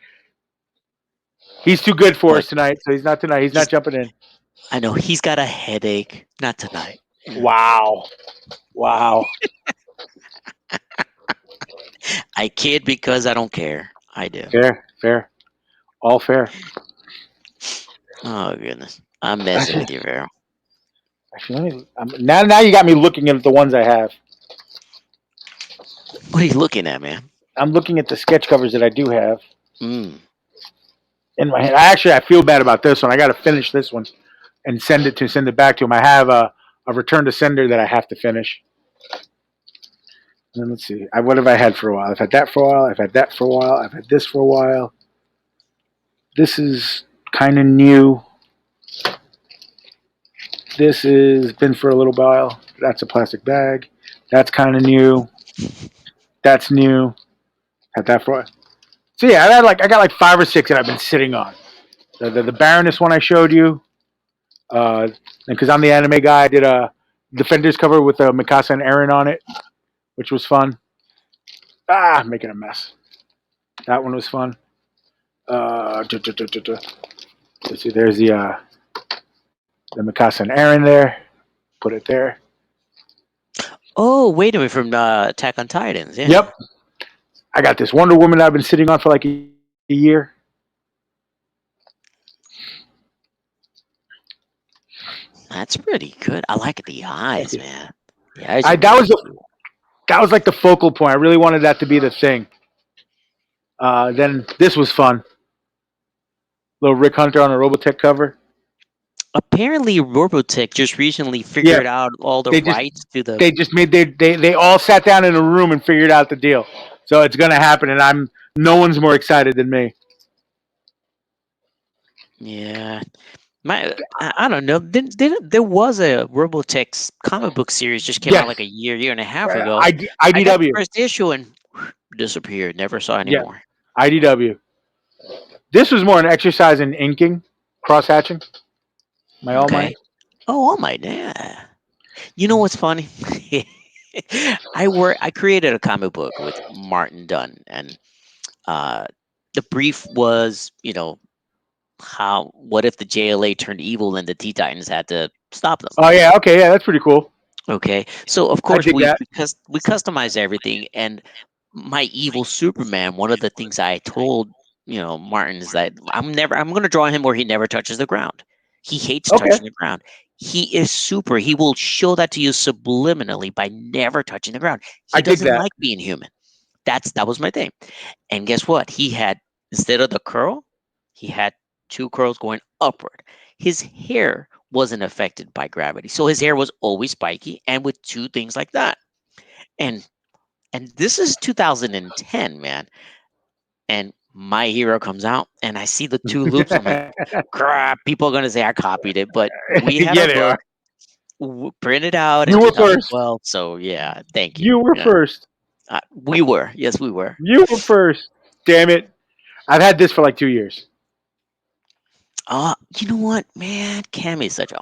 He's too good for What? us tonight, so he's not tonight. He's not He's. jumping in. I know he's got a headache. Not tonight. Wow. Wow. I kid because I don't care. I do. Fair. Fair. All fair. Oh goodness. I'm messing Actually, with you, Vero. now you got me looking at the ones I have. What are you looking at, man? I'm looking at the sketch covers that I do have Mm. in my hand. I feel bad about this one. I got to finish this one and send it back to him. I have a return to sender that I have to finish. And then let's see. What have I had for a while? I've had that for a while. I've had that for a while. I've had this for a while. This is kind of new. This has been for a little while. That's a plastic bag. That's kind of new. That's new. Had that for. So yeah, I got like 5 or 6 that I've been sitting on. The Baroness one I showed you. Because I'm the anime guy, I did a Defenders cover with Mikasa and Eren on it, which was fun. Making a mess. That one was fun. Let's see, there's the Mikasa and Eren there. Put it there. Oh, wait a minute, from Attack on Titans. Yeah. Yep. I got this Wonder Woman that I've been sitting on for like a year. That's pretty good. I like the Thank eyes, you. man. The eyes I are really cool. that was like the focal point. I really wanted that to be the thing. Then this was fun. Little Rick Hunter on a Robotech cover. Apparently, Robotech just recently Yeah, figured out all the they just rights to the. they just made they all sat down in a room and figured out the deal. So it's gonna happen, and no one's more excited than me. Yeah. I don't know. There was a Robotech comic book series just came out Yes, like a year and a half ago. I got the IDW. first issue and disappeared. Never saw Yeah, anymore. IDW. This was more an exercise in inking, cross hatching. My All Might. Okay. Oh, All Might. Yeah. You know what's funny? I created a comic book with Martin Dunn, and uh, the brief was, how what if the JLA turned evil and the T Titans had to stop them? Oh yeah, okay, yeah, that's pretty cool. Okay, so of I course dig that. we customize everything, and my evil Superman. One of the things I told Martin is that I'm going to draw him where he never touches the ground. He hates Okay, touching the ground. He is super. He will show that to you subliminally by never touching the ground. I He dig doesn't that. like being human. That was my thing. And guess what? He had, instead of the curl, he had two curls going upward. His hair wasn't affected by gravity. So his hair was always spiky and with two things like that. And this is 2010, man. And my hero comes out and I see the two loops. I'm like, crap, people are gonna say I copied it. But we had Yeah, our they are. book printed out in You were first. 2012. So yeah, thank you. You were Yeah. first. We were. Yes, we were. You were first. Damn it! I've had this for like 2 years. You know what, man? Cammy is such a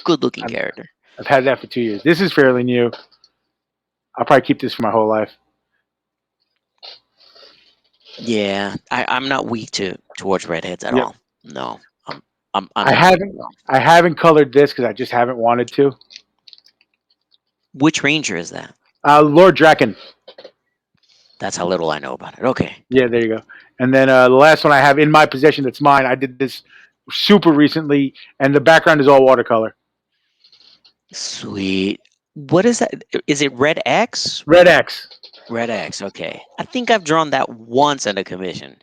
good looking I've, character. I've had that for 2 years. This is fairly new. I'll probably keep this for my whole life. Yeah, I'm not weak towards redheads at Yep. all. No, I'm I not. haven't No. I haven't colored this because I just haven't wanted to. Which ranger is that? Lord Draken. That's how little I know about it. Okay, Yeah, there you go. And then the last one I have in my possession that's mine. I did this super recently, and the background is all watercolor. sweet. What is that? Is it Red X? Red X. Red X. Okay, I think I've drawn that once in a commission.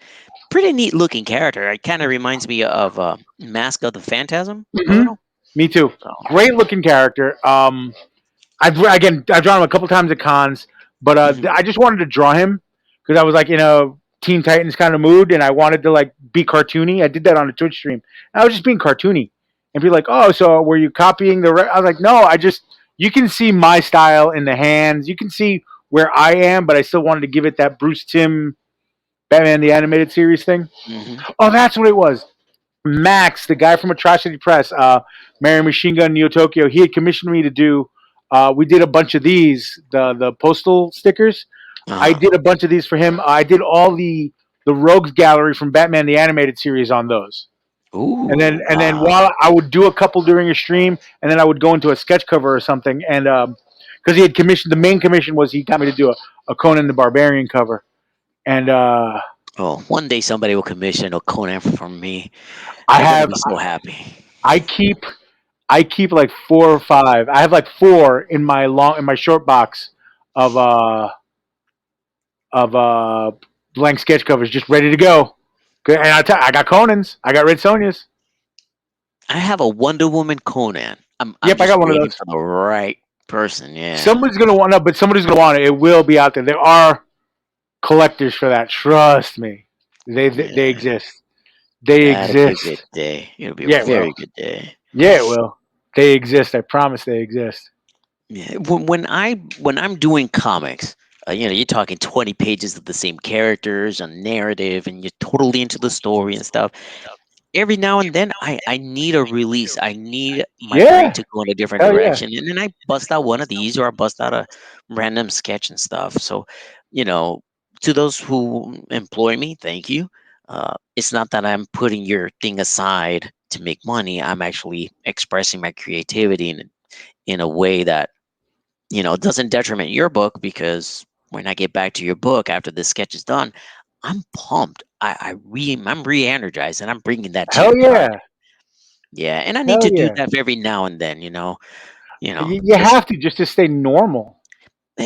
Pretty neat looking character. It kind of reminds me of Mask of the Phantasm a Hmm. little. Me too. So, Great looking character. I've drawn him a couple times at cons, but mhm, I just wanted to draw him because I was like in a Teen Titans kind of mood, and I wanted to like be cartoony. I did that on a Twitch stream. I was just being cartoony and be like, "Oh, so were you copying the?" I was like, "No, I just you can see my style in the hands. You can see where I am, but I still wanted to give it that Bruce Timm Batman the Animated Series thing." mhm. Oh, that's what it was. Max, the guy from Atrocity Press, Mary Machine Gun Neo Tokyo, he had commissioned me to do. We did a bunch of these, the postal stickers. I Uh-huh. did a bunch of these for him. I did all the Rogues Gallery from Batman the Animated Series on those. And then Ooh, wow. while I would do a couple during a stream, and then I would go into a sketch cover or something, and because he had commissioned, the main commission was he got me to do a Conan the Barbarian cover, and Oh, one day somebody will commission a Conan from me. I They're gonna have be so happy. I keep I keep like 4 or 5. I have like four in my short box of uh of blank sketch covers just ready to go. Good. And I got Conan's. I got Red Sonja's. I have a Wonder Woman Conan. I'm Yep, I just got one of waiting those. for the right person. Yeah. Somebody's gonna want no, but somebody's gonna want it. It will be out there. There are collectors for that. Trust me. They Yeah. exist. They That'll be a good exist. day. It'll be a Yeah, it very will. good day. Yeah, it will. They exist. I promise they exist. Yeah. When I'm doing comics, you're talking 20 pages of the same characters and narrative, and you're totally into the story and stuff. Every now and then I need a release. I need my brain Yeah. to go in a different Hell yeah. direction. And then I bust out one of these or I bust out a random sketch and stuff. So, you know, to those who employ me, thank you. It's not that I'm putting your thing aside to make money. I'm actually expressing my creativity in a way that, doesn't detriment your book, because when I get back to your book after this sketch is done, I'm pumped. I'm re-energized, and I'm bringing that to Hell your project. yeah. Yeah, and I need Hell to do yeah. that every now and then. You Because have to just to stay normal.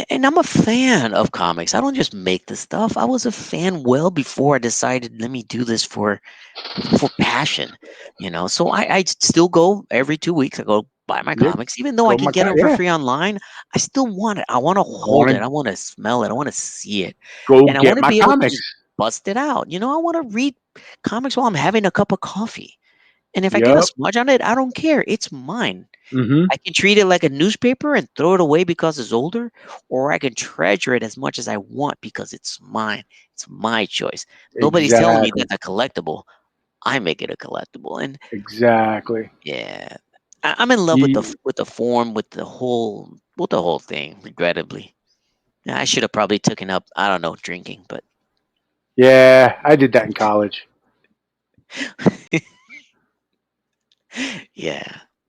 and I'm a fan of comics. I don't just make the stuff. I was a fan well before I decided let me do this for passion. So I still go every 2 weeks. I go buy my Yeah, comics, even though I go can my get car. them for Yeah, free online. I still want it. I want to I want hold it. to I want to smell it. I want to see it, go and I get want to my be able to comics. just bust it out. I want to read comics while I'm having a cup of coffee. And if I get a Yep. smudge on it, I don't care. It's mine. Mm-hmm. I can treat it like a newspaper and throw it away because it's older, or I can treasure it as much as I want because it's mine. It's my choice. Nobody's telling me Exactly. that's a collectible. I make it a collectible. And Exactly. yeah, I'm in love with the You, with the form, with the whole thing. Regrettably, yeah, I should have probably taken up, I don't know, drinking, but Yeah, I did that in college Yeah.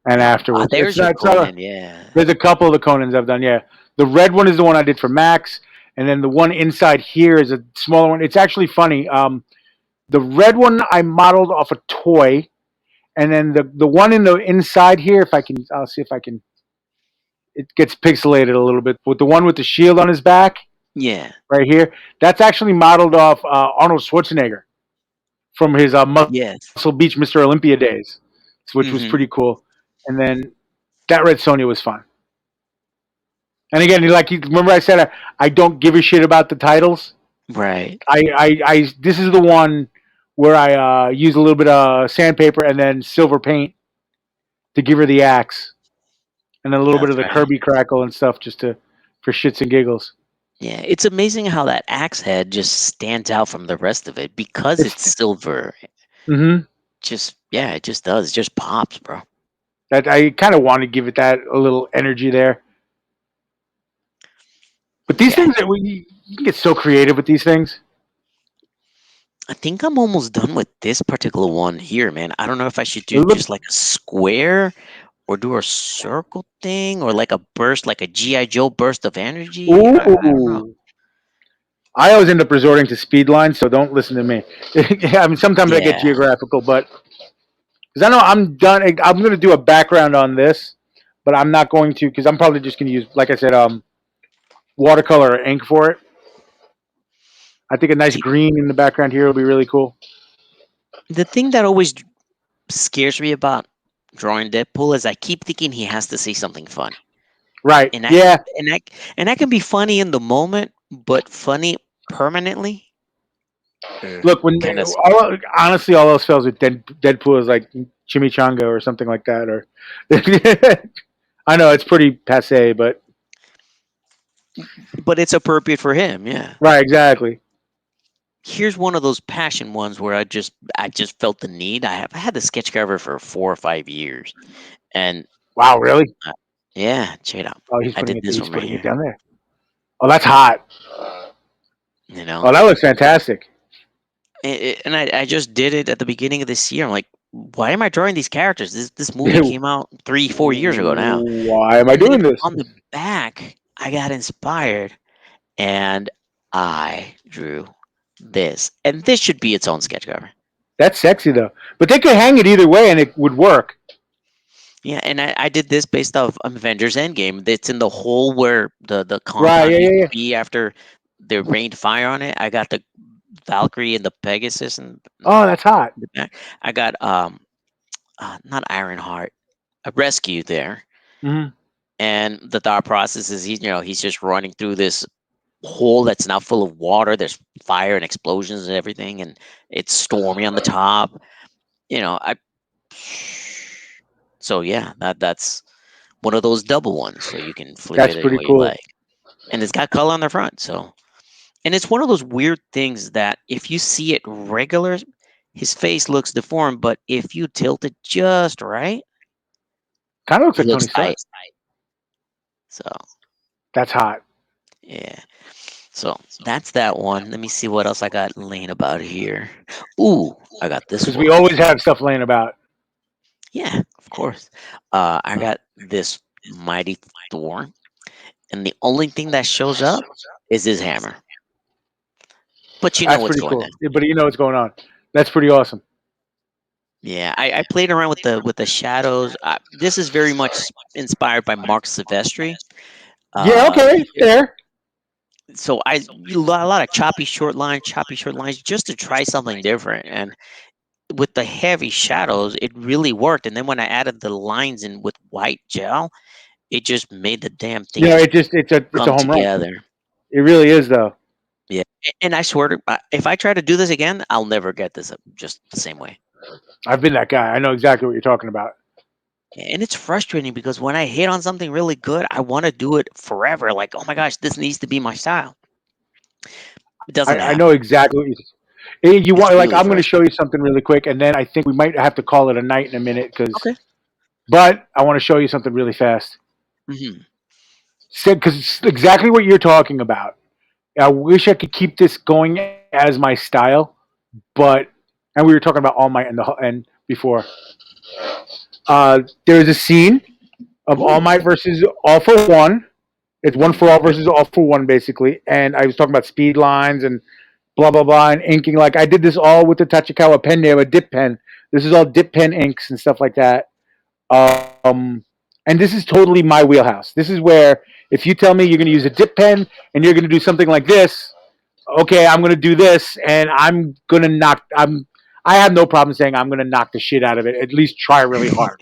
and afterwards. There's your It's not. Conan. Yeah. There's a couple of the Conans I've done. Yeah, the red one is the one I did for Max, and then the one inside here is a smaller one. It's actually funny. The red one I modeled off a toy, and then the one in the inside here, if I can, I'll see if I can. It gets pixelated a little bit, but the one with the shield on his back Yeah. right here, that's actually modeled off Arnold Schwarzenegger from his Yes. Muscle Beach Mr. Olympia days, which was Hmm. pretty cool. And then that Red Sonja was fun. And again, remember I said I don't give a shit about the titles. Right. This is the one where I use a little bit of sandpaper and then silver paint to give her the axe, and then a little bit That's of the right. Kirby crackle and stuff just to for shits and giggles. Yeah. It's amazing how that axe head just stands out from the rest of it because It's it's silver. mm-hmm. Just yeah, it just does. It just pops, bro. That I kind of want to give it that a little energy there. But these Yeah. things that you can get so creative with these things. I think I'm almost done with this particular one here, man. I don't know if I should It do look, just like a square or do a circle thing or like a burst, like a GI Joe burst of energy. I don't know. ooh. I always end up resorting to speed lines, so don't listen to me. I mean, sometimes I get Yeah. geographical, but because I know I'm done. I'm going to do a background on this, but I'm not going to because I'm probably just going to use, like I said, watercolor or ink for it. I think a nice See, green in the background here will be really cool. the thing that always scares me about drawing Deadpool is I keep thinking he has to say something funny. Right? And I Yeah. and I and I can be funny in the moment, but funny permanently, Look, when kind of honestly, all else fails with Deadpool is like Chimichanga or something like that. Or I know it's pretty passe, but but it's appropriate for him, yeah. right, exactly. Here's one of those passion ones where I just felt the need. I had the sketch cover for 4 or 5 years, and Wow, really? uh, yeah, check it out. Oh, he's I putting did it. this He's one right putting it here. down there. Oh, that's hot. You know, Oh, that looks fantastic. and I just did it at the beginning of this year. I'm like, why am I drawing these characters? This movie came out 3 4 years ago now, Why am I and doing then this? on the back, I got inspired, and I drew this, and this should be its own sketch cover. That's sexy though. But they could hang it either way, and it would work. Yeah, and I did this based off Avengers Endgame. It's in the hole where the Right? compound Yeah, used yeah, to yeah. be after they rained fire on it. I got the Valkyrie and the Pegasus and Oh, that's hot. the back. I got not Ironheart, a rescue there. Hmm. And the thought process is he's just running through this hole that's now full of water. There's fire and explosions and everything, and it's stormy on the top. I so yeah, that's one of those double ones, so you can flip That's it any pretty way you cool. like. And it's got color on the front, so and it's one of those weird things that if you see it regular, his face looks deformed, but if you tilt it just right, Kind of looks he like looks Tony tight. Stark. So That's hot. yeah. So that's that one. Let me see what else I got laying about here. Ooh, I got this Because we one. always have stuff laying about. Yeah, of course. I got this mighty Thor, and the only thing that shows up is his hammer. But you know That's what's pretty going cool. on. Yeah, but you know what's going on. That's pretty awesome. Yeah, I played around with the shadows. This is very much inspired by Mark Silvestri. Yeah. Okay. Fair. So a lot of choppy short lines, just to try something different. And with the heavy shadows, it really worked. And then when I added the lines in with white gel, it just made the damn thing You know, just it's a come home run. together. It really is though. Yeah, and I swear to, if I try to do this again, I'll never get this just the same way. I've been that guy. I know exactly what you're talking about. And it's frustrating because when I hit on something really good, I want to do it forever. Like, oh my gosh, this needs to be my style. It doesn't I know happen. exactly what you It's want. Like really I'm going to show frustrating. you something really quick, and then I think we might have to call it a night in a minute. Because, Okay. but I want to show you something really fast. Hmm. Because it's exactly what you're talking about. I wish I could keep this going as my style, but and we were talking about All Might and before. There's a scene of All Ooh. Might versus All for One. It's one for all versus all for one, basically. And I was talking about speed lines and blah blah blah and inking. Like I did this all with the Tachikawa pen there, a dip pen. This is all dip pen inks and stuff like that. Um, and this is totally my wheelhouse. This is where if you tell me you're going to use a dip pen and you're going to do something like this, okay, I'm going to do this, and I'm going to knock. I have no problem saying I'm going to knock the shit out of it. At least try really hard.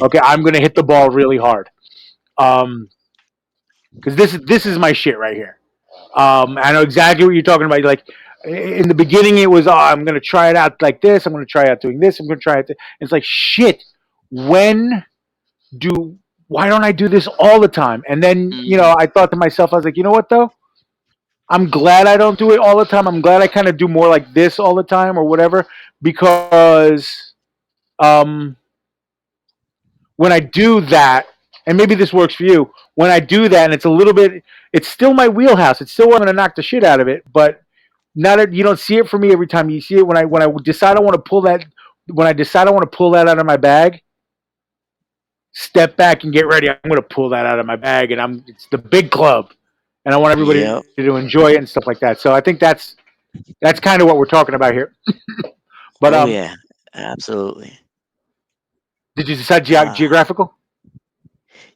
Okay, I'm going to hit the ball really hard. Because this is my shit right here. I know exactly what you're talking about. Like in the beginning, it was, oh, I'm going to try it out like this. I'm going to try out doing this. I'm going to try it. It's like shit. When do why don't I do this all the time? And then Hmm. I thought to myself, I was like, you know what though? I'm glad I don't do it all the time. I'm glad I kind of do more like this all the time or whatever because um, when I do that, and maybe this works for you, when I do that and it's a little bit, it's still my wheelhouse. It's still where I'm going to knock the shit out of it, but not you don't see it for me every time. You see it when I decide I want to pull that when I decide I want to pull that out of my bag. Step back and get ready. I'm going to pull that out of my bag, and it's the big club, and I want everybody Yep. to enjoy it and stuff like that. So I think that's kind of what we're talking about here. But Oh yeah. Absolutely. did you decide Ah. geographical?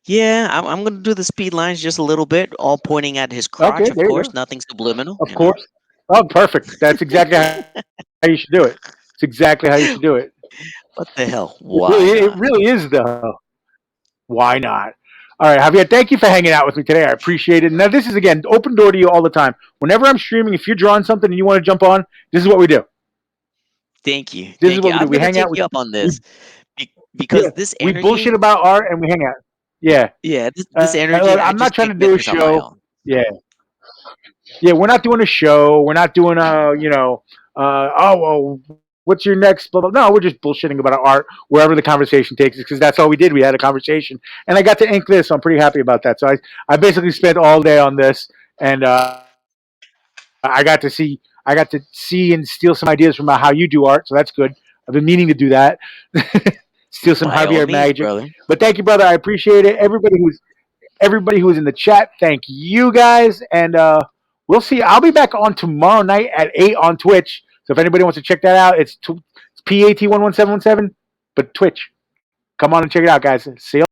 Yeah, I'm gonna do the speed lines just a little bit, all pointing at his crotch, Okay, of there you course. go. Nothing subliminal, Of course. Oh, perfect. That's exactly how you should do it. It's exactly how you should do it. What the hell? It Why really, it not? really is though. Why not? All right, Javier, thank you for hanging out with me today. I appreciate it. Now, this is again open door to you all the time. Whenever I'm streaming, if you're drawing something and you want to jump on, this is what we do. Thank you, This is thank you. what we do. I'm We gonna hang take out. you up on We this Yeah, because this we bullshit energy, about art and we hang out. Yeah. yeah, this energy, Look, I I'm not just trying can't to do get a this on my show. own. Yeah. Yeah, we're not doing a show. We're not doing oh, well, what's your next? Blah, blah. No, we're just bullshitting about our art wherever the conversation takes us because that's all we did. We had a conversation, and I got to ink this, so I'm pretty happy about that. So I basically spent all day on this, and I got to see and steal some ideas from how you do art, so that's good. I've been meaning to do that, steal some By all Javier means, magic. brother. But thank you, brother. I appreciate it. Everybody who's in the chat, thank you guys, and we'll see. I'll be back on tomorrow night at 8 on Twitch. So if anybody wants to check that out, it's PAT11717, but Twitch. Come on and check it out, guys. See you.